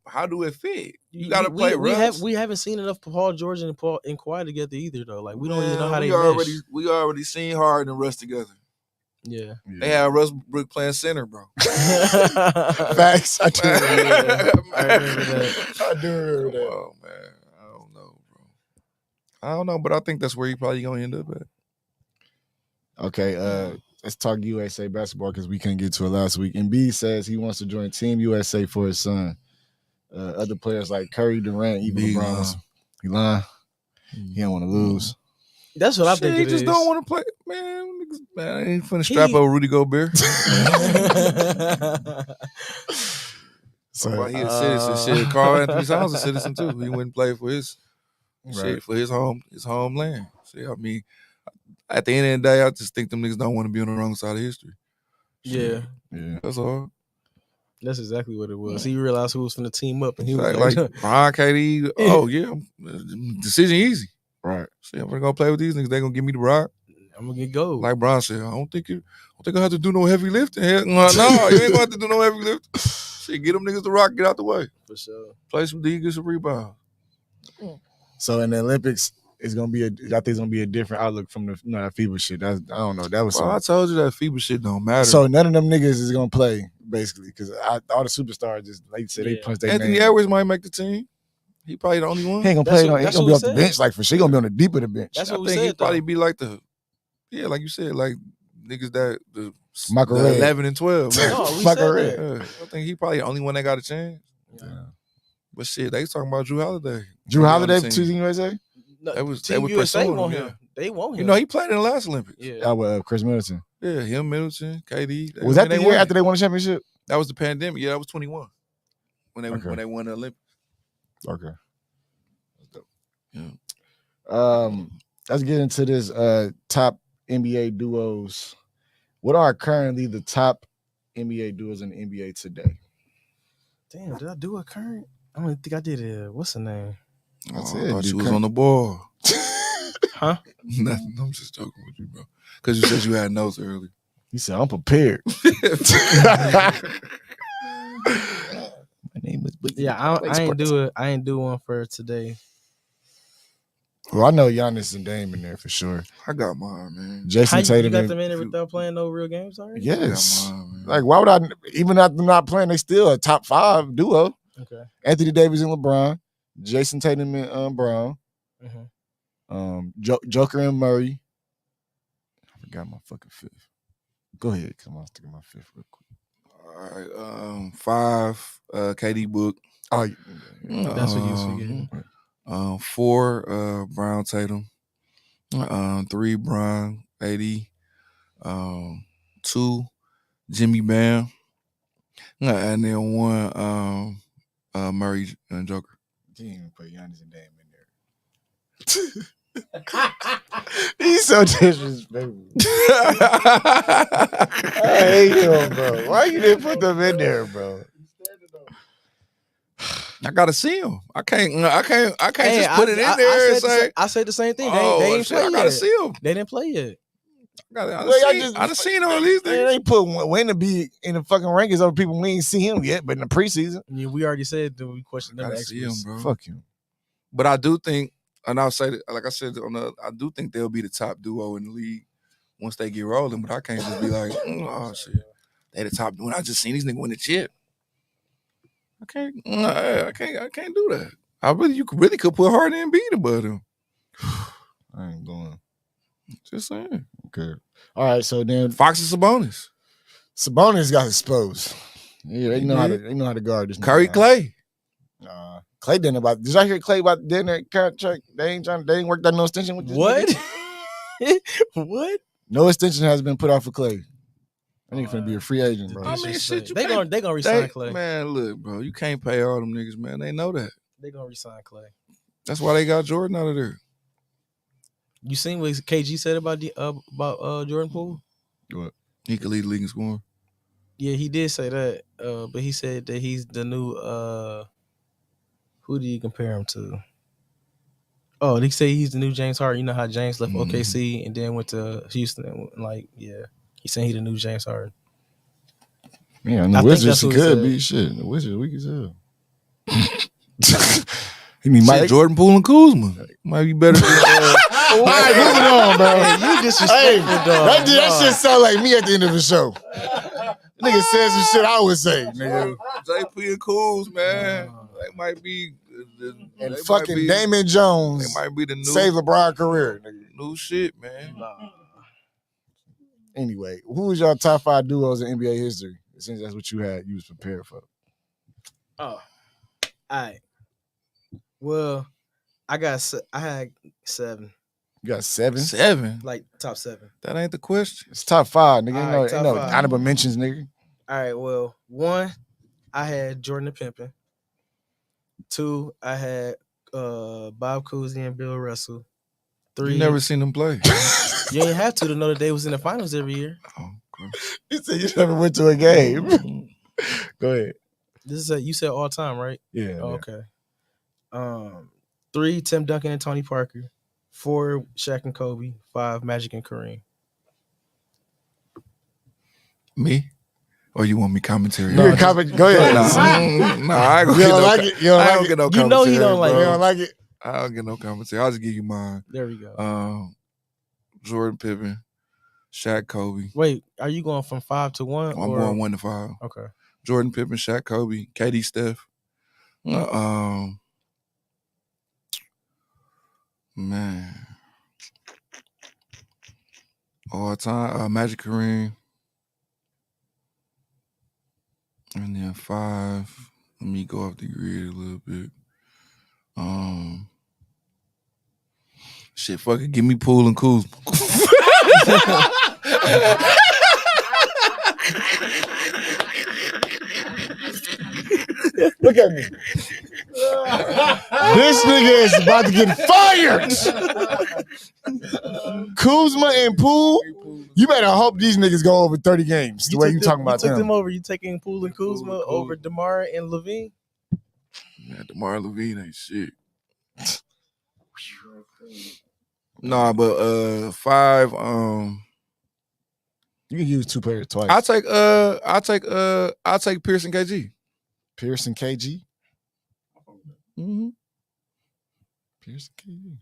Speaker 3: how do it fit. You got to play Russ.
Speaker 4: We haven't seen enough Paul George and Kawhi together either, though. Like we don't even know how
Speaker 3: we already seen Harden and Russ together.
Speaker 4: Yeah.
Speaker 3: They had Russ Brook playing center, bro.
Speaker 1: Facts. I do remember that.
Speaker 3: I do remember that. Oh man, I don't know, but I think that's where he probably gonna end up at.
Speaker 1: Okay, let's talk USA basketball because we couldn't get to it last week. Embiid says he wants to join Team USA for his son. Other players like Curry, Durant, even LeBron. He lying. He don't want to lose.
Speaker 4: That's what I think.
Speaker 3: He just don't want to play, man. I ain't finna strap up Rudy Gobert. So he a citizen. Shit, Carl Anthony Towns a citizen too. He wouldn't play for his shit for his homeland. See, I mean, at the end of the day, I just think them niggas don't want to be on the wrong side of history.
Speaker 4: Yeah,
Speaker 3: that's all.
Speaker 4: That's exactly what it was. He realized who was finna team up, and he was
Speaker 3: like Brian KD. Oh yeah, decision easy.
Speaker 1: Right.
Speaker 3: See, I'm gonna go play with these niggas. They gonna give me the rock.
Speaker 4: I'm gonna get gold.
Speaker 3: Like Brian said, I don't think I have to do no heavy lifting. No, you ain't gonna have to do no heavy lifting. Shit, get them niggas the rock, get out the way.
Speaker 4: For sure.
Speaker 3: Play some D, get some rebounds.
Speaker 1: So in the Olympics, it's gonna be I think it's gonna be a different outlook from that FIBA shit. I don't know. That was.
Speaker 3: I told you that FIBA shit don't matter.
Speaker 1: So none of them niggas is gonna play basically because all the superstars just like you said they punch their
Speaker 3: Anthony Edwards might make the team. He probably the only one.
Speaker 1: He ain't gonna play. He gonna be off the bench like for sure. He gonna be on the deep of the bench.
Speaker 4: That's what we
Speaker 3: said.
Speaker 4: said.
Speaker 3: He'd probably be like like you said, like niggas that the
Speaker 1: Michael Red.
Speaker 3: 11 and 12.
Speaker 1: Michael Red.
Speaker 3: I think he probably the only one that got a chance. Yeah. But shit, they talking about Drew Holiday.
Speaker 1: Drew Holiday for Team USA.
Speaker 3: No, they was
Speaker 4: USA
Speaker 3: pursuing
Speaker 4: want
Speaker 3: him.
Speaker 4: They want him.
Speaker 3: You know, he played in the last Olympics.
Speaker 1: Yeah, with Chris Middleton.
Speaker 3: Yeah, him, Middleton, KD.
Speaker 1: Was that the year after they won the championship?
Speaker 3: That was the pandemic. Yeah, that was 21. when they won the Olympics.
Speaker 1: Okay. That's dope.
Speaker 3: Yeah.
Speaker 1: Let's get into this top NBA duos. What are currently the top NBA duos in the NBA today?
Speaker 4: Damn, did I do a current? I don't think I did it. What's the name?
Speaker 1: That's
Speaker 3: I
Speaker 1: it,
Speaker 3: thought
Speaker 1: dude.
Speaker 3: you was on the ball.
Speaker 4: Huh?
Speaker 3: Nothing. I'm just joking with you, bro. Because you said you had notes earlier.
Speaker 1: He said, I'm prepared. My name is Boogie.
Speaker 4: Yeah, I ain't do it. I ain't do one for today.
Speaker 1: Well, I know Giannis and Dame in there for sure.
Speaker 3: I got mine, man.
Speaker 1: Jason
Speaker 4: How you
Speaker 1: Tatum.
Speaker 4: got them in there without playing no real games already?
Speaker 1: Yes.
Speaker 3: I got mine, man.
Speaker 1: Like, why would I? Even after them not playing, they still a top 5 duo.
Speaker 4: Okay.
Speaker 1: Anthony Davis and LeBron. Jason Tatum and Brown.
Speaker 4: Mm-hmm.
Speaker 1: Joker and Murray. I forgot my fucking 5th. Go ahead. Come on, stick my 5th real quick.
Speaker 3: All right. 5, KD Book.
Speaker 1: Oh,
Speaker 4: That's what you was forgetting.
Speaker 3: 4, Brown Tatum. 3, Brown, AD. 2, Jimmy Bam. And then 1, Murray and Joker.
Speaker 1: You didn't even put Giannis and Dame in there. He's so disrespectful. I hate him, bro. Why you didn't put them in there, bro?
Speaker 3: I gotta see him. I can't just put it in there and say.
Speaker 4: I said the same thing.
Speaker 3: Oh,
Speaker 4: They ain't
Speaker 3: shit,
Speaker 4: play
Speaker 3: I gotta
Speaker 4: yet.
Speaker 3: see him.
Speaker 4: They didn't play yet.
Speaker 3: I
Speaker 1: Well,
Speaker 3: done seen all these
Speaker 1: Man,
Speaker 3: things.
Speaker 1: they put Wayne to be in the fucking rankings over people we ain't see him yet, but in the preseason,
Speaker 4: I mean, we already said that we questioned
Speaker 3: I
Speaker 4: them.
Speaker 3: gotta see him, bro.
Speaker 1: fuck him.
Speaker 3: But I do think, and I'll say that, like I said, I do think they'll be the top duo in the league once they get rolling. But I can't just be like, oh shit, they the top duo. I just seen these niggas win the chip. I can't do that. You really could put Harden and Embiid above them.
Speaker 1: I ain't going.
Speaker 3: Just saying.
Speaker 1: Okay. All right. So then
Speaker 3: Fox and Sabonis.
Speaker 1: Sabonis got exposed. Yeah, they know how to guard this.
Speaker 3: Curry,
Speaker 1: nigga.
Speaker 3: Clay.
Speaker 1: Clay didn't about. Did I hear Clay about dinner contract? They ain't worked out no extension with this.
Speaker 4: What?
Speaker 1: nigga?
Speaker 4: What?
Speaker 1: No extension has been put out for Clay. I think he's gonna be a free agent, bro.
Speaker 3: I mean, shit, you
Speaker 4: they
Speaker 3: can't-
Speaker 4: gonna resign Clay.
Speaker 3: Man, look, bro, you can't pay all them niggas, man. They know that.
Speaker 4: They gonna resign Clay.
Speaker 3: That's why they got Jordan out of there.
Speaker 4: You seen what KG said about Jordan Poole?
Speaker 1: What?
Speaker 3: He could lead the league in scoring.
Speaker 4: Yeah, he did say that. But he said that he's the new who do you compare him to? Oh, he said he's the new James Harden. You know how James left OKC and then went to Houston and he's saying he's the new James Harden.
Speaker 1: Yeah,
Speaker 4: I
Speaker 1: the
Speaker 4: think
Speaker 1: Wizards
Speaker 4: that's what he
Speaker 1: could
Speaker 4: said.
Speaker 1: be shit. The Wizards weak as hell.
Speaker 3: Shit, Jordan Poole and Kuzma might be better than
Speaker 1: All right, moving on, bro.
Speaker 4: You disrespectful, dog.
Speaker 1: That shit sound like me at the end of the show. Nigga said some shit I would say, nigga.
Speaker 3: JP and Kuz, man. They might be
Speaker 1: And
Speaker 3: they
Speaker 1: fucking
Speaker 3: might be,
Speaker 1: Damon Jones
Speaker 3: They might be the new
Speaker 1: save LeBron's career, nigga.
Speaker 3: new shit, man.
Speaker 1: Anyway, who was your top 5 duos in NBA history? Since that's what you was prepared for.
Speaker 4: Oh, all right. Well, I had 7,
Speaker 1: You got 7?
Speaker 3: 7.
Speaker 4: like top 7.
Speaker 3: That ain't the question.
Speaker 1: It's top 5, nigga.
Speaker 4: All
Speaker 1: Ain't
Speaker 4: right, top
Speaker 1: no
Speaker 4: 5.
Speaker 1: honorable mentions, nigga.
Speaker 4: All right. Well, 1, I had Jordan the Pimpin'. 2, I had Bob Cousy and Bill Russell. 3,
Speaker 3: You never seen them play.
Speaker 4: you ain't have to know that they was in the finals every year.
Speaker 3: Oh, okay.
Speaker 1: You said you never went to a game. Go ahead.
Speaker 4: This is you said all time, right?
Speaker 1: Yeah.
Speaker 4: Oh, okay. 3, Tim Duncan and Tony Parker. 4, Shaq and Kobe. 5, Magic and Kareem.
Speaker 3: Me? Or you want me commentary?
Speaker 1: No, go ahead.
Speaker 3: Nah, I ain't gonna
Speaker 1: You
Speaker 3: get
Speaker 1: don't
Speaker 3: no
Speaker 1: like it? You don't
Speaker 3: I
Speaker 1: like
Speaker 3: don't
Speaker 1: it?
Speaker 3: get no
Speaker 4: You
Speaker 3: commentary.
Speaker 4: know he don't like
Speaker 1: You
Speaker 3: bro.
Speaker 1: don't like it?
Speaker 3: I don't get no commentary. I'll just give you mine.
Speaker 4: There we go.
Speaker 3: Jordan Pippen, Shaq Kobe.
Speaker 4: Wait, are you going from 5 to 1?
Speaker 3: I'm going 1 to 5.
Speaker 4: Okay.
Speaker 3: Jordan Pippen, Shaq Kobe, KD Steph. Man. All time, Magic Kareem. And then 5. Let me go off the grid a little bit. Shit, fuck it. Give me Poole and Kuzma.
Speaker 1: Look at me. This nigga is about to get fired. Kuzma and Poole, you better hope these niggas go over 30 games. The way you talking about
Speaker 4: them. You took
Speaker 1: them.
Speaker 4: them over. You taking Poole and Kuzma over DeMar and Levine?
Speaker 3: Man, DeMar Levine ain't shit. Nah, but 5.
Speaker 1: You can use 2 players twice.
Speaker 3: I'll take Pierce and KG.
Speaker 1: Pierce and KG.
Speaker 3: Mm-hmm.
Speaker 1: Pierce and KG.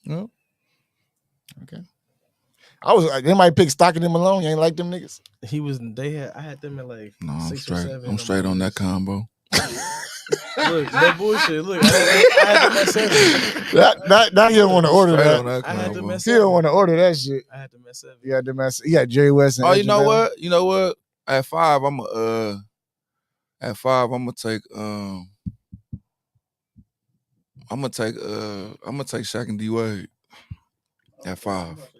Speaker 3: No.
Speaker 1: Okay. They might pick Stockton and Malone. You ain't like them niggas?
Speaker 4: I had them at like
Speaker 3: No,
Speaker 4: 6 or 7.
Speaker 3: I'm straight on that combo.
Speaker 4: Look, no bullshit. Look, I had them at 7.
Speaker 1: Now you don't want to order
Speaker 3: Straight
Speaker 1: that.
Speaker 3: on that
Speaker 4: I had them
Speaker 3: combo.
Speaker 4: at
Speaker 1: He don't want to order that shit.
Speaker 4: I had them at 7.
Speaker 1: You had them at, you got Jerry West and
Speaker 3: Oh,
Speaker 1: Edgerton.
Speaker 3: you know what? At 5, I'm gonna take Shaq and D Wade at 5.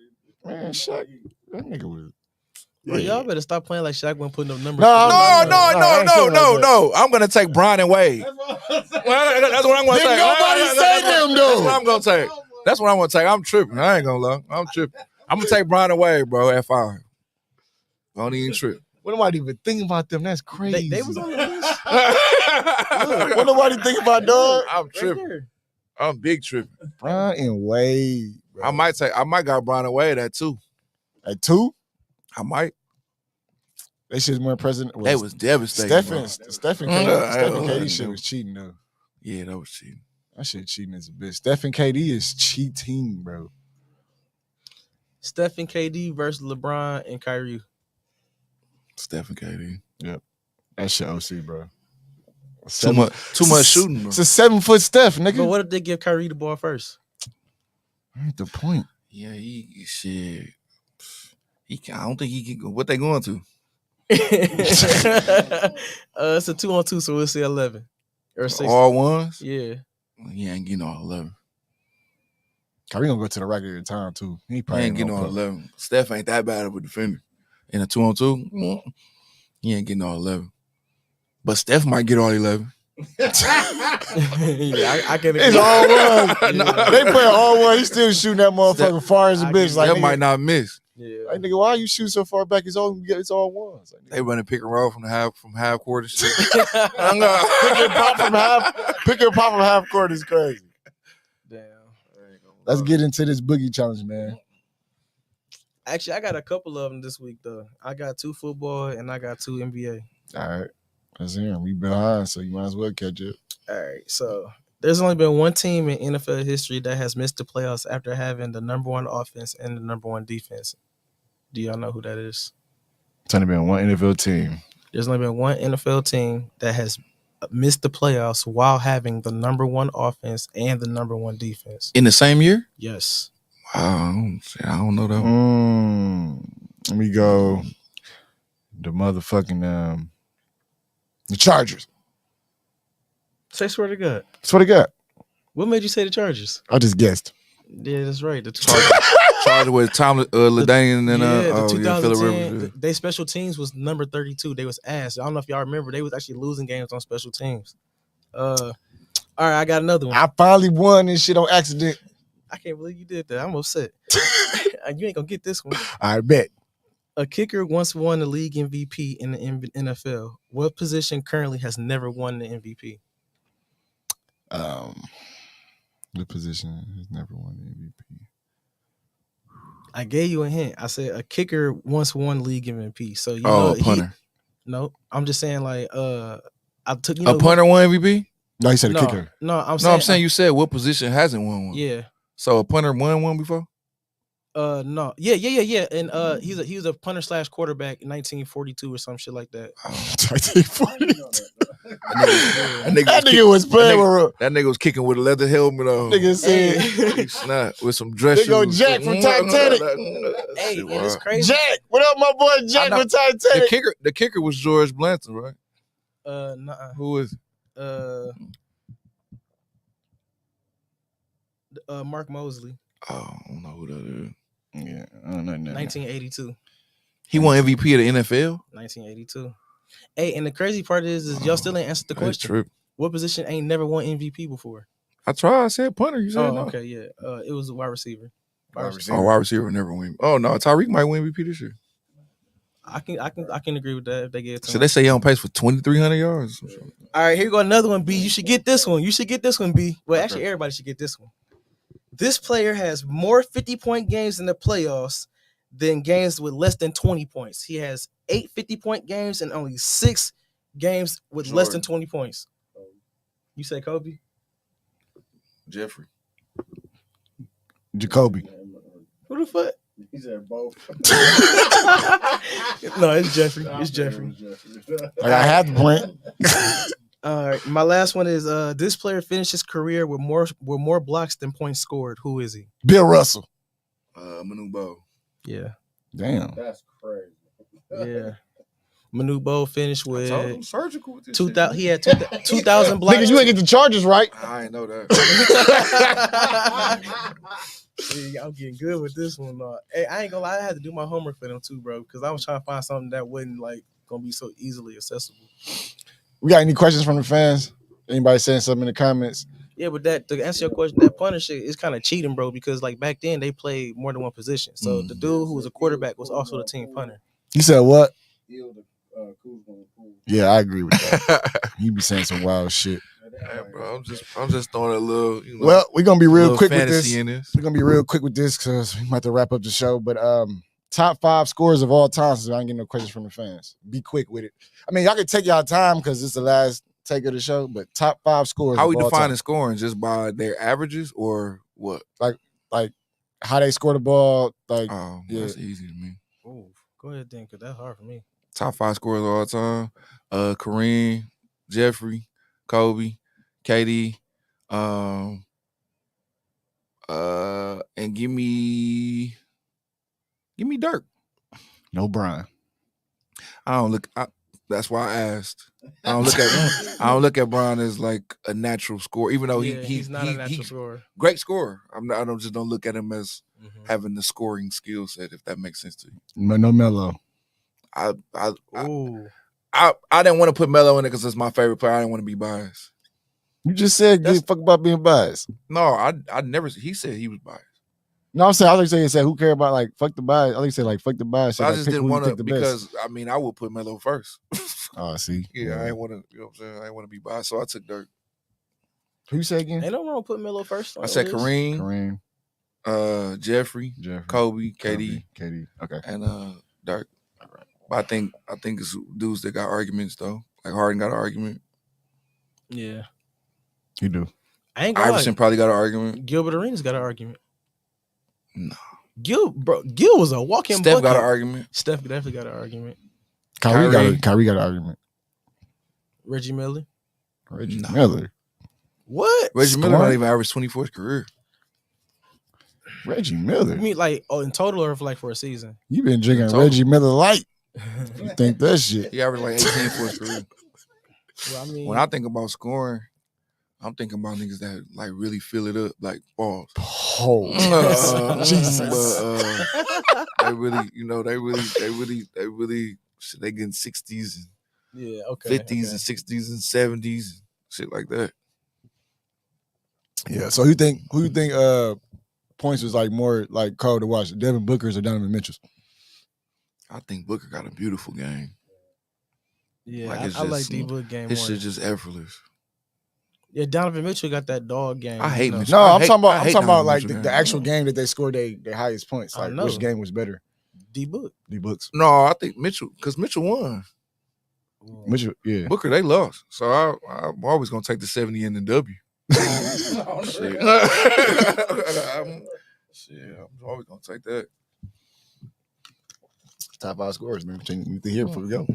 Speaker 1: Man, Shaq, that nigga was.
Speaker 4: Bro, y'all better stop playing like Shaq when putting up numbers.
Speaker 3: No.
Speaker 1: No.
Speaker 3: I'm gonna take Bron and Wade. That's what I'm gonna take.
Speaker 1: Nobody say them though.
Speaker 3: That's what I'm gonna take. That's what I'm gonna take. I'm tripping. I ain't gonna lie. I'm tripping. I'm gonna take Bron and Wade, bro, at 5. Don't even trip.
Speaker 1: What nobody even think about them? That's crazy.
Speaker 4: They was on the list.
Speaker 1: What nobody think about, dog?
Speaker 3: I'm tripping.
Speaker 4: Right
Speaker 3: I'm big tripping.
Speaker 1: Bron and Wade. Bro.
Speaker 3: I might got Bron and Wade at 2.
Speaker 1: At 2?
Speaker 3: I might.
Speaker 1: They should have won president.
Speaker 3: They was devastating.
Speaker 1: Stephen
Speaker 3: Mm-hmm.
Speaker 1: KD shit was cheating though.
Speaker 3: Yeah, that was cheating.
Speaker 1: That shit cheating as a bitch. Stephen KD is cheating, bro.
Speaker 4: Stephen KD versus LeBron and Kyrie.
Speaker 3: Stephen KD.
Speaker 1: Yep. That shit OC, bro.
Speaker 3: Too much shooting, bro.
Speaker 1: It's a 7-foot Steph, nigga.
Speaker 4: But what if they give Kyrie the ball first?
Speaker 1: Ain't the point.
Speaker 3: Yeah, he shit. I don't think he can. What they going to?
Speaker 4: It's a 2-on-2, so we'll say 11 or 6.
Speaker 3: All ones?
Speaker 4: Yeah.
Speaker 3: He ain't getting all 11.
Speaker 1: Kyrie gonna go to the record of time too. He
Speaker 3: He
Speaker 1: probably
Speaker 3: ain't getting all 11. Steph ain't that bad of a defender. In a 2-on-2, he ain't getting all 11. But Steph might get all 11.
Speaker 4: Yeah, I can agree.
Speaker 1: It's all one.
Speaker 3: Nah.
Speaker 1: They play all one. He still shooting that motherfucker far as a bitch. Like
Speaker 3: Steph
Speaker 1: nigga,
Speaker 3: might not miss.
Speaker 4: Yeah.
Speaker 1: like nigga, why you shoot so far back? It's all ones. Like,
Speaker 3: They running pick and roll from half court and shit.
Speaker 1: pick and pop from half court is crazy.
Speaker 4: Damn.
Speaker 1: Let's get into this boogie challenge, man.
Speaker 4: Actually, I got a couple of them this week though. I got 2 football and I got 2 NBA.
Speaker 1: All right, that's him. We behind, so you might as well catch up.
Speaker 4: All right, so there's only been one team in NFL history that has missed the playoffs after having the number 1 offense and the number 1 defense. Do y'all know who that is?
Speaker 1: It's only been one NFL team.
Speaker 4: There's only been one NFL team that has missed the playoffs while having the number 1 offense and the number 1 defense.
Speaker 3: In the same year?
Speaker 4: Yes.
Speaker 3: Wow, I don't know that one.
Speaker 1: Let me go. The motherfucking the Chargers.
Speaker 4: Say swear to God.
Speaker 1: Swear to God.
Speaker 4: What made you say the Chargers?
Speaker 1: I just guessed.
Speaker 4: Yeah, that's right. The
Speaker 3: Chargers with Tom LaDainian and
Speaker 4: the
Speaker 3: Phillip
Speaker 4: 2010.
Speaker 3: Rivers.
Speaker 4: They special teams was number 32. They was ass. I don't know if y'all remember. They was actually losing games on special teams. All right, I got another one.
Speaker 1: I finally won this shit on accident.
Speaker 4: I can't believe you did that. I'm upset. You ain't gonna get this one.
Speaker 1: I bet.
Speaker 4: A kicker once won the league MVP in the NFL. What position currently has never won the MVP?
Speaker 1: The position has never won the MVP.
Speaker 4: I gave you a hint. I said a kicker once won league MVP. So you know,
Speaker 3: A punter.
Speaker 4: No, I'm just saying like I took
Speaker 3: A punter won MVP?
Speaker 1: No, he said a
Speaker 4: No,
Speaker 1: kicker.
Speaker 4: no, I'm
Speaker 3: No, I'm saying you said what position hasn't won one.
Speaker 4: yeah.
Speaker 3: So a punter won one before?
Speaker 4: No, yeah, and he was a punter / quarterback in 1942 or some shit like that.
Speaker 1: 1942.
Speaker 3: That
Speaker 1: nigga was playing with
Speaker 3: That nigga was kicking with a leather helmet on.
Speaker 1: nigga said
Speaker 3: He snapped with some dress
Speaker 1: They go
Speaker 3: shoes.
Speaker 1: Jack from Titanic.
Speaker 4: Hey,
Speaker 3: Shit,
Speaker 4: and it's
Speaker 3: wow.
Speaker 4: crazy.
Speaker 1: Jack. What up, my boy Jack
Speaker 3: I know.
Speaker 1: from Titanic?
Speaker 3: The kicker was George Blanton, right?
Speaker 4: Nuh-uh.
Speaker 3: Who is it?
Speaker 4: Mark Mosley,
Speaker 3: Oh, I don't know who that is.
Speaker 1: Yeah, I don't know.
Speaker 4: 1982.
Speaker 3: He won MVP of the NFL?
Speaker 4: 1982. Hey, and the crazy part is y'all still ain't answered the question.
Speaker 3: Trip.
Speaker 4: What position ain't never won MVP before?
Speaker 3: I tried. I said punter. You said
Speaker 4: Oh,
Speaker 3: no.
Speaker 4: okay, yeah. It was a wide receiver.
Speaker 1: Wide
Speaker 3: Oh,
Speaker 1: receiver.
Speaker 3: wide receiver never win. Oh no, Tyreek might win MVP this year.
Speaker 4: I can agree with that if they get it to
Speaker 3: So
Speaker 4: him.
Speaker 3: they say he on pace for 2,300 yards.
Speaker 4: All right, here go another one, B. You should get this one. B. Well, actually,
Speaker 3: Okay.
Speaker 4: everybody should get this one. This player has more 50-point games in the playoffs than games with less than 20 points. He has 8 50-point games and only 6 games with less than 20 points. You say Kobe?
Speaker 3: Jeffrey.
Speaker 1: Jacoby.
Speaker 4: Who the fuck?
Speaker 2: He said both.
Speaker 4: No, it's Jeffrey. It's Jeffrey.
Speaker 1: Like, I have the point.
Speaker 4: All right, my last one is this player finished his career with more blocks than points scored. Who is he?
Speaker 1: Bill Russell.
Speaker 3: Manu Bo.
Speaker 4: Yeah.
Speaker 1: Damn.
Speaker 2: That's crazy.
Speaker 4: Yeah. Manu Bo finished
Speaker 3: I told him
Speaker 4: with
Speaker 3: surgical with this
Speaker 4: 2000.
Speaker 3: shit.
Speaker 4: He had 2,000 blocks.
Speaker 1: Nigga, you ain't get the Chargers right.
Speaker 3: I ain't know that.
Speaker 4: Yeah, I'm getting good with this one. Hey, I ain't gonna lie, I had to do my homework for them too, bro, because I was trying to find something that wasn't like gonna be so easily accessible.
Speaker 1: We got any questions from the fans? Anybody saying something in the comments?
Speaker 4: Yeah, but that to answer your question, that punter shit is kind of cheating, bro, because like back then they played more than one position. So the dude who was a quarterback was also the team punter.
Speaker 1: You said what?
Speaker 2: Cool.
Speaker 1: Yeah, I agree with that. You be saying some wild shit.
Speaker 3: Hey, bro, I'm just throwing a little.
Speaker 1: Well, we're gonna be real
Speaker 3: little
Speaker 1: quick with
Speaker 3: fantasy
Speaker 1: this.
Speaker 3: in this.
Speaker 1: We're gonna be real quick with this because we might have to wrap up the show. But top 5 scores of all time. So I ain't getting no questions from the fans. Be quick with it. I mean, y'all can take y'all time because it's the last take of the show. But top 5 scores.
Speaker 3: How
Speaker 1: of
Speaker 3: we
Speaker 1: all
Speaker 3: defining
Speaker 1: time.
Speaker 3: scoring? Just by their averages or what?
Speaker 1: Like how they score the ball. Like
Speaker 3: Oh,
Speaker 1: yeah.
Speaker 3: that's easy to me.
Speaker 4: Oh, go ahead then, because that's hard for me.
Speaker 3: Top 5 scorers of all time. Kareem, Jeffrey, Kobe, KD, and give me Dirk.
Speaker 1: No Brian.
Speaker 3: That's why I asked. I don't look at Brian as like a natural scorer, even though
Speaker 4: he's not a natural
Speaker 3: he's
Speaker 4: scorer.
Speaker 3: great scorer. I don't look at him as having the scoring skill set, if that makes sense to you.
Speaker 1: No Melo.
Speaker 3: I
Speaker 4: Ooh.
Speaker 3: didn't want to put Melo in it because it's my favorite player. I didn't want to be biased.
Speaker 1: You just said give a fuck about being biased.
Speaker 3: No, I never. He said he was biased.
Speaker 1: No, I'm saying I was like saying who care about like fuck the bias. I like say like fuck the bias.
Speaker 3: So I
Speaker 1: like,
Speaker 3: just
Speaker 1: pick
Speaker 3: didn't
Speaker 1: who you
Speaker 3: want to
Speaker 1: think the best.
Speaker 3: because I mean I would put Melo first.
Speaker 1: Oh, see.
Speaker 3: Yeah, I didn't want to. You know what I'm saying? I didn't want to be biased, so I took Dirk.
Speaker 1: Who you say again?
Speaker 4: Ain't no wrong with putting Melo first.
Speaker 3: I said
Speaker 1: Kareem,
Speaker 3: Jeffrey, Kobe, KD,
Speaker 1: Okay.
Speaker 3: and Dirk. But I think it's dudes that got arguments though. Like Harden got an argument.
Speaker 4: Yeah.
Speaker 1: You do.
Speaker 4: I ain't gonna
Speaker 3: Iverson probably got an argument.
Speaker 4: Gilbert Arenas got an argument.
Speaker 3: No.
Speaker 4: Gil was a walking
Speaker 3: Steph
Speaker 4: bucket.
Speaker 3: got an argument.
Speaker 4: Steph definitely got an argument.
Speaker 1: Kyrie got an argument.
Speaker 4: Reggie Miller.
Speaker 1: Miller.
Speaker 4: What?
Speaker 3: Reggie Miller not even averaged 24 his career.
Speaker 1: Reggie Miller.
Speaker 4: You mean like in total or for a season?
Speaker 1: You been drinking Reggie Miller Light. You think that shit?
Speaker 3: He averaged like 18 for his career.
Speaker 4: Well, I mean,
Speaker 3: when I think about scoring, I'm thinking about niggas that like really fill it up, like balls.
Speaker 1: Oh, Jesus!
Speaker 3: They really, shit, they getting 60s and 50s and 60s and 70s, shit like that.
Speaker 1: Yeah. So who you think points was like more like cold to watch? Devin Booker's or Donovan Mitchell's?
Speaker 3: I think Booker got a beautiful game.
Speaker 4: Yeah,
Speaker 3: like
Speaker 4: I like D-Book game
Speaker 3: his
Speaker 4: more.
Speaker 3: shit just effortless.
Speaker 4: Yeah, Donovan Mitchell got that dog game.
Speaker 3: I hate Mitchell.
Speaker 1: No, I'm talking about like
Speaker 3: Mitchell
Speaker 1: the actual game that they scored their highest points. Like which game was better?
Speaker 4: D-Book's.
Speaker 3: No, I think Mitchell, because Mitchell won.
Speaker 1: Mitchell, yeah.
Speaker 3: Booker, they lost. So I'm always gonna take the 70 and the W. Shit. I'm always gonna take that.
Speaker 1: Top 5 scores, man. You need to hear before we go.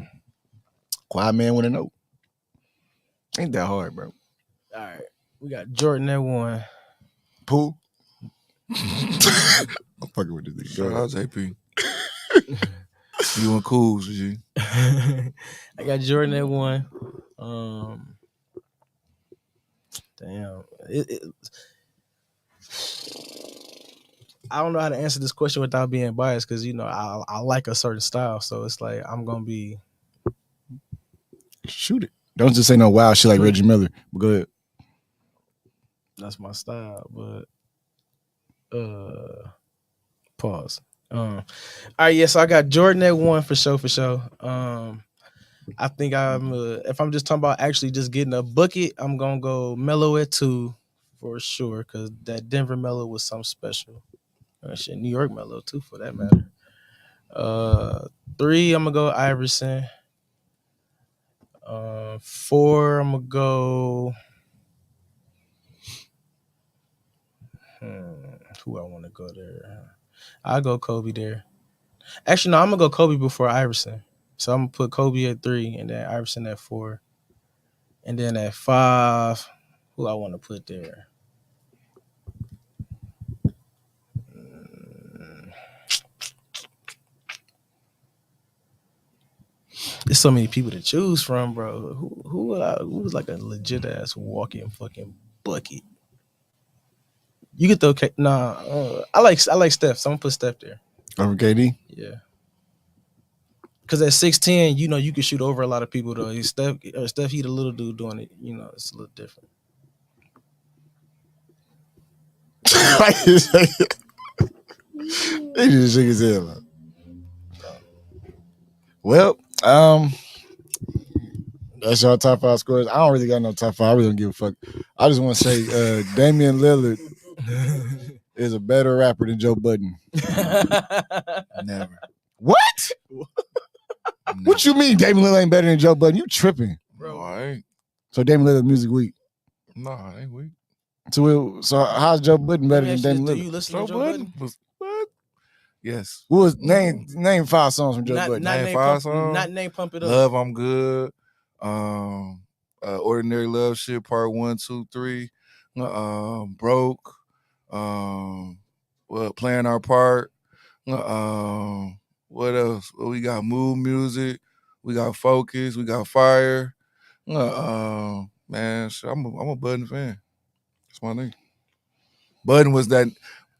Speaker 1: Quiet man want to know. Ain't that hard, bro.
Speaker 4: All right. We got Jordan at 1.
Speaker 1: Poole. I'm fucking with this nigga.
Speaker 3: Shout out JP. You and Cools, G.
Speaker 4: I got Jordan at 1. Damn. I don't know how to answer this question without being biased because I like a certain style, so it's like I'm gonna be
Speaker 1: Shoot it. Don't just say no wild shit like Reggie Miller. But go ahead.
Speaker 4: That's my style, but pause. All right, yeah. So I got Jordan at 1 for sure. I think if I'm just talking about actually just getting a bucket, I'm gonna go Melo at 2 for sure, because that Denver Melo was something special. Shit, New York Melo too, for that matter. 3, I'm gonna go Iverson. 4, I'm gonna go. Who I want to go there? I'll go Kobe there. Actually, no, I'm gonna go Kobe before Iverson. So I'm gonna put Kobe at 3, and then Iverson at 4, and then at 5, who I want to put there? There's so many people to choose from, bro. Who was like a legit ass walking fucking bucket? You get the okay. Nah, I like Steph, so I'm gonna put Steph there.
Speaker 1: Over KD?
Speaker 4: Yeah. Cause at 6'10", you can shoot over a lot of people though. Steph, he the little dude doing it. It's a little different.
Speaker 1: He just shook his head. Well, that's y'all top 5 scores. I don't really got no top 5. I really don't give a fuck. I just want to say Damian Lillard is a better rapper than Joe Budden.
Speaker 3: Never.
Speaker 1: What? What you mean Damian Lillard ain't better than Joe Budden? You tripping.
Speaker 3: Bro, I ain't.
Speaker 1: So Damian Lillard music weak.
Speaker 3: No, I ain't weak.
Speaker 1: So how's Joe Budden better than Damian
Speaker 4: Do
Speaker 1: Lillard?
Speaker 4: you listen to Joe Budden?
Speaker 3: What? Yes.
Speaker 1: What was name 5 songs from Joe Budden?
Speaker 3: Name 5 songs?
Speaker 4: Not name Pump It Up.
Speaker 3: Love, I'm Good. Ordinary Love Shit Part 1, 2, 3. Broke. Playing Our Part. What else? Well, we got Mood Music. We got Focus. We got Fire. Man, I'm a Budden fan. That's my name. Budden was that.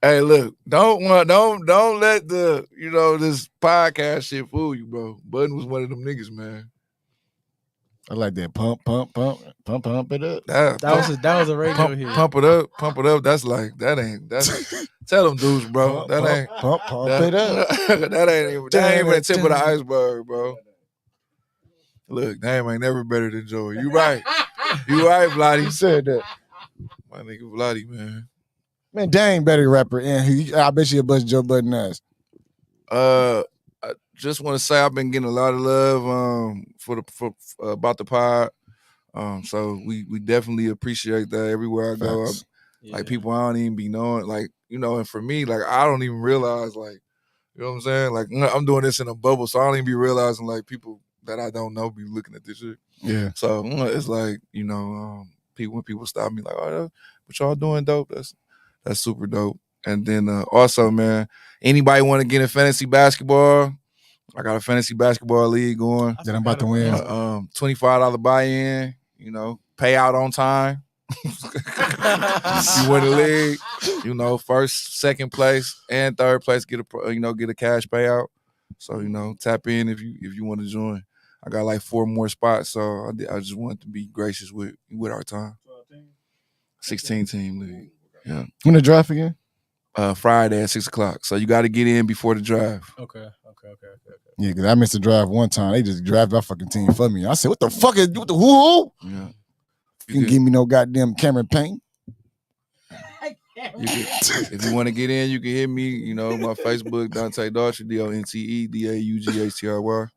Speaker 3: Hey, look, don't let the this podcast shit fool you, bro. Budden was one of them niggas, man.
Speaker 1: I like that pump it up.
Speaker 4: That was a radio hit.
Speaker 3: Pump it up. That's tell them dudes, bro.
Speaker 1: Pump it up.
Speaker 3: That ain't even the tip of the iceberg, bro. Look, Dame ain't never better than Joey. You right, Vladdy.
Speaker 1: You said that.
Speaker 3: My nigga Vladdy, man.
Speaker 1: Man, Dame better rapper, and I bet you a bust Joe Budden ass.
Speaker 3: I just want to say I've been getting a lot of love for about the pod. So we definitely appreciate that everywhere I go. Like people I don't even be knowing, like, and for me, like I don't even realize, like, you know what I'm saying? Like I'm doing this in a bubble, so I don't even be realizing like people that I don't know be looking at this shit.
Speaker 1: Yeah.
Speaker 3: So it's like, when people stop me like, oh, what y'all doing dope? That's super dope. And then also, man, anybody want to get in fantasy basketball? I got a fantasy basketball league going.
Speaker 1: That I'm about to win.
Speaker 3: $25 buy-in, pay out on time. You win the league, first, second place, and third place get a cash payout. So tap in if you want to join. I got like 4 more spots, so I just wanted to be gracious with our time. 16 team league. Yeah.
Speaker 1: When the draft again?
Speaker 3: Friday at 6:00. So you got to get in before the draft.
Speaker 4: Okay.
Speaker 1: Yeah, because I missed the draft one time. They just drafted my fucking team for me. I said, what the fuck is what the who?
Speaker 3: Yeah.
Speaker 1: You can give me no goddamn Cameron Payne.
Speaker 3: If you want to get in, you can hit me. My Facebook, Dante Daughtry, DONTE DAUGHTRY.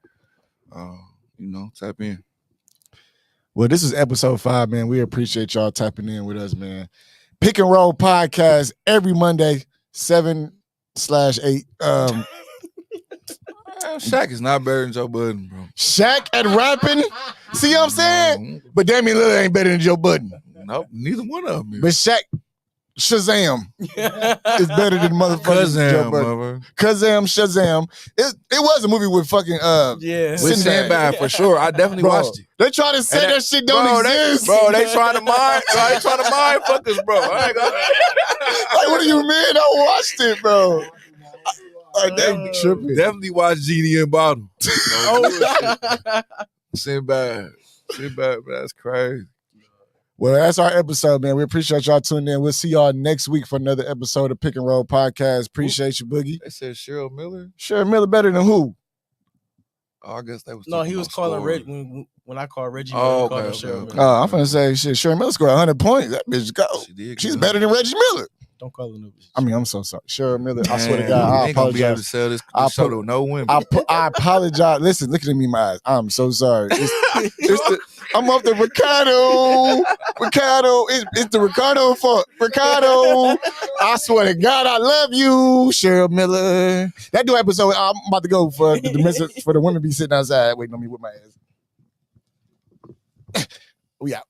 Speaker 3: Tap in.
Speaker 1: Well, this is episode 5, man. We appreciate y'all tapping in with us, man. Pick and Roll podcast every Monday, 7/8.
Speaker 3: Shaq is not better than Joe Budden, bro.
Speaker 1: Shaq at rapping? See what I'm saying? But Damian Lillard ain't better than Joe Budden.
Speaker 3: Nope, neither one of them.
Speaker 1: But Shaq, Shazam is better than motherfucking Joe Budden. Shazam. It was a movie with fucking
Speaker 3: with Sinbad for sure. I definitely watched it.
Speaker 1: They try to say that shit don't exist.
Speaker 3: They trying to mind fuck us, bro.
Speaker 1: Like, what do you mean? I watched it, bro.
Speaker 3: Definitely watch Genie and Bottle. Sinbad. Shit, that's crazy.
Speaker 1: Well, that's our episode, man. We appreciate y'all tuning in. We'll see y'all next week for another episode of Pick and Roll Podcast. Appreciate you, Boogie.
Speaker 3: They said Cheryl Miller.
Speaker 1: Cheryl Miller better than who?
Speaker 3: Oh, I guess they was.
Speaker 4: No, he was calling
Speaker 3: Reggie.
Speaker 4: Reggie when I called Reggie.
Speaker 3: Oh,
Speaker 4: he called
Speaker 3: okay,
Speaker 4: him Cheryl
Speaker 3: okay.
Speaker 4: Miller.
Speaker 1: I'm finna say shit. Cheryl Miller scored 100 points. That bitch go. She's better than Reggie Miller.
Speaker 4: Don't call her no bitch.
Speaker 1: I mean, I'm so sorry. Cheryl Miller, I swear to
Speaker 3: Man,
Speaker 1: God, I
Speaker 3: ain't gonna be able to
Speaker 1: apologize.
Speaker 3: sell this
Speaker 1: I
Speaker 3: show
Speaker 1: put-
Speaker 3: to no women.
Speaker 1: I apologize. Listen, look at me in my eyes. I'm so sorry. I'm off the Ricardo. It's the Ricardo fault. Ricardo. I swear to God, I love you, Cheryl Miller. That new episode, I'm about to go for the women be sitting outside waiting on me with my ass. We out.